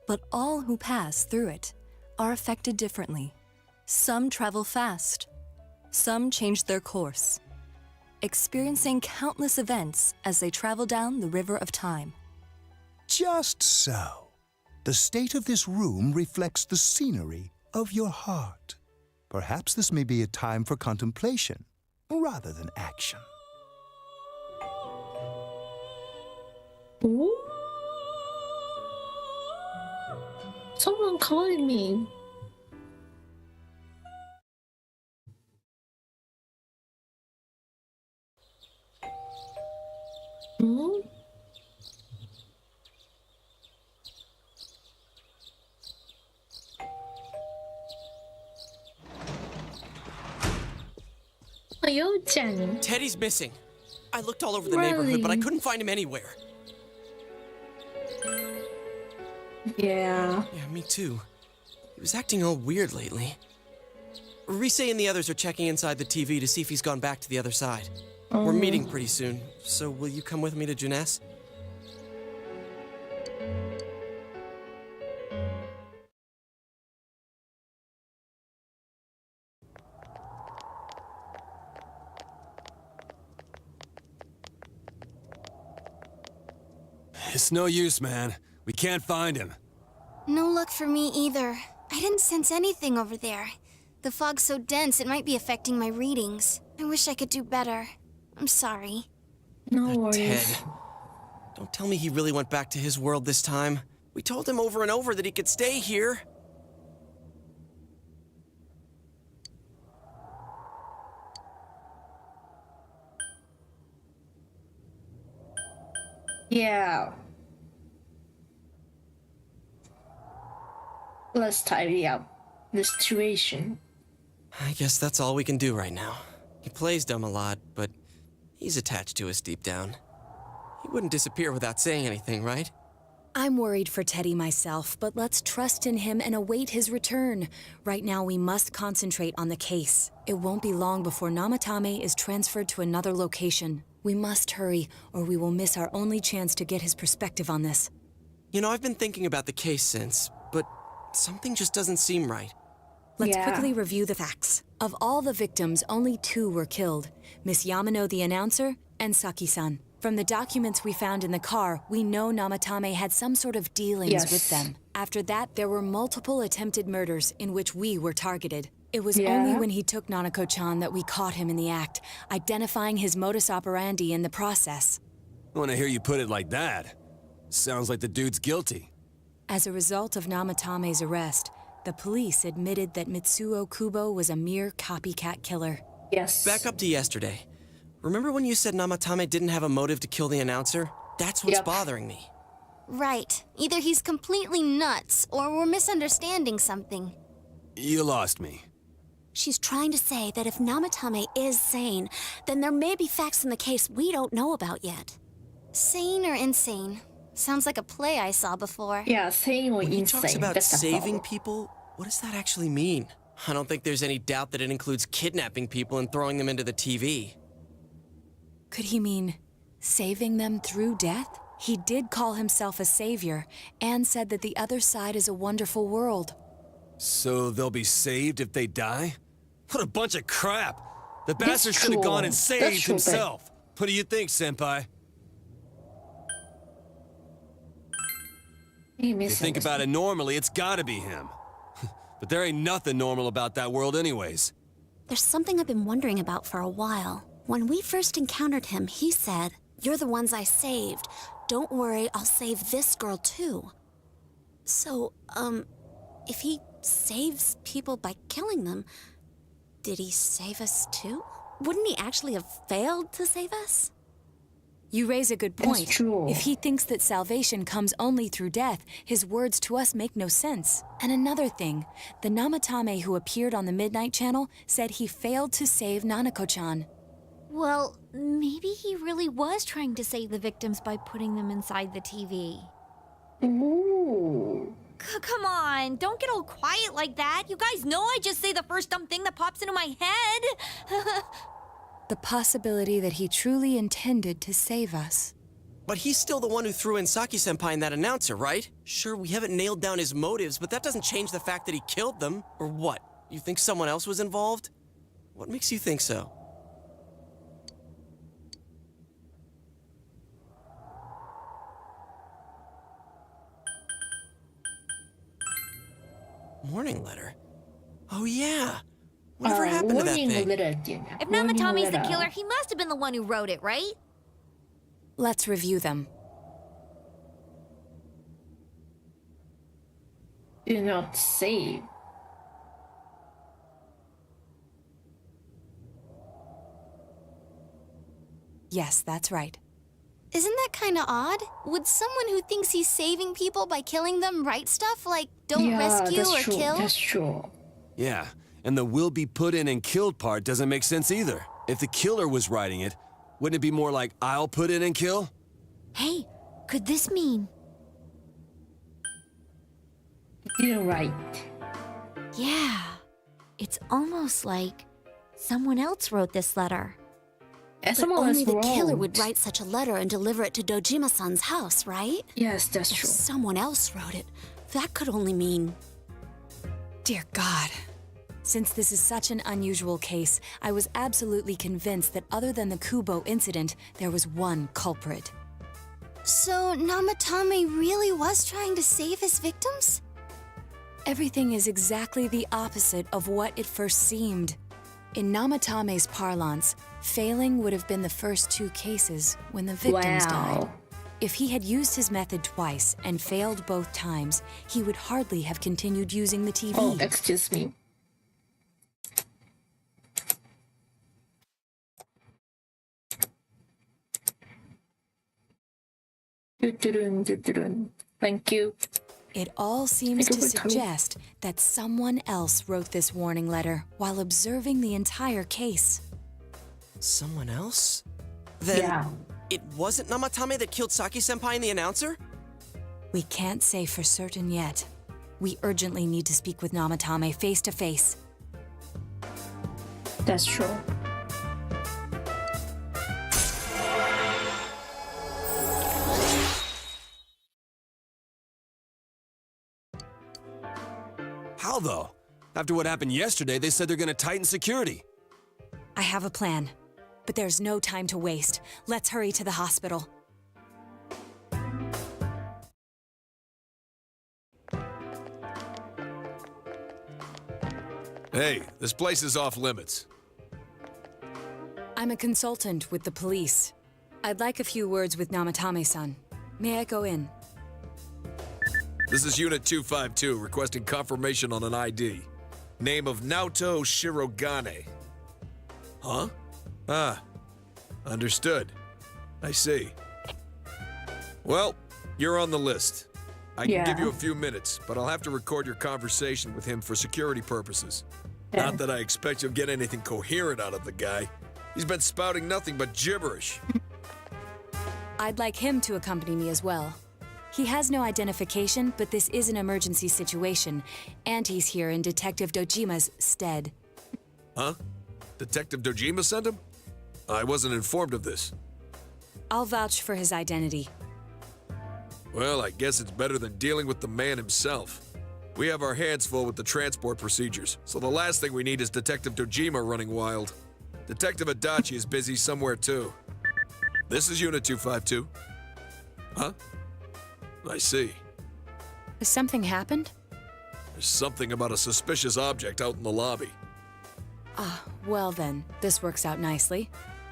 but all who pass through it are affected differently. Some travel fast. Some change their course, experiencing countless events as they travel down the river of time. Just so. The state of this room reflects the scenery of your heart. Perhaps this may be a time for contemplation rather than action. Ooh. Someone calling me. Teddy's missing. I looked all over the neighborhood, but I couldn't find him anywhere. Yeah, me too. He was acting all weird lately. Rise and the others are checking inside the TV to see if he's gone back to the other side. We're meeting pretty soon, so will you come with me to Jeunesse? It's no use, man. We can't find him. No luck for me either. I didn't sense anything over there. The fog's so dense it might be affecting my readings. I wish I could do better. I'm sorry. No worries. Ted. Don't tell me he really went back to his world this time. We told him over and over that he could stay here. Yeah. Let's tidy up the situation. I guess that's all we can do right now. He plays dumb a lot, but he's attached to us deep down. He wouldn't disappear without saying anything, right? I'm worried for Teddy myself, but let's trust in him and await his return. Right now, we must concentrate on the case. It won't be long before Namatame is transferred to another location. We must hurry, or we will miss our only chance to get his perspective on this. You know, I've been thinking about the case since, but something just doesn't seem right. Let's quickly review the facts. Of all the victims, only 2 were killed. Miss Yamano, the announcer, and Saki-san. From the documents we found in the car, we know Namatame had some sort of dealings with them. After that, there were multiple attempted murders in which we were targeted. It was only when he took Nanako-chan that we caught him in the act, identifying his modus operandi in the process. When I hear you put it like that, sounds like the dude's guilty. As a result of Namatame's arrest, the police admitted that Mitsuo Kubo was a mere copycat killer. Yes. Back up to yesterday. Remember when you said Namatame didn't have a motive to kill the announcer? That's what's bothering me. Right. Either he's completely nuts, or we're misunderstanding something. You lost me. She's trying to say that if Namatame is sane, then there may be facts in the case we don't know about yet. Sane or insane? Sounds like a play I saw before. Yeah, sane or When he insane. talks about That's the saving problem. people, what does that actually mean? I don't think there's any doubt that it includes kidnapping people and throwing them into the TV. Could he mean saving them through death? He did call himself a savior and said that the other side is a wonderful world. So they'll be saved if they die? What a bunch of crap! The bastard should have gone and saved himself! What do you think, Senpai? If you think about it normally, it's gotta be him. But there ain't nothing normal about that world anyways. There's something I've been wondering about for a while. When we first encountered him, he said, "You're the ones I saved. Don't worry, I'll save this girl too." So, if he saves people by killing them, did he save us too? Wouldn't he actually have failed to save us? You raise a good point. That's true. If he thinks that salvation comes only through death, his words to us make no sense. And another thing, the Namatame who appeared on the Midnight Channel said he failed to save Nanako-chan. Well, maybe he really was trying to save the victims by putting them inside the TV. Ooh. Come on, don't get all quiet like that. You guys know I just say the first dumb thing that pops into my head. The possibility that he truly intended to save us. But he's still the one who threw in Saki-senpai and that announcer, right? Sure, we haven't nailed down his motives, but that doesn't change the fact that he killed them. Or what? You think someone else was involved? What makes you think so? Morning letter? Oh yeah. Whatever happened to that thing? If Namatame's the killer, he must have been the one who wrote it, right? Let's review them. Do not save. Yes, that's right. Isn't that kind of odd? Would someone who thinks he's saving people by killing them write stuff like, don't rescue or kill? That's true. Yeah, and the will be put in and killed part doesn't make sense either. If the killer was writing it, wouldn't it be more like, I'll put in and kill? Hey, could this mean? You're right. Yeah, it's almost like someone else wrote this letter. But only the killer would write such a letter and deliver it to Dojima-san's house, right? Yes, that's if true. Someone else wrote it. That could only mean... Dear God. Since this is such an unusual case, I was absolutely convinced that other than the Kubo incident, there was one culprit. So Namatame really was trying to save his victims? Everything is exactly the opposite of what it first seemed. In Namatame's parlance, failing would have been the first two cases when the victims died. If he had used his method twice and failed both times, he would hardly have continued using the TV. Oh, excuse me. Thank you. It all seems to suggest that someone else wrote this warning letter while observing the entire case. Someone else? Then it wasn't Namatame that killed Saki-senpai and the announcer? We can't say for certain yet. We urgently need to speak with Namatame face to face. That's true. How though? After what happened yesterday, they said they're gonna tighten security. I have a plan, but there's no time to waste. Let's hurry to the hospital. Hey, this place is off limits. I'm a consultant with the police. I'd like a few words with Namatame-san. May I go in? This is Unit 252, requesting confirmation on an ID. Name of Naoto Shirogane. Huh? Ah, understood. I see. Well, you're on the list. I can give you a few minutes, but I'll have to record your conversation with him for security purposes. Not that I expect you'll get anything coherent out of the guy. He's been spouting nothing but gibberish. I'd like him to accompany me as well. He has no identification, but this is an emergency situation, and he's here in Detective Dojima's stead. Huh? Detective Dojima sent him? I wasn't informed of this. I'll vouch for his identity. Well, I guess it's better than dealing with the man himself. We have our hands full with the transport procedures, so the last thing we need is Detective Dojima running wild. Detective Adachi is busy somewhere too. This is Unit 252. Huh? I see. Has something happened? There's something about a suspicious object out in the lobby. Ah, well then, this works out nicely.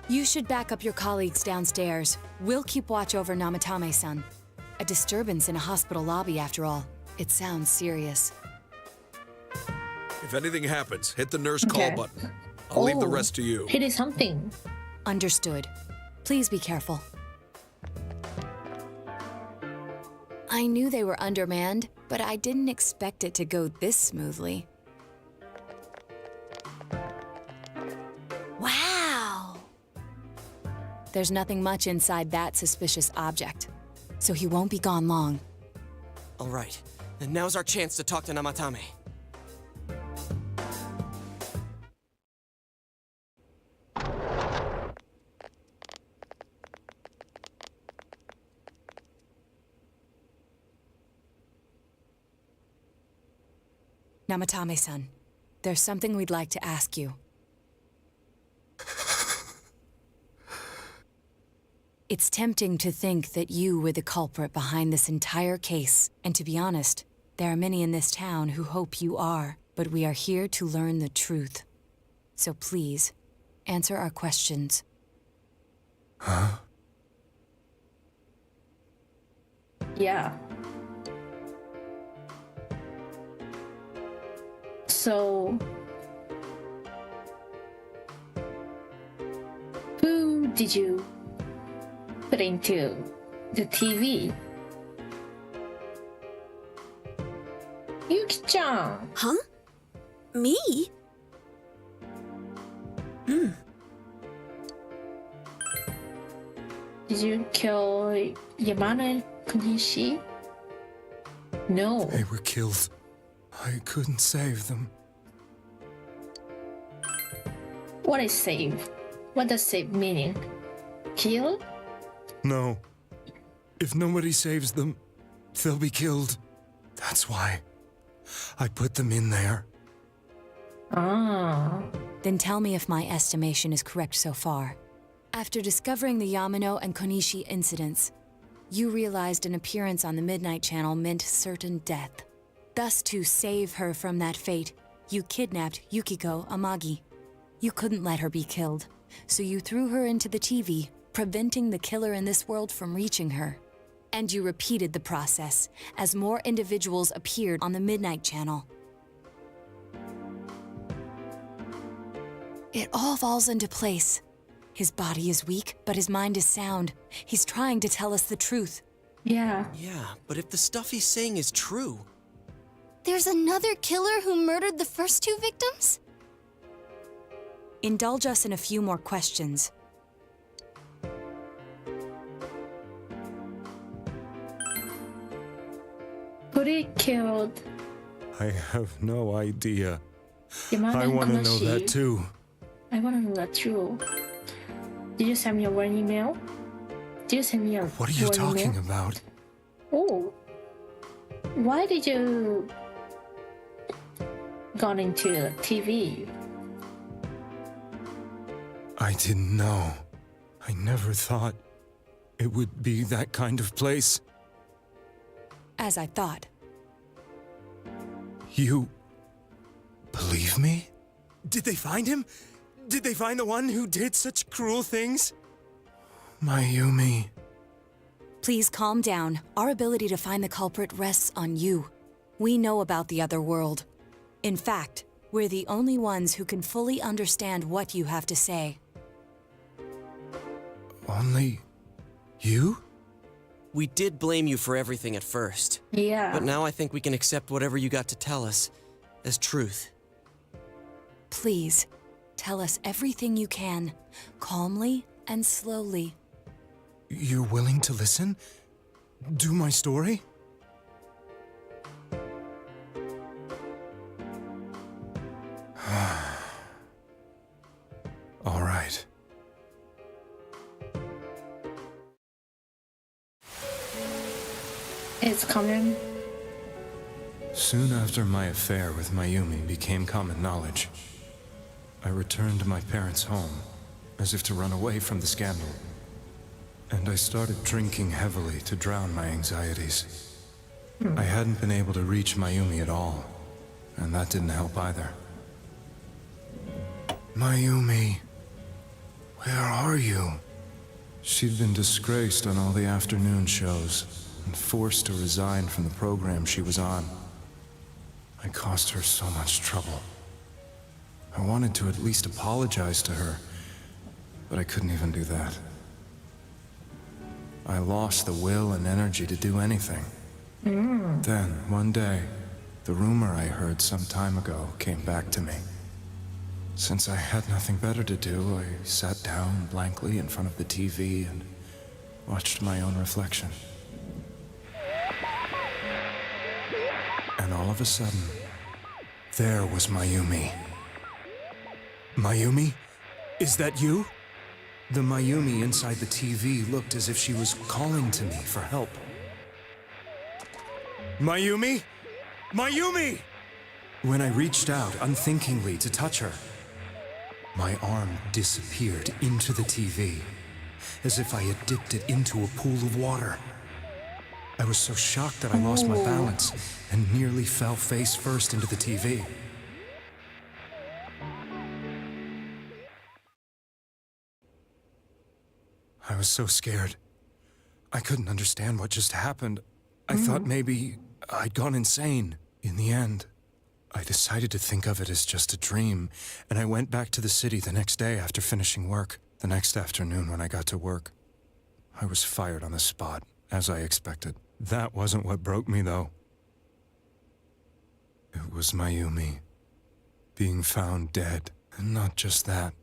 You should back up your colleagues downstairs. We'll keep watch over Namatame-san. A disturbance in a hospital lobby, after all. It sounds serious. If anything happens, hit the nurse call button. I'll leave the rest to you. It is something. Understood. Please be careful. I knew they were undermanned, but I didn't expect it to go this smoothly. Wow! There's nothing much inside that suspicious object, so he won't be gone long. All right, then now's our chance to talk to Namatame. Namatame-san, there's something we'd like to ask you. It's tempting to think that you were the culprit behind this entire case, and to be honest, there are many in this town who hope you are, but we are here to learn the truth. So please, answer our questions. Huh? Yeah. So, who did you put into the TV? Yuki-chan. Huh? Me? Did you kill Yamane Kunishi? No. They were killed. I couldn't save them. What is save? What does save meaning? Kill? No. If nobody saves them, they'll be killed. That's why I put them in there. Ah. Then tell me if my estimation is correct so far. After discovering the Yamano and Konishi incidents, you realized an appearance on the Midnight Channel meant certain death. Thus, to save her from that fate, you kidnapped Yukiko Amagi. You couldn't let her be killed, so you threw her into the TV, preventing the killer in this world from reaching her. And you repeated the process as more individuals appeared on the Midnight Channel. It all falls into place. His body is weak, but his mind is sound. He's trying to tell us the truth. Yeah. Yeah, but if the stuff he's saying is true... There's another killer who murdered the first two victims? Indulge us in a few more questions. Who did killed I have no idea. Yamane I want to know Konishi? that too. I want to know that too. Did you send me a warning email? Did you send me a What are you warning talking email? about? Oh. Why did you gone into TV? I didn't know. I never thought it would be that kind of place. As I thought. You believe me? Did they find him? Did they find the one who did such cruel things? Mayumi. Please calm down. Our ability to find the culprit rests on you. We know about the other world. In fact, we're the only ones who can fully understand what you have to say. Only you? We did blame you for everything at first. Yeah. But now I think we can accept whatever you got to tell us as truth. Please, tell us everything you can, calmly and slowly. You're willing to listen? Do my story? All right. It's coming. Soon after my affair with Mayumi became common knowledge, I returned to my parents' home, as if to run away from the scandal. And I started drinking heavily to drown my anxieties. I hadn't been able to reach Mayumi at all, and that didn't help either. Mayumi, where are you? She'd been disgraced on all the afternoon shows, and forced to resign from the program she was on. I caused her so much trouble. I wanted to at least apologize to her, but I couldn't even do that. I lost the will and energy to do anything. Then, one day, the rumor I heard some time ago came back to me. Since I had nothing better to do, I sat down blankly in front of the TV and watched my own reflection. And all of a sudden, there was Mayumi. Mayumi? Is that you? The Mayumi inside the TV looked as if she was calling to me for help. Mayumi? Mayumi! When I reached out unthinkingly to touch her, my arm disappeared into the TV, as if I had dipped it into a pool of water. I was so shocked that I lost my balance and nearly fell face first into the TV. I was so scared. I couldn't understand what just happened. I thought maybe I'd gone insane. In the end, I decided to think of it as just a dream, and I went back to the city the next day after finishing work. The next afternoon when I got to work, I was fired on the spot, as I expected. That wasn't what broke me, though. It was Mayumi being found dead. And not just that,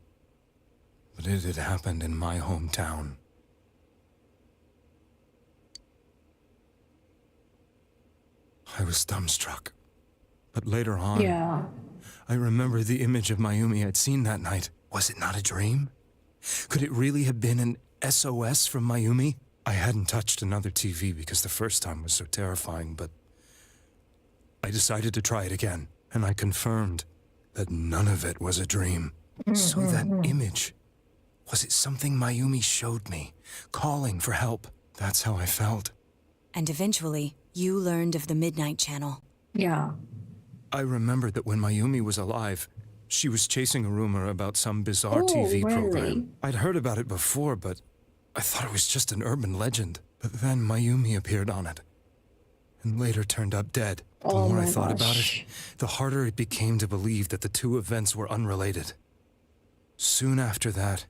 but it had happened in my hometown. I was dumbstruck. But later on, I remember the image of Mayumi I'd seen that night. Was it not a dream? Could it really have been an SOS from Mayumi? I hadn't touched another TV because the first time was so terrifying, but I decided to try it again, and I confirmed that none of it was a dream. So that image, was it something Mayumi showed me, calling for help? That's how I felt. And eventually, you learned of the Midnight Channel. Yeah. I remembered that when Mayumi was alive, she was chasing a rumor about some bizarre TV program. I'd heard about it before, but I thought it was just an urban legend. But then Mayumi appeared on it, and later turned up dead. The more I thought about it, the harder it became to believe that the two events were unrelated. Soon after that,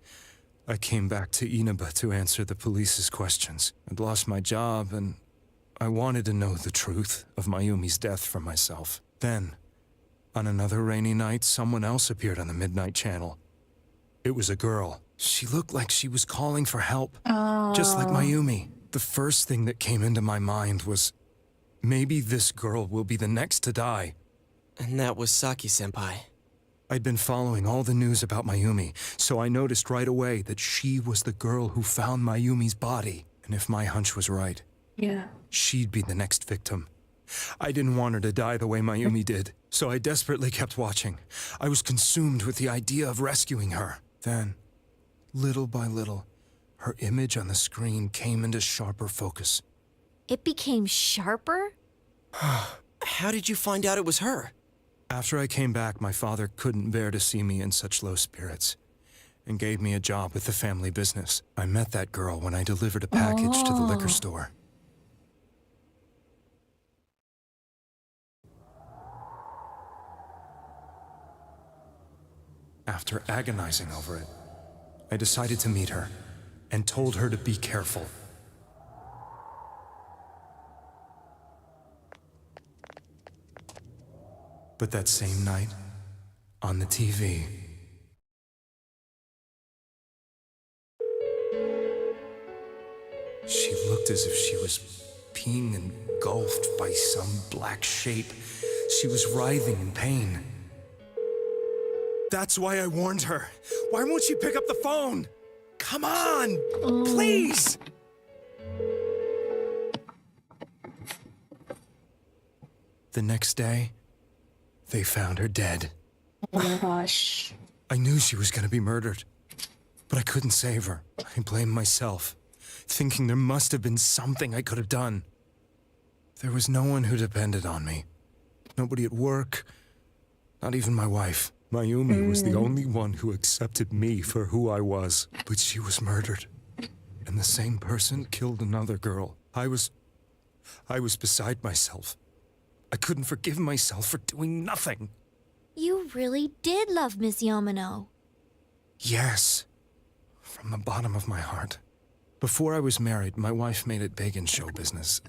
I came back to Inaba to answer the police's questions. I'd lost my job, and I wanted to know the truth of Mayumi's death for myself. Then, on another rainy night, someone else appeared on the Midnight Channel. It was a girl. She looked like she was calling for help, just like Mayumi. The first thing that came into my mind was, maybe this girl will be the next to die. And that was Saki-senpai. I'd been following all the news about Mayumi, so I noticed right away that she was the girl who found Mayumi's body. And if my hunch was right, she'd be the next victim. I didn't want her to die the way Mayumi did, so I desperately kept watching. I was consumed with the idea of rescuing her. Then, little by little, her image on the screen came into sharper focus. It became sharper? How did you find out it was her? After I came back, my father couldn't bear to see me in such low spirits and gave me a job with the family business. I met that girl when I delivered a package to the liquor store. After agonizing over it, I decided to meet her and told her to be careful. But that same night, on the TV, she looked as if she was being engulfed by some black shape. She was writhing in pain. That's why I warned her. Why won't she pick up the phone? Come on, please! The next day, they found her dead. Oh my gosh. I knew she was gonna be murdered, but I couldn't save her. I blamed myself, thinking there must have been something I could have done. There was no one who depended on me. Nobody at work, not even my wife. Mayumi was the only one who accepted me for who I was, but she was murdered. And the same person killed another girl. I was beside myself. I couldn't forgive myself for doing nothing. You really did love Miss Yamano. Yes, from the bottom of my heart. Before I was married, my wife made it big in show business.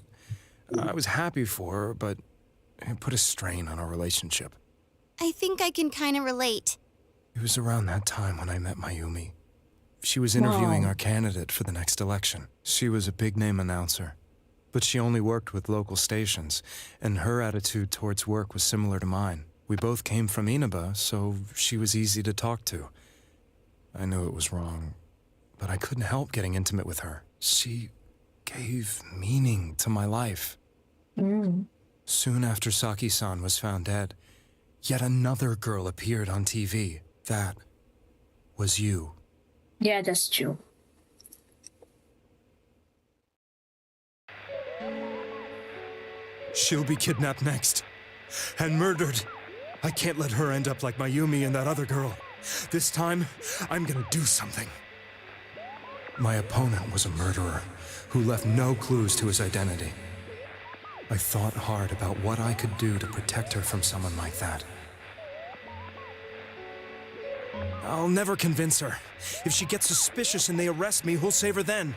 I was happy for her, but it put a strain on our relationship. I think I can kind of relate. It was around that time when I met Mayumi. She was interviewing our candidate for the next election. She was a big-name announcer, but she only worked with local stations, and her attitude towards work was similar to mine. We both came from Inaba, so she was easy to talk to. I knew it was wrong, but I couldn't help getting intimate with her. She gave meaning to my life. Soon after Saki-san was found dead, yet another girl appeared on TV. That was you. Yeah, that's true. She'll be kidnapped next. And murdered. I can't let her end up like Mayumi and that other girl. This time, I'm gonna do something. My opponent was a murderer who left no clues to his identity. I thought hard about what I could do to protect her from someone like that. I'll never convince her. If she gets suspicious and they arrest me, who'll save her then?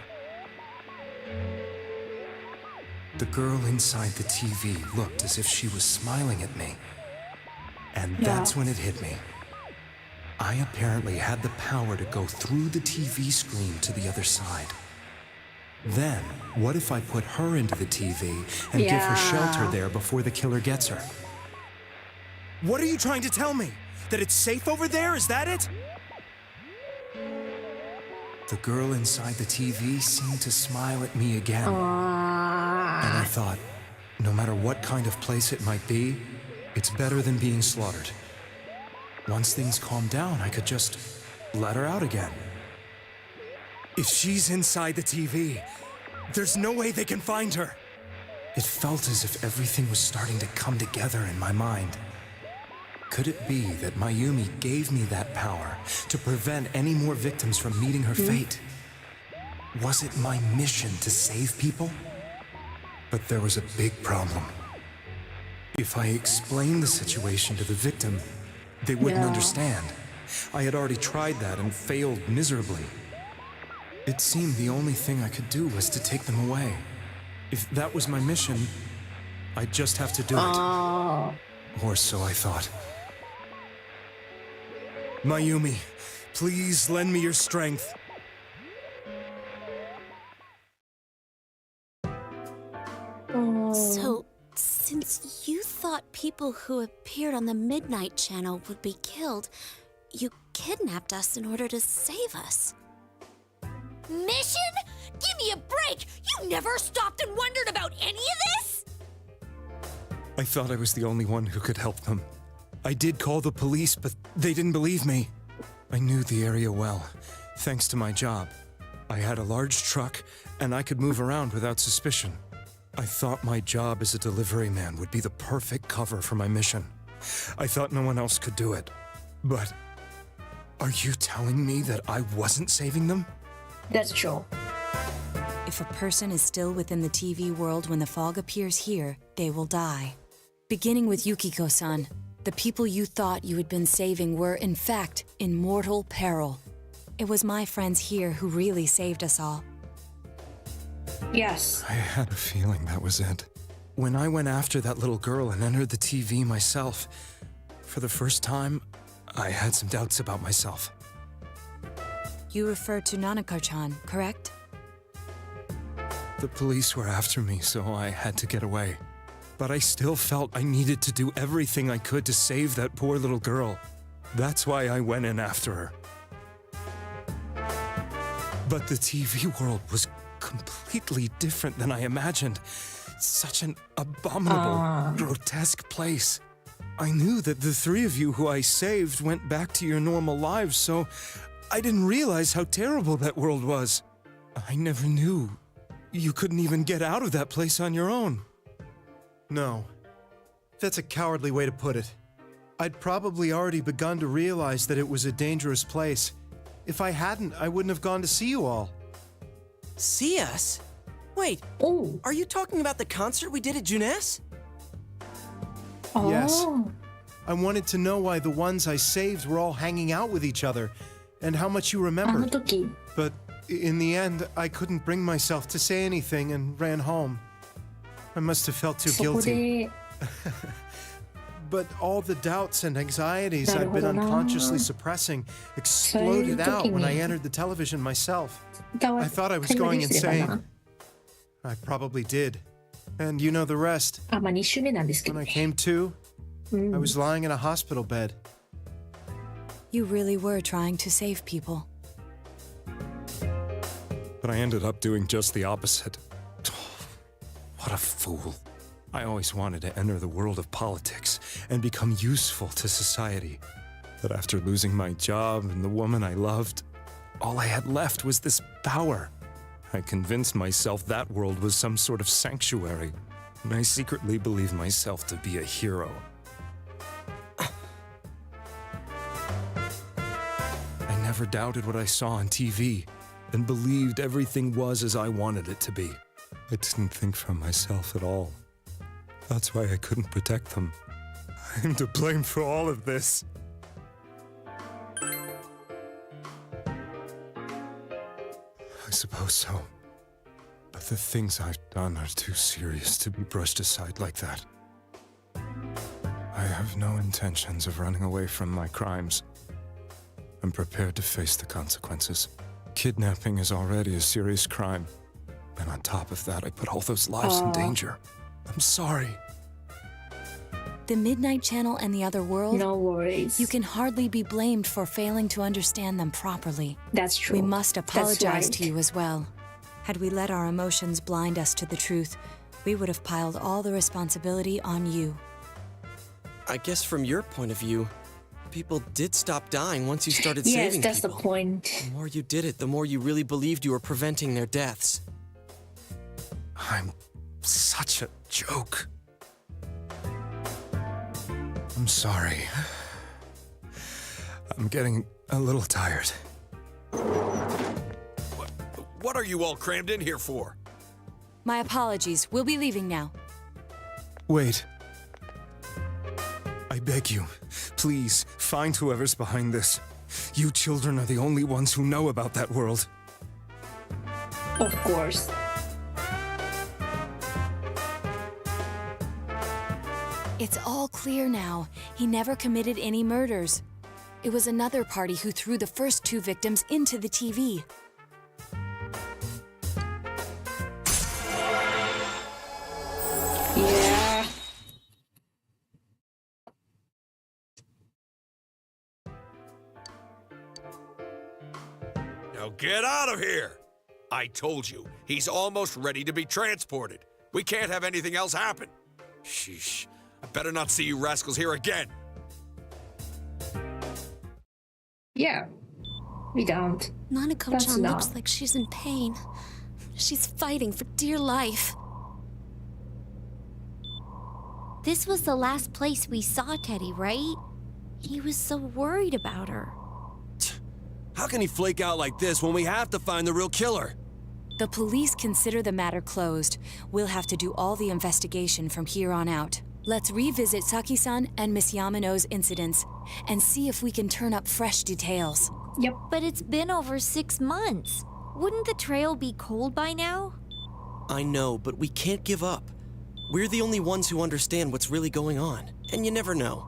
The girl inside the TV looked as if she was smiling at me. And that's when it hit me. I apparently had the power to go through the TV screen to the other side. Then, what if I put her into the TV and give her shelter there before the killer gets her? What are you trying to tell me? That it's safe over there? Is that it? The girl inside the TV seemed to smile at me again. And I thought, no matter what kind of place it might be, it's better than being slaughtered. Once things calmed down, I could just let her out again. If she's inside the TV, there's no way they can find her. It felt as if everything was starting to come together in my mind. Could it be that Mayumi gave me that power to prevent any more victims from meeting her fate? Was it my mission to save people? But there was a big problem. If I explained the situation to the victim, they wouldn't understand. I had already tried that and failed miserably. It seemed the only thing I could do was to take them away. If that was my mission, I'd just have to do it. Or so I thought. Mayumi, please lend me your strength. So, since you thought people who appeared on the Midnight Channel would be killed, you kidnapped us in order to save us. Mission? Give me a break! You never stopped and wondered about any of this? I thought I was the only one who could help them. I did call the police, but they didn't believe me. I knew the area well, thanks to my job. I had a large truck, and I could move around without suspicion. I thought my job as a delivery man would be the perfect cover for my mission. I thought no one else could do it. But are you telling me that I wasn't saving them? That's true. If a person is still within the TV world when the fog appears here, they will die. Beginning with Yukiko-san, the people you thought you had been saving were, in fact, in mortal peril. It was my friends here who really saved us all. Yes. I had a feeling that was it. When I went after that little girl and entered the TV myself, for the first time, I had some doubts about myself. You refer to Nanako-chan, correct? The police were after me, so I had to get away. But I still felt I needed to do everything I could to save that poor little girl. That's why I went in after her. But the TV world was completely different than I imagined. Such an abominable, grotesque place. I knew that the three of you who I saved went back to your normal lives, so I didn't realize how terrible that world was. I never knew you couldn't even get out of that place on your own. No. That's a cowardly way to put it. I'd probably already begun to realize that it was a dangerous place. If I hadn't, I wouldn't have gone to see you all. See us? Wait, are you talking about the concert we did at Junes? Yes. I wanted to know why the ones I saved were all hanging out with each other, and how much you remembered. But in the end, I couldn't bring myself to say anything and ran home. I must have felt too guilty. But all the doubts and anxieties I'd been unconsciously suppressing exploded out when I entered the television myself. I thought I was going insane. I probably did. And you know the rest. When I came to, I was lying in a hospital bed. You really were trying to save people. But I ended up doing just the opposite. What a fool. I always wanted to enter the world of politics and become useful to society. But after losing my job and the woman I loved, all I had left was this power. I convinced myself that world was some sort of sanctuary, and I secretly believed myself to be a hero. I never doubted what I saw on TV, and believed everything was as I wanted it to be. I didn't think for myself at all. That's why I couldn't protect them. I'm to blame for all of this. I suppose so. But the things I've done are too serious to be brushed aside like that. I have no intentions of running away from my crimes. I'm prepared to face the consequences. Kidnapping is already a serious crime. And on top of that, I put all those lives in danger. I'm sorry. The Midnight Channel and the other world? No worries. You can hardly be blamed for failing to understand them properly. That's true. We must apologize to you as well. Had we let our emotions blind us to the truth, we would have piled all the responsibility on you. I guess from your point of view, people did stop dying once you started saving people. Yes, that's the point. The more you did it, the more you really believed you were preventing their deaths. I'm such a joke. I'm sorry. I'm getting a little tired. What are you all crammed in here for? My apologies. We'll be leaving now. Wait. I beg you, please, find whoever's behind this. You children are the only ones who know about that world. Of course. It's all clear now. He never committed any murders. It was another party who threw the first two victims into the TV. Yeah. Now get out of here! I told you, he's almost ready to be transported. We can't have anything else happen. Sheesh. I better not see you rascals here again. Yeah, we don't. Nanako-chan looks like she's in pain. She's fighting for dear life. This was the last place we saw Teddy, right? He was so worried about her. How can he flake out like this when we have to find the real killer? The police consider the matter closed. We'll have to do all the investigation from here on out. Let's revisit Saki-san and Miss Yamano's incidents and see if we can turn up fresh details. Yep. But it's been over 6 months. Wouldn't the trail be cold by now? I know, but we can't give up. We're the only ones who understand what's really going on. And you never know.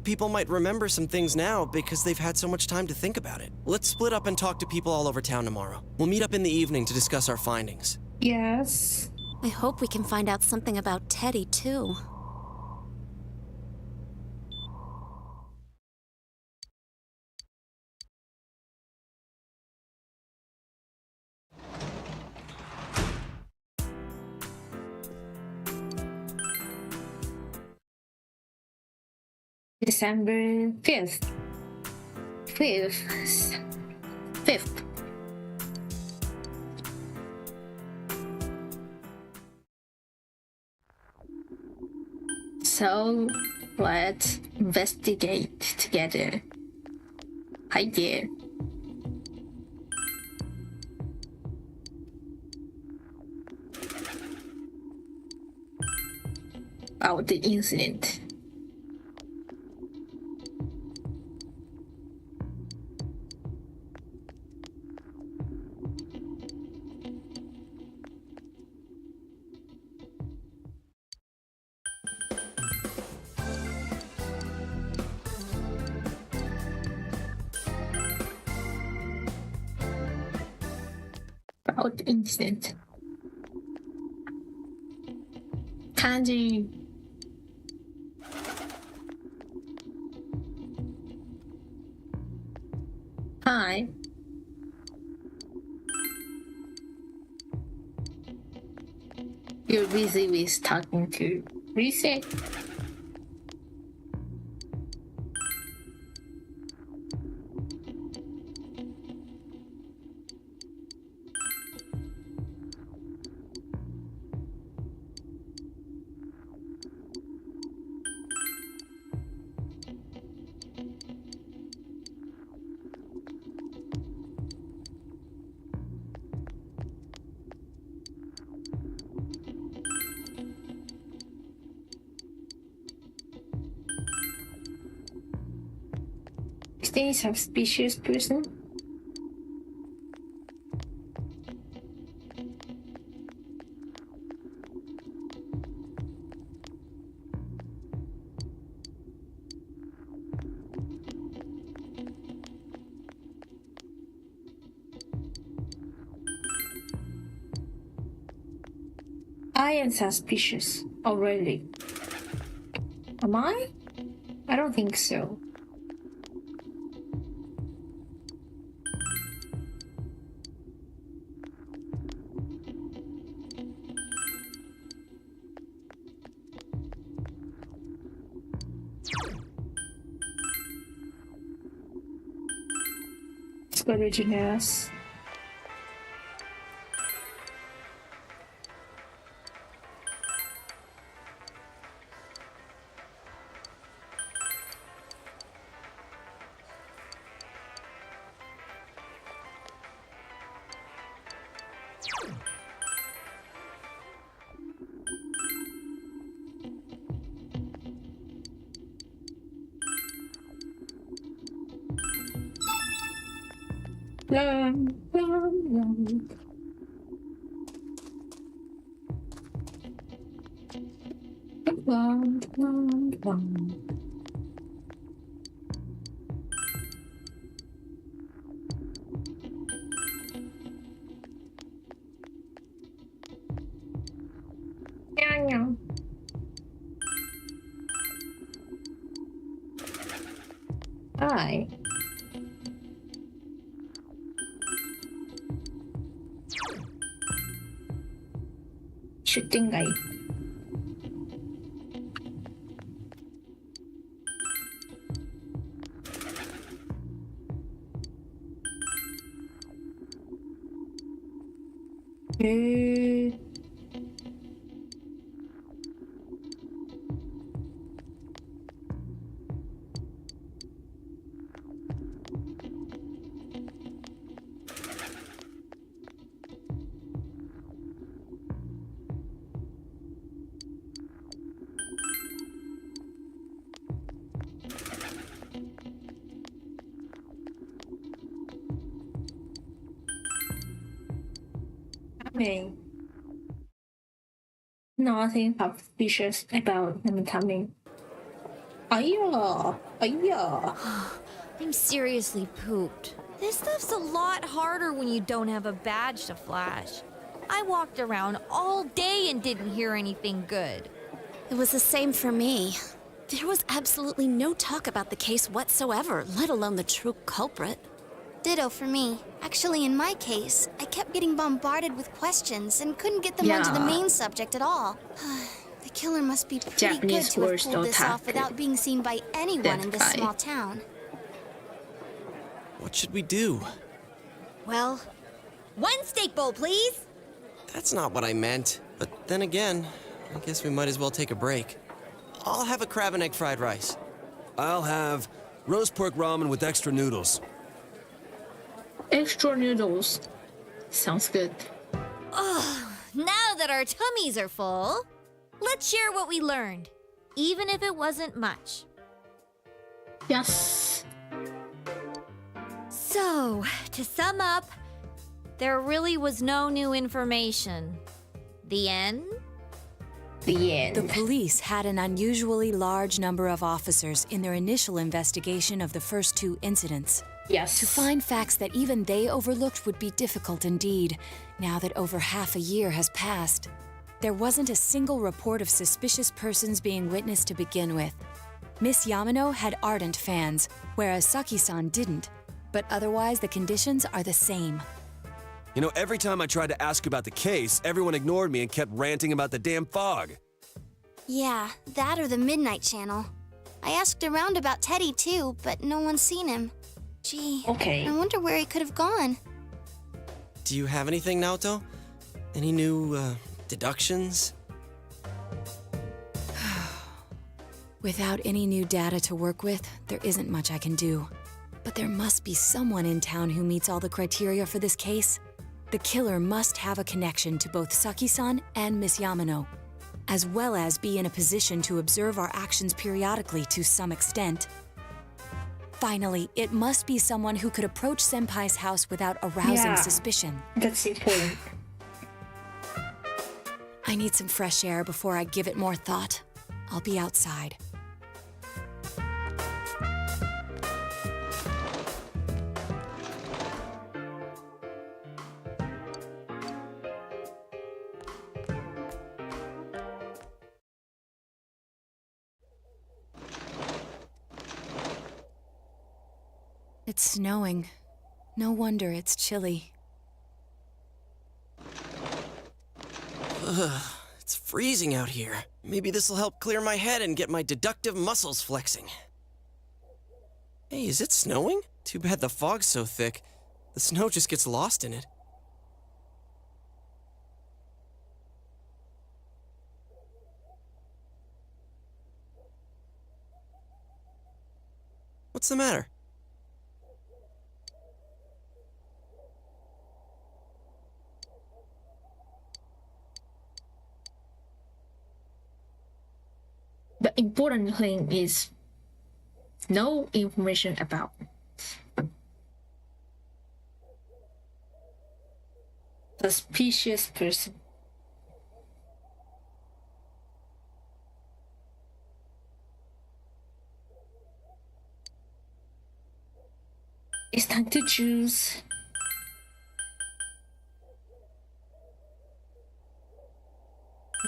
People might remember some things now because they've had so much time to think about it. Let's split up and talk to people all over town tomorrow. We'll meet up in the evening to discuss our findings. Yes. I hope we can find out something about Teddy, too. December 5th. 5th. So let's investigate together. Hi there. About the incident. About the incident. Kanji. Hi. You're busy with talking to Reset. Is there any suspicious person? I am suspicious already. Am I? I don't think so. Let's go to Janus. Long, long, long. Long, long, long. Meow, meow. Hi. Shooting guy. Okay. Nothing suspicious about Namatame. I'm seriously pooped. This stuff's a lot harder when you don't have a badge to flash. I walked around all day and didn't hear anything good. It was the same for me. There was absolutely no talk about the case whatsoever, let alone the true culprit. Ditto for me. Actually, in my case, I kept getting bombarded with questions and couldn't get them onto the main subject at all. The killer must be pretty Japanese good to have worst pulled this off otaku. without being seen by anyone in this That guy. small town. What should we do? Well, one steak bowl, please. That's not what I meant. But then again, I guess we might as well take a break. I'll have a crab and egg fried rice. I'll have roast pork ramen with extra noodles. Extra noodles. Sounds good. Oh, now that our tummies are full, let's share what we learned, even if it wasn't much. Yes. So, to sum up, there really was no new information. The end? The end. The police had an unusually large number of officers in their initial investigation of the first two incidents. Yes. To find facts that even they overlooked would be difficult indeed, now that over half a year has passed. There wasn't a single report of suspicious persons being witnessed to begin with. Miss Yamano had ardent fans, whereas Saki-san didn't. But otherwise, the conditions are the same. You know, every time I tried to ask about the case, everyone ignored me and kept ranting about the damn fog. Yeah, that or the Midnight Channel. I asked around about Teddy too, but no one's seen him. Gee, Okay. I wonder where he could have gone. Do you have anything, Naoto? Any new, deductions? Without any new data to work with, there isn't much I can do. But there must be someone in town who meets all the criteria for this case. The killer must have a connection to both Saki-san and Miss Yamano, as well as be in a position to observe our actions periodically to some extent. Finally, it must be someone who could approach Senpai's house without arousing suspicion. That's important. I need some fresh air before I give it more thought. I'll be outside. It's snowing. No wonder it's chilly. Ugh, it's freezing out here. Maybe this'll help clear my head and get my deductive muscles flexing. Hey, is it snowing? Too bad the fog's so thick. The snow just gets lost in it. What's the matter? The important thing is no information about. Suspicious person. It's time to choose.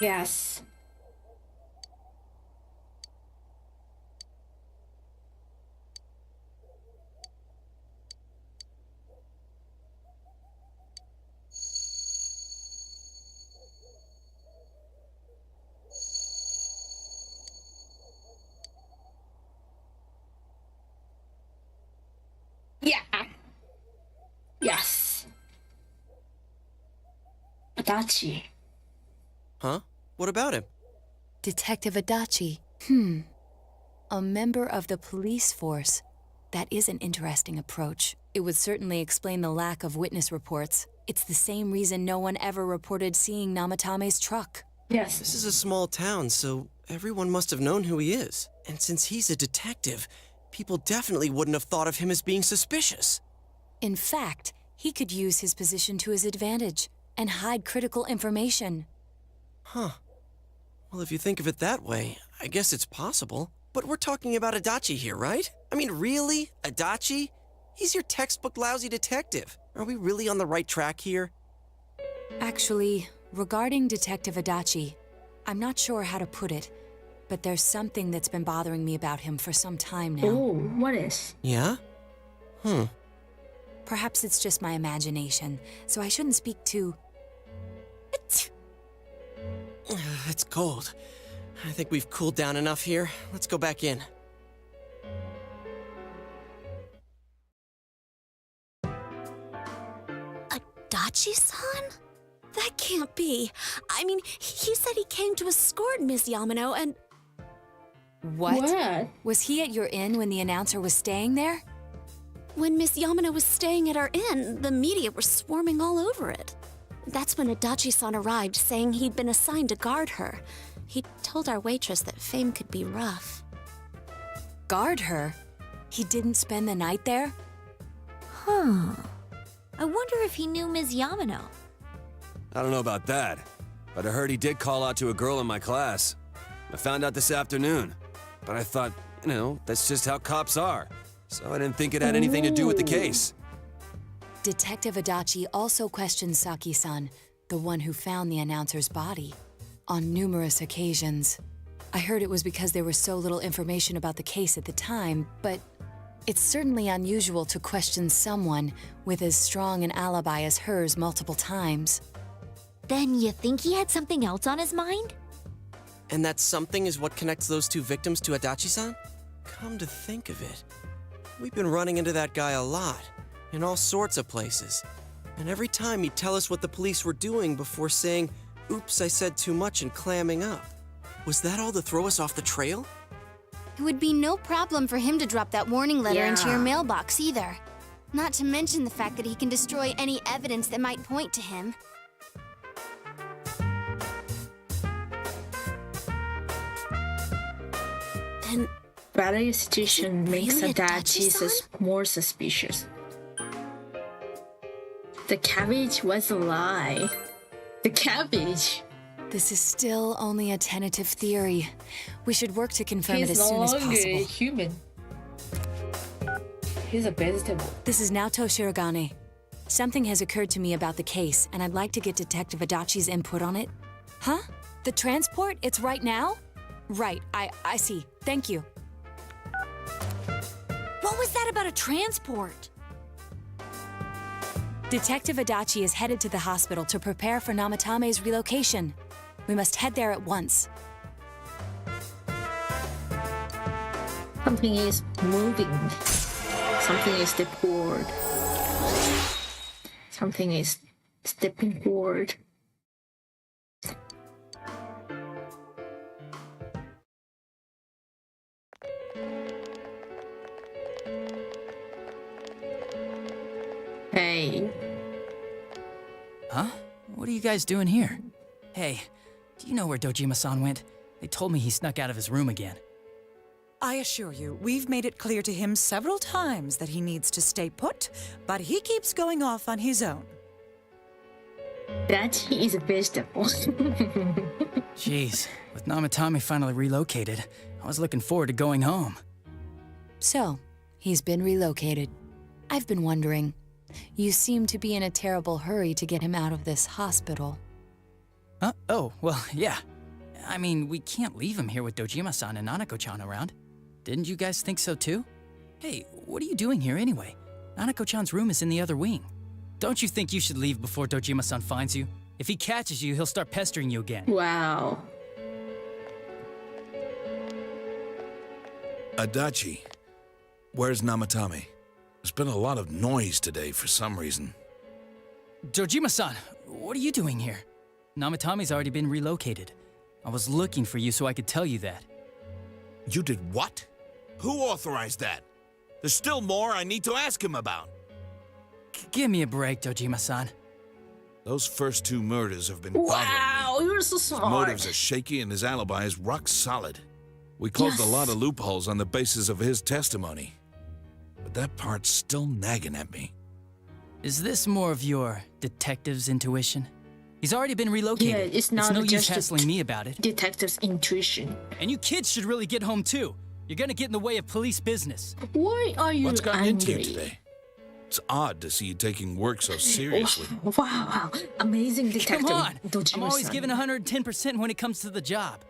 Yes. Yeah. Yes. Adachi. Huh? What about him? Detective Adachi. A member of the police force. That is an interesting approach. It would certainly explain the lack of witness reports. It's the same reason no one ever reported seeing Namatame's truck. Yes. This is a small town, so everyone must have known who he is. And since he's a detective, people definitely wouldn't have thought of him as being suspicious. In fact, he could use his position to his advantage and hide critical information. Huh. Well, if you think of it that way, I guess it's possible. But we're talking about Adachi here, right? I mean, really? Adachi? He's your textbook lousy detective. Are we really on the right track here? Actually, regarding Detective Adachi, I'm not sure how to put it, but there's something that's been bothering me about him for some time now. Oh, what is? Yeah? Perhaps it's just my imagination, so I shouldn't speak too... It's cold. I think we've cooled down enough here. Let's go back in. Adachi-san? That can't be. I mean, he said he came to escort Miss Yamano and... What? Was he at your inn when the announcer was staying there? When Miss Yamano was staying at our inn, the media were swarming all over it. That's when Adachi-san arrived, saying he'd been assigned to guard her. He told our waitress that fame could be rough. Guard her? He didn't spend the night there? Huh. I wonder if he knew Ms. Yamano. I don't know about that, but I heard he did call out to a girl in my class. I found out this afternoon, but I thought, you know, that's just how cops are. So I didn't think it had anything to do with the case. Detective Adachi also questioned Saki-san, the one who found the announcer's body, on numerous occasions. I heard it was because there was so little information about the case at the time, but it's certainly unusual to question someone with as strong an alibi as hers multiple times. Then you think he had something else on his mind? And that something is what connects those two victims to Adachi-san? Come to think of it, we've been running into that guy a lot, in all sorts of places. And every time he'd tell us what the police were doing before saying, "Oops, I said too much," and clamming up. Was that all to throw us off the trail? It would be no problem for him to drop that warning letter into your mailbox either. Not to mention the fact that he can destroy any evidence that might point to him. And battery situation makes Adachi more suspicious. The cabbage was a lie. The cabbage. This is still only a tentative theory. We should work to confirm it as soon as possible. He's no longer human. He's a vegetable. This is Naoto Shirogane. Something has occurred to me about the case, and I'd like to get Detective Adachi's input on it. Huh? The transport? It's right now? Right, I see. Thank you. What was that about a transport? Detective Adachi is headed to the hospital to prepare for Namatame's relocation. We must head there at once. Something is moving. Something is deplored. Something is stepping forward. Hey. Huh? What are you guys doing here? Hey, do you know where Dojima-san went? They told me he snuck out of his room again. I assure you, we've made it clear to him several times that he needs to stay put, but he keeps going off on his own. That he is a vegetable. Jeez, with Namatame finally relocated, I was looking forward to going home. So, he's been relocated. I've been wondering, you seem to be in a terrible hurry to get him out of this hospital. Oh, well, yeah. I mean, we can't leave him here with Dojima-san and Nanako-chan around. Didn't you guys think so too? Hey, what are you doing here anyway? Nanako-chan's room is in the other wing. Don't you think you should leave before Dojima-san finds you? If he catches you, he'll start pestering you again. Wow. Adachi, where's Namatame? There's been a lot of noise today for some reason. Dojima-san, what are you doing here? Namatame's already been relocated. I was looking for you so I could tell you that. You did what? Who authorized that? There's still more I need to ask him about. Give me a break, Dojima-san. Those first two murders have been bothering me. Wow, you're so smart. His motives are shaky and his alibi is rock solid. We closed a lot of loopholes on the basis of his testimony. But that part's still nagging at me. Is this more of your detective's intuition? He's already been relocated. Yeah, it's not no use just hassling me about it. Detective's intuition. And you kids should really get home too. You're gonna get in the way of police business. Why are you What's gotten into angry? you today? It's odd to see you taking work so seriously. Wow, amazing detective. Come on! Dojima-san. I'm always giving 110% when it comes to the job.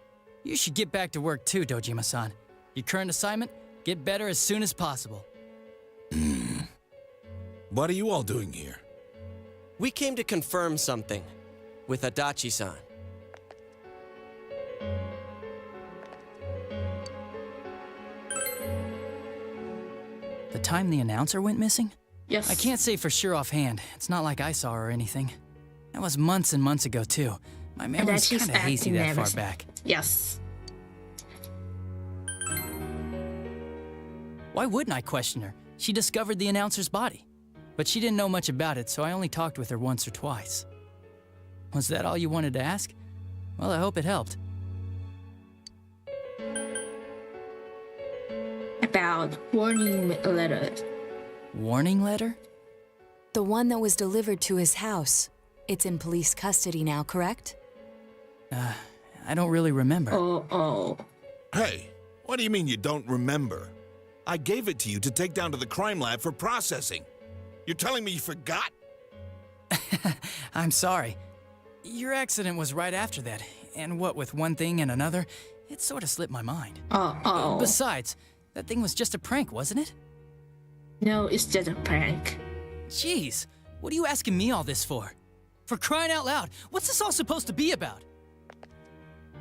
You should get back to work too, Dojima-san. Your current assignment, get better as soon as possible. What are you all doing here? We came to confirm something with Adachi-san. The time the announcer went missing? Yes. I can't say for sure offhand. It's not like I saw her or anything. That was months and months ago too. My memory's kind of hazy that far back. Yes. Why wouldn't I question her? She discovered the announcer's body. But she didn't know much about it, so I only talked with her once or twice. Was that all you wanted to ask? Well, I hope it helped. About warning letter. Warning letter? The one that was delivered to his house. It's in police custody now, correct? I don't really remember. Oh. Hey, what do you mean you don't remember? I gave it to you to take down to the crime lab for processing. You're telling me you forgot? I'm sorry. Your accident was right after that, and what with one thing and another, it sort of slipped my mind. Besides, that thing was just a prank, wasn't it? No, it's just a prank. Jeez, what are you asking me all this for? For crying out loud, what's this all supposed to be about?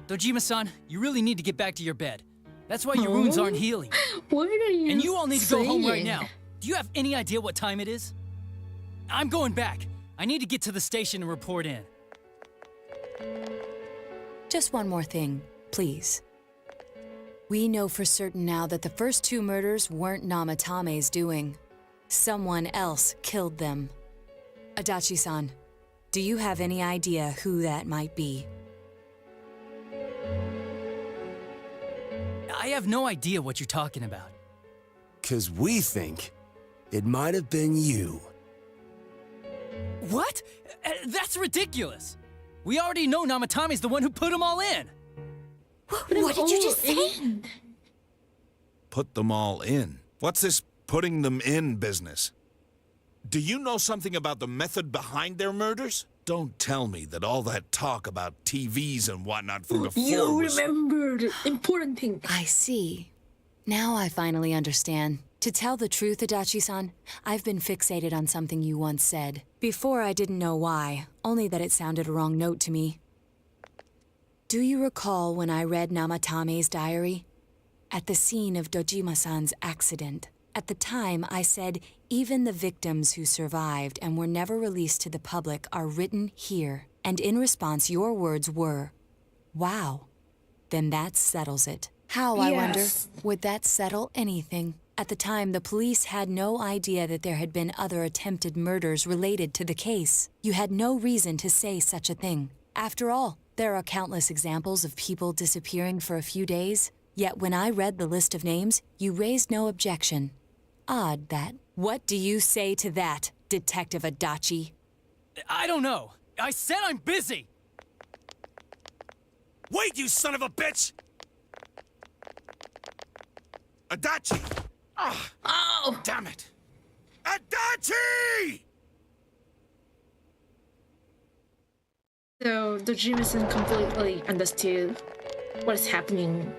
Dojima-san, you really need to get back to your bed. That's why your wounds aren't healing. What are you And you all need to go home right saying? now. Do you have any idea what time it is? I'm going back. I need to get to the station and report in. Just one more thing, please. We know for certain now that the first two murders weren't Namatame's doing. Someone else killed them. Adachi-san, do you have any idea who that might be? I have no idea what you're talking about. 'Cause we think it might have been you. What? That's ridiculous. We already know Namatame's the one who put them all in. What did you just say? Put them all in? What's this putting them in business? Do you know something about the method behind their murders? Don't tell me that all that talk about TVs and whatnot from before You was... remembered important thing. I see. Now I finally understand. To tell the truth, Adachi-san, I've been fixated on something you once said. Before I didn't know why, only that it sounded a wrong note to me. Do you recall when I read Namatame's diary? At the scene of Dojima-san's accident. At the time, I said, even the victims who survived and were never released to the public are written here. And in response, your words were, wow. Then that settles it. How, I wonder, would that settle anything? At the time, the police had no idea that there had been other attempted murders related to the case. You had no reason to say such a thing. After all, there are countless examples of people disappearing for a few days. Yet when I read the list of names, you raised no objection. Odd that. What do you say to that, Detective Adachi? I don't know. I said I'm busy. Wait, you son of a bitch! Adachi! Oh! Damn it! Adachi! So Dojima-san completely understood what is happening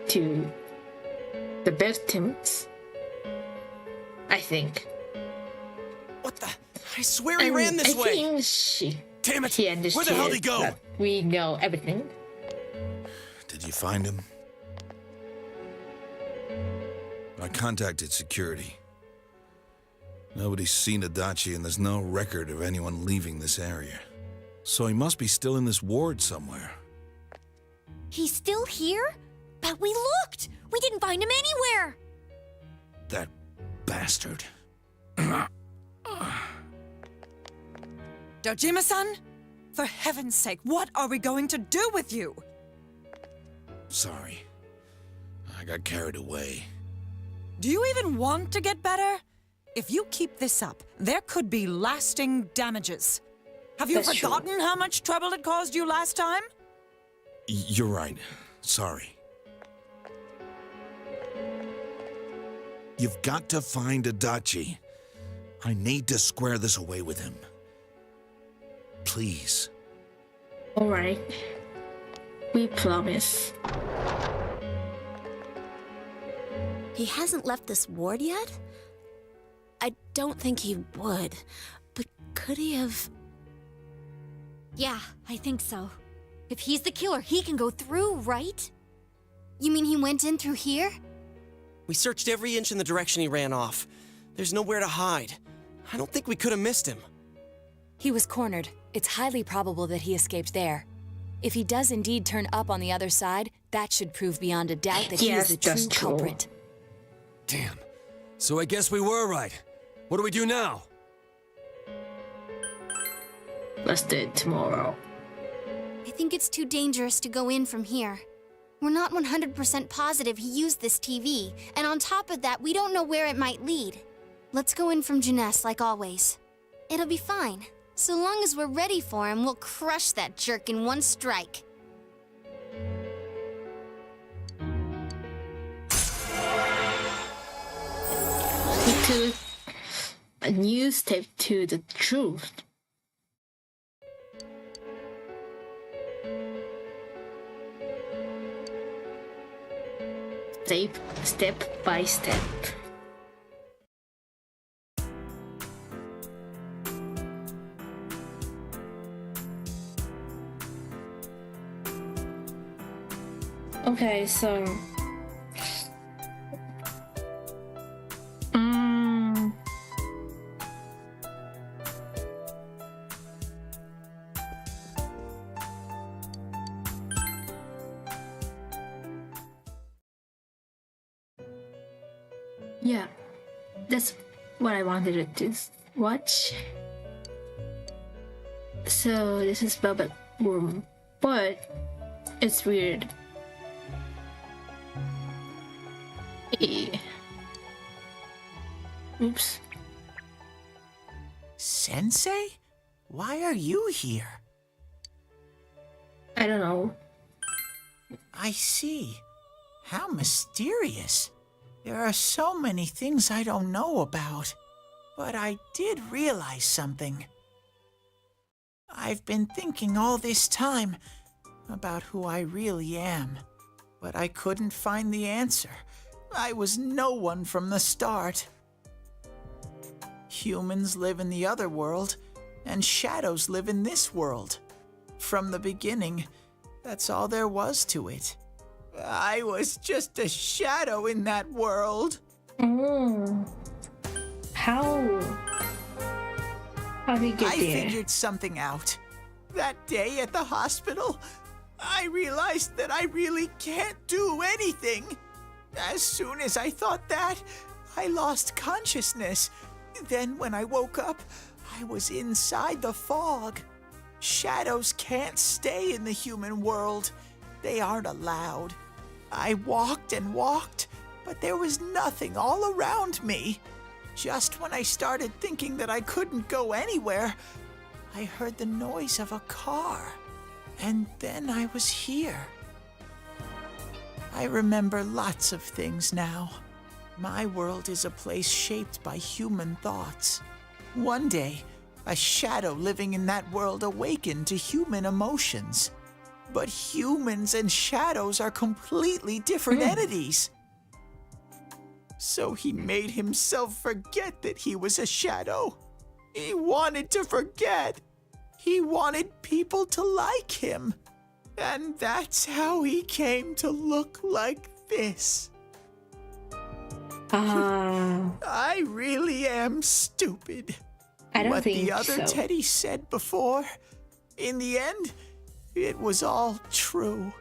to the victims, I think. What the? I swear he ran this way! I think Damn it! he understood Where the hell did he go? that we know everything. Did you find him? I contacted security. Nobody's seen Adachi and there's no record of anyone leaving this area. So he must be still in this ward somewhere. He's still here? But we looked! We didn't find him anywhere! That bastard. Dojima-san? For heaven's sake, what are we going to do with you? Sorry. I got carried away. Do you even want to get better? If you keep this up, there could be lasting damages. Have you forgotten how much trouble it caused you last time? You're right. Sorry. You've got to find Adachi. I need to square this away with him. Please. Alright. We promise. He hasn't left this ward yet? I don't think he would. But could he have... Yeah, I think so. If he's the killer, he can go through, right? You mean he went in through here? We searched every inch in the direction he ran off. There's nowhere to hide. I don't think we could have missed him. He was cornered. It's highly probable that he escaped there. If he does indeed turn up on the other side, that should prove beyond a doubt that he is the true culprit. Damn. So I guess we were right. What do we do now? Let's do it tomorrow. I think it's too dangerous to go in from here. We're not 100% positive he used this TV, and on top of that, we don't know where it might lead. Let's go in from Jeunesse like always. It'll be fine. So long as we're ready for him, we'll crush that jerk in one strike. A new step to the truth. Step by step. Okay, so yeah, that's what I wanted to watch. So this is Velvet Room, but it's weird. Oops. Sensei? Why are you here? I don't know. I see. How mysterious. There are so many things I don't know about. But I did realize something. I've been thinking all this time about who I really am. But I couldn't find the answer. I was no one from the start. Humans live in the other world, and shadows live in this world. From the beginning, that's all there was to it. I was just a shadow in that world. How did you get there? I figured something out. That day at the hospital, I realized that I really can't do anything. As soon as I thought that, I lost consciousness. Then when I woke up, I was inside the fog. Shadows can't stay in the human world. They aren't allowed. I walked and walked, but there was nothing all around me. Just when I started thinking that I couldn't go anywhere, I heard the noise of a car. And then I was here. I remember lots of things now. My world is a place shaped by human thoughts. One day, a shadow living in that world awakened to human emotions. But humans and shadows are completely different entities. So he made himself forget that he was a shadow. He wanted to forget. He wanted people to like him. And that's how he came to look like this. I really am stupid. I don't what think the other so. Teddy said before, in the end, it was all true.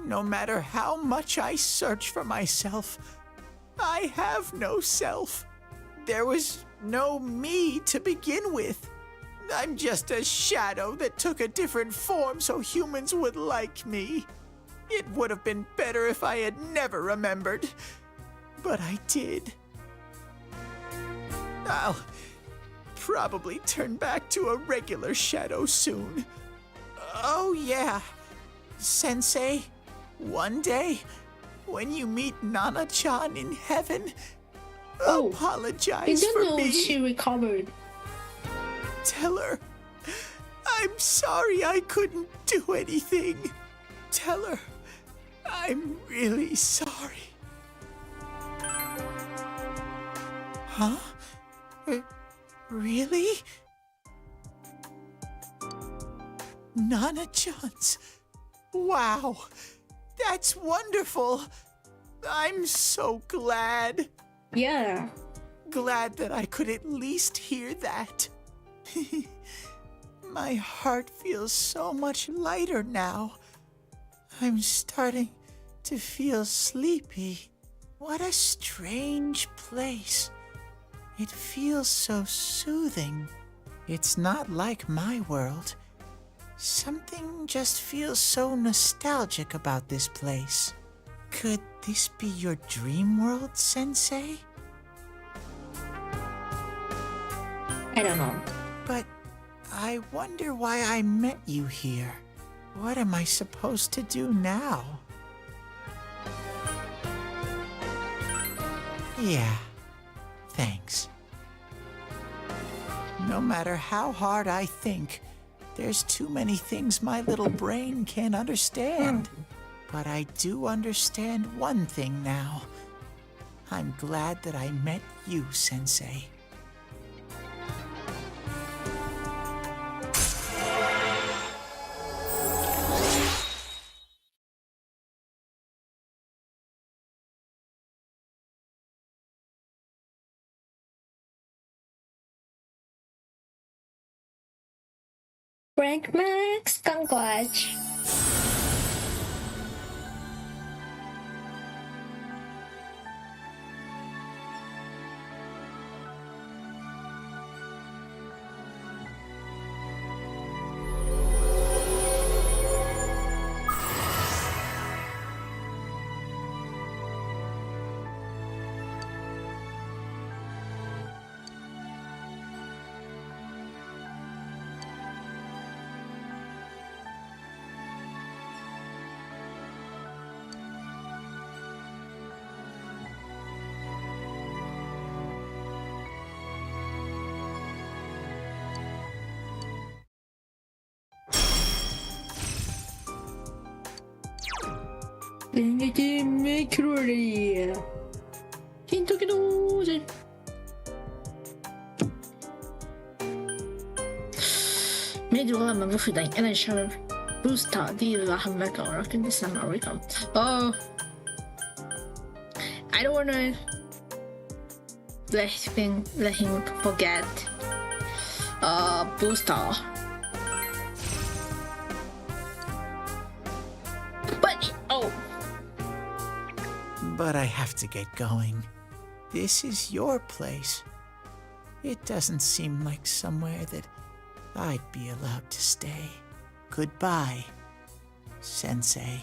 No matter how much I search for myself, I have no self. There was no me to begin with. I'm just a shadow that took a different form so humans would like me. It would have been better if I had never remembered. But I did. I'll probably turn back to a regular shadow soon. Oh yeah, Sensei, one day, when you meet Nana-chan in heaven, apologize for me. She recovered. Tell her, I'm sorry I couldn't do anything. Tell her, I'm really sorry. Huh? Really? Nana-chan's. Wow, that's wonderful. I'm so glad. Yeah. Glad that I could at least hear that. My heart feels so much lighter now. I'm starting to feel sleepy. What a strange place. It feels so soothing. It's not like my world. Something just feels so nostalgic about this place. Could this be your dream world, Sensei? I don't know. But I wonder why I met you here. What am I supposed to do now? Yeah, thanks. No matter how hard I think, there's too many things my little brain can't understand. But I do understand one thing now. I'm glad that I met you, Sensei. Frank Max, congrats. medieval magaganda energy booster deal hamburger or this American. Oh, I don't wanna let him forget booster. But I have to get going. This is your place. It doesn't seem like somewhere that I'd be allowed to stay. Goodbye, Sensei.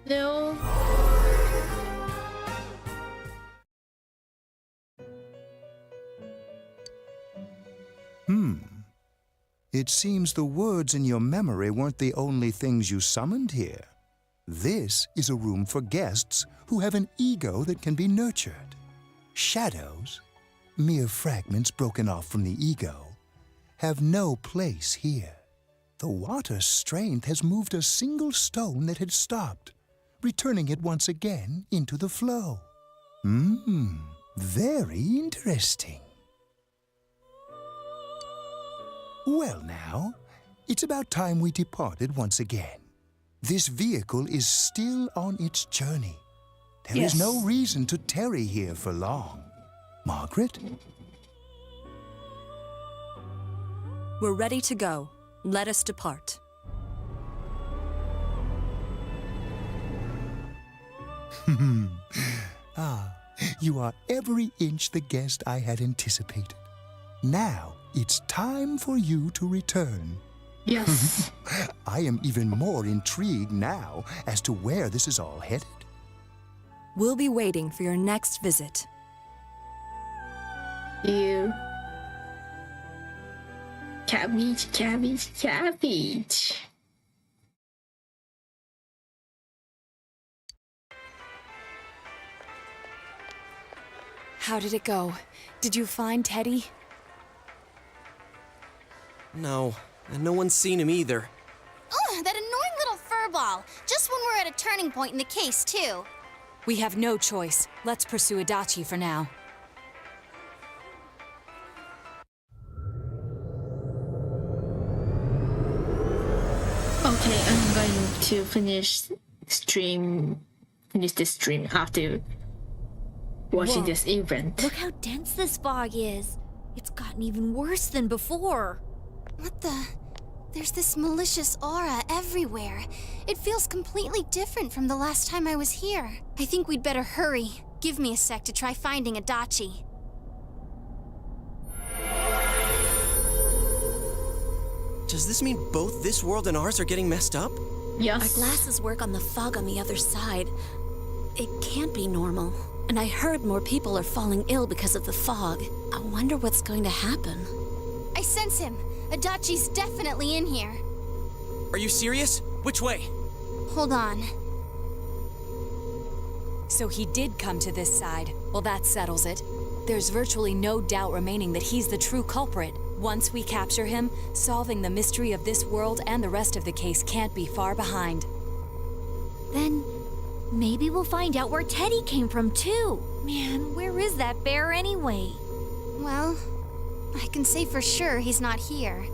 No. It seems the words in your memory weren't the only things you summoned here. This is a room for guests who have an ego that can be nurtured. Shadows, mere fragments broken off from the ego, have no place here. The water's strength has moved a single stone that had stopped, returning it once again into the flow. Very interesting. Well now, it's about time we departed once again. This vehicle is still on its journey. There is no reason to tarry here for long. Margaret? We're ready to go. Let us depart. You are every inch the guest I had anticipated. Now, it's time for you to return. Yes. I am even more intrigued now as to where this is all headed. We'll be waiting for your next visit. You. Cabbage, cabbage, cabbage. How did it go? Did you find Teddy? No, and no one's seen him either. Oh, that annoying little furball. Just when we're at a turning point in the case, too. We have no choice. Let's pursue Adachi for now. Okay, I'm going to finish this stream after watching this event. Look how dense this fog is. It's gotten even worse than before. What the? There's this malicious aura everywhere. It feels completely different from the last time I was here. I think we'd better hurry. Give me a sec to try finding Adachi. Does this mean both this world and ours are getting messed up? Yes. Our glasses work on the fog on the other side. It can't be normal. And I heard more people are falling ill because of the fog. I wonder what's going to happen. I sense him. Adachi's definitely in here. Are you serious? Which way? Hold on. So he did come to this side. Well, that settles it. There's virtually no doubt remaining that he's the true culprit. Once we capture him, solving the mystery of this world and the rest of the case can't be far behind. Then maybe we'll find out where Teddy came from, too. Man, where is that bear anyway? Well, I can say for sure he's not here.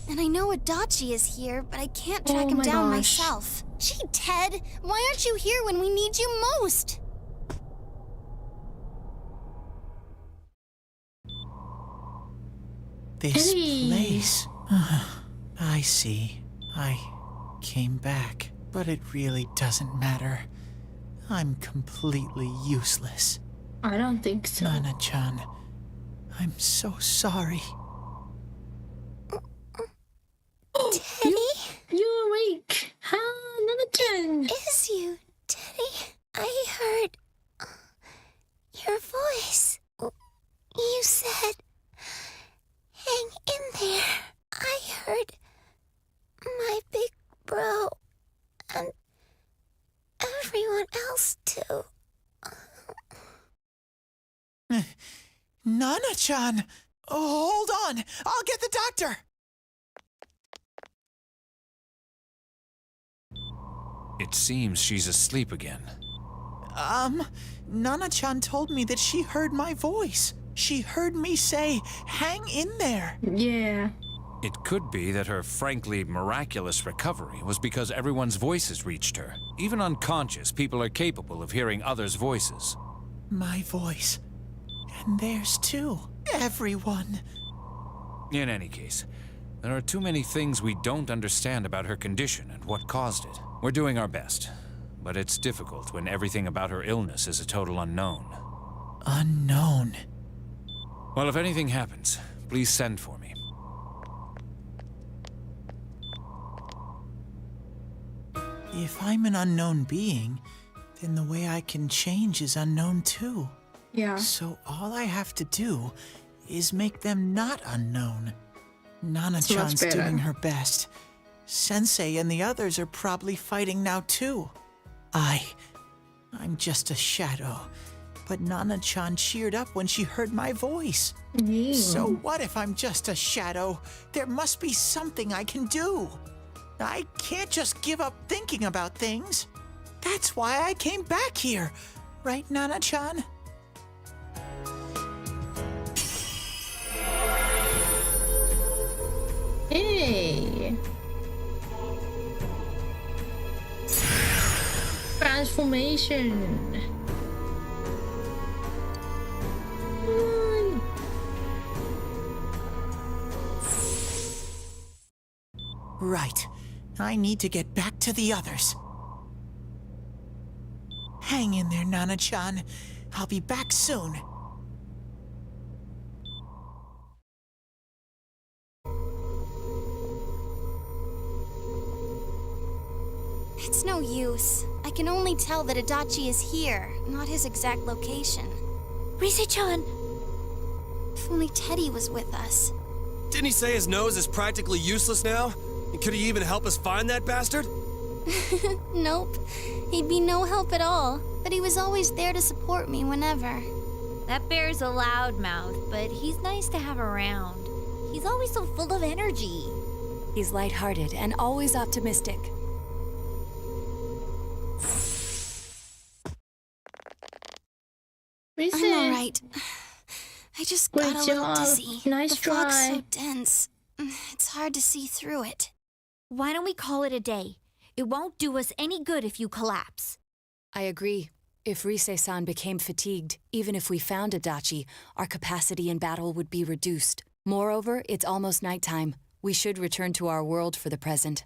And I know Adachi is here, but I can't track him down myself. Gee, Ted, why aren't you here when we need you most? This place. I see. I came back, but it really doesn't matter. I'm completely useless. I don't think so. Nana-chan, I'm so sorry. Teddy? You're awake. Nana-chan. It is you, Teddy. I heard your voice. You said, hang in there. I heard my big bro and everyone else too. Nana-chan! Hold on! I'll get the doctor! It seems she's asleep again. Nana-chan told me that she heard my voice. She heard me say, hang in there. Yeah. It could be that her frankly miraculous recovery was because everyone's voices reached her. Even unconscious, people are capable of hearing others' voices. My voice. And theirs too. Everyone. In any case, there are too many things we don't understand about her condition and what caused it. We're doing our best, but it's difficult when everything about her illness is a total unknown. Unknown? Well, if anything happens, please send for me. If I'm an unknown being, then the way I can change is unknown too. Yeah. So all I have to do is make them not unknown. Nana-chan's doing her best. Sensei and the others are probably fighting now too. I'm just a shadow. But Nana-chan cheered up when she heard my voice. Yeah. So what if I'm just a shadow? There must be something I can do. I can't just give up thinking about things. That's why I came back here. Right, Nana-chan? Hey. Transformation. Right. I need to get back to the others. Hang in there, Nana-chan. I'll be back soon. It's no use. I can only tell that Adachi is here, not his exact location. Rise-chan! If only Teddy was with us. Didn't he say his nose is practically useless now? And could he even help us find that bastard? Nope. He'd be no help at all. But he was always there to support me whenever. That bear's a loudmouth, but he's nice to have around. He's always so full of energy. He's lighthearted and always optimistic. I'm alright. I just got a little dizzy. Nice the fog's try. so dense. It's hard to see through it. Why don't we call it a day? It won't do us any good if you collapse. I agree. If Rise-san became fatigued, even if we found Adachi, our capacity in battle would be reduced. Moreover, it's almost nighttime. We should return to our world for the present.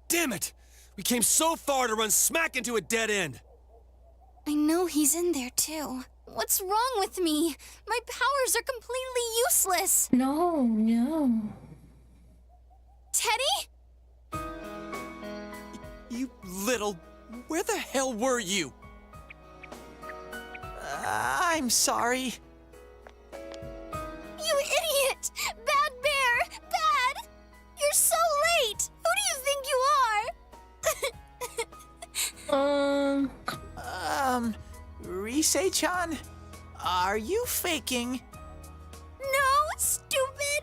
Damn it! We came so far to run smack into a dead end! I know he's in there too. What's wrong with me? My powers are completely useless. No. Teddy? You little... Where the hell were you? I'm sorry. You idiot! Bad bear! Bad! You're so late! Who do you think you are? Rise-chan? Are you faking? No, stupid!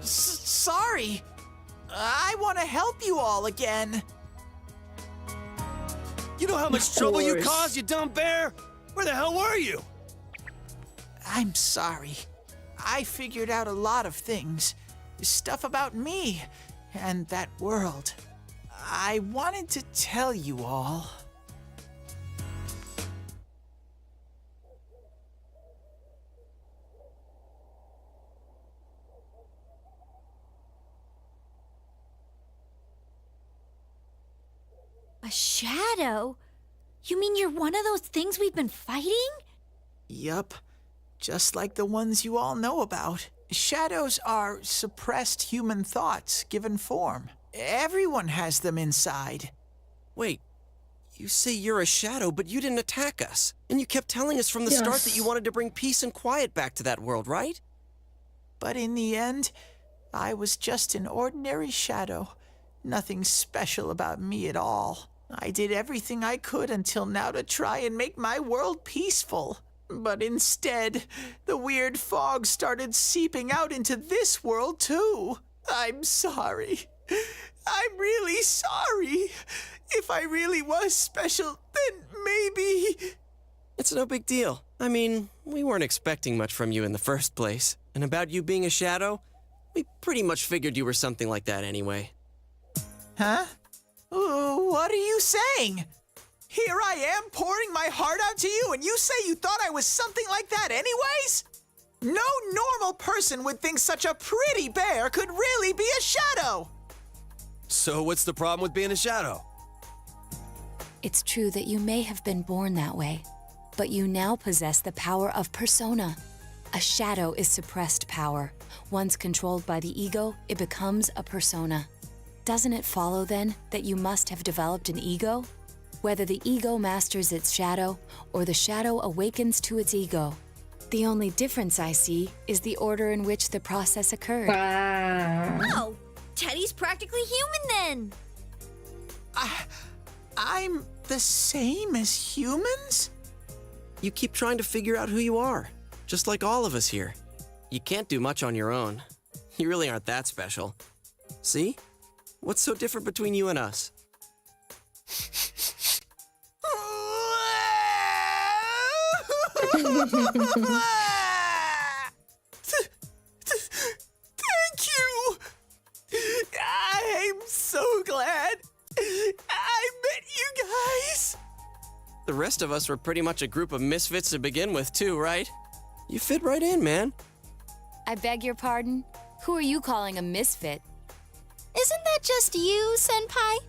Sorry. I want to help you all again. You know how much trouble you caused, you dumb bear? Where the hell were you? I'm sorry. I figured out a lot of things. Stuff about me and that world. I wanted to tell you all. A shadow? You mean you're one of those things we've been fighting? Yup. Just like the ones you all know about. Shadows are suppressed human thoughts given form. Everyone has them inside. Wait, you say you're a shadow, but you didn't attack us. And you kept telling us from the start that you wanted to bring peace and quiet back to that world, right? But in the end, I was just an ordinary shadow. Nothing special about me at all. I did everything I could until now to try and make my world peaceful. But instead, the weird fog started seeping out into this world too. I'm sorry. I'm really sorry. If I really was special, then maybe... It's no big deal. I mean, we weren't expecting much from you in the first place. And about you being a shadow, we pretty much figured you were something like that anyway. Huh? What are you saying? Here I am pouring my heart out to you, and you say you thought I was something like that anyways? No normal person would think such a pretty bear could really be a shadow! So what's the problem with being a shadow? It's true that you may have been born that way, but you now possess the power of persona. A shadow is suppressed power. Once controlled by the ego, it becomes a persona. Doesn't it follow, then, that you must have developed an ego? Whether the ego masters its shadow, or the shadow awakens to its ego. The only difference I see is the order in which the process occurred. Oh, Teddy's practically human then! I'm the same as humans? You keep trying to figure out who you are, just like all of us here. You can't do much on your own. You really aren't that special. See? What's so different between you and us? Thank you! I'm so glad I met you guys! The rest of us were pretty much a group of misfits to begin with, too, right? You fit right in, man. I beg your pardon? Who are you calling a misfit? Isn't that just you, Senpai?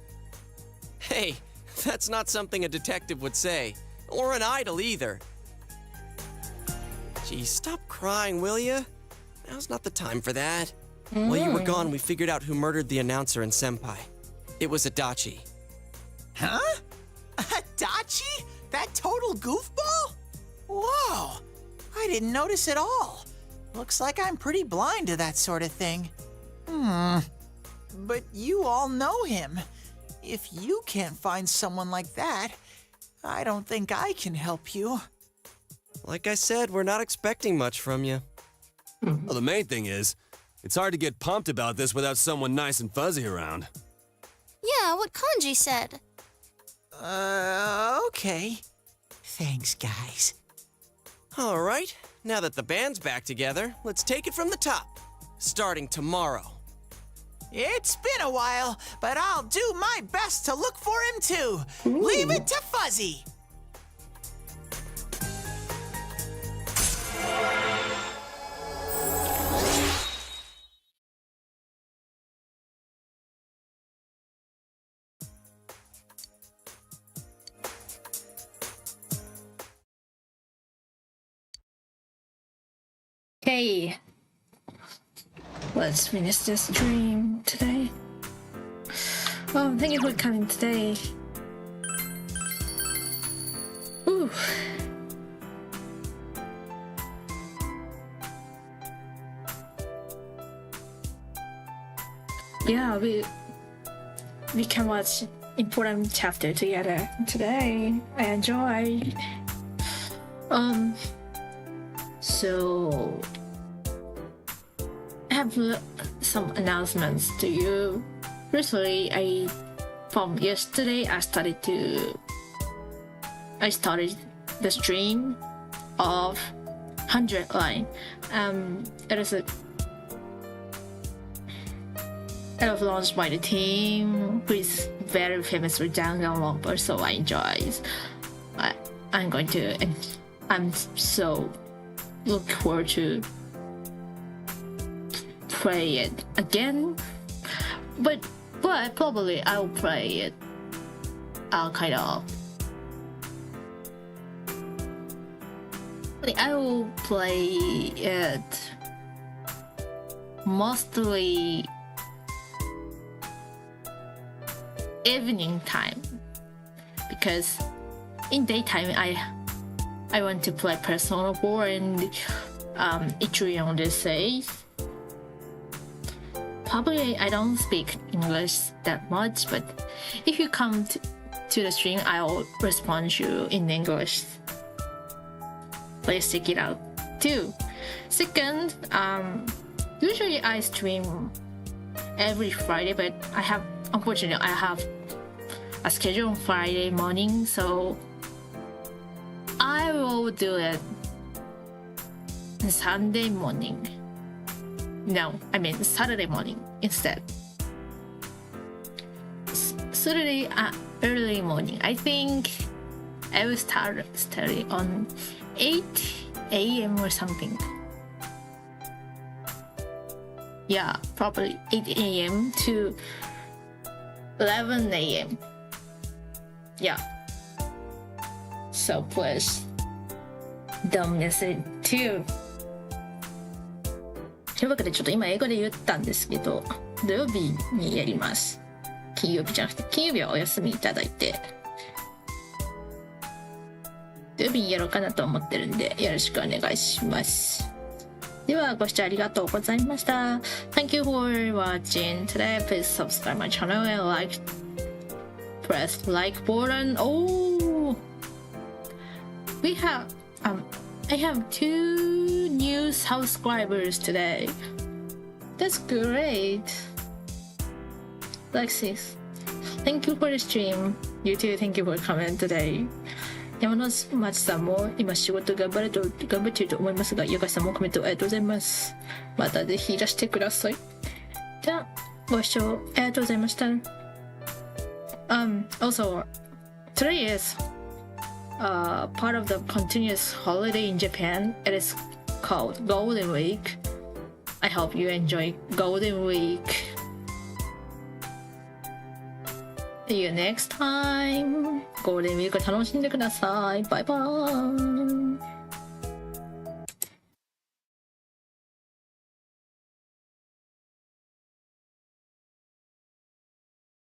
Hey, that's not something a detective would say. Or an idol, either. Gee, stop crying, will ya? Now's not the time for that. While you were gone, we figured out who murdered the announcer and Senpai. It was Adachi. Huh? Adachi? That total goofball? Whoa! I didn't notice at all. Looks like I'm pretty blind to that sort of thing. But you all know him. If you can't find someone like that, I don't think I can help you. Like I said, we're not expecting much from you. Well, the main thing is, it's hard to get pumped about this without someone nice and fuzzy around. Yeah, what Kanji said. Okay. Thanks, guys. All right, now that the band's back together, let's take it from the top, starting tomorrow. It's been a while, but I'll do my best to look for him too. Leave it to Fuzzy. Okay, let's finish this stream today. Oh, thank you for coming today. Ooh. Yeah, we can watch important chapter together today. I enjoy. So I have some announcements to you. Recently, from yesterday, I started the stream of 100 line. It was launched by the team who is very famous for Danganronpa, so I enjoy. I'm so looking forward to play it again, but probably I'll play it kind of. I will play it mostly evening time, because in daytime I want to play Persona 4 and Ichiran Odyssey. Probably I don't speak English that much, but if you come to the stream, I'll respond to you in English. Please check it out too. Second, usually I stream every Friday, but unfortunately I have a schedule on Friday morning, so I will do it Sunday morning. No, I mean Saturday morning instead. Saturday early morning. I think I will start studying on 8 a.m. or something. Yeah, probably 8 a.m. to 11 a.m. Yeah. So please don't miss it too. というわけでちょっと今英語で言ったんですけど、土曜日にやります。金曜日じゃなくて金曜日はお休みいただいて、土曜日にやろうかなと思ってるんでよろしくお願いします。ではご視聴ありがとうございました。Thank you for watching today. Please subscribe my channel and press like button. Oh, I have 2 new subscribers today. That's great. Like this. Thank you for the stream. You too. Thank you for coming today. 山之町さんも今仕事頑張っていると思いますが、ゆかさんもコメントありがとうございます。またぜひいらしてください。じゃあご視聴ありがとうございました。Also, today is part of the continuous holiday in Japan. It is called Golden Week. I hope you enjoy Golden Week. See you next time. ゴールデンウィーク楽しんでください。バイバーイ。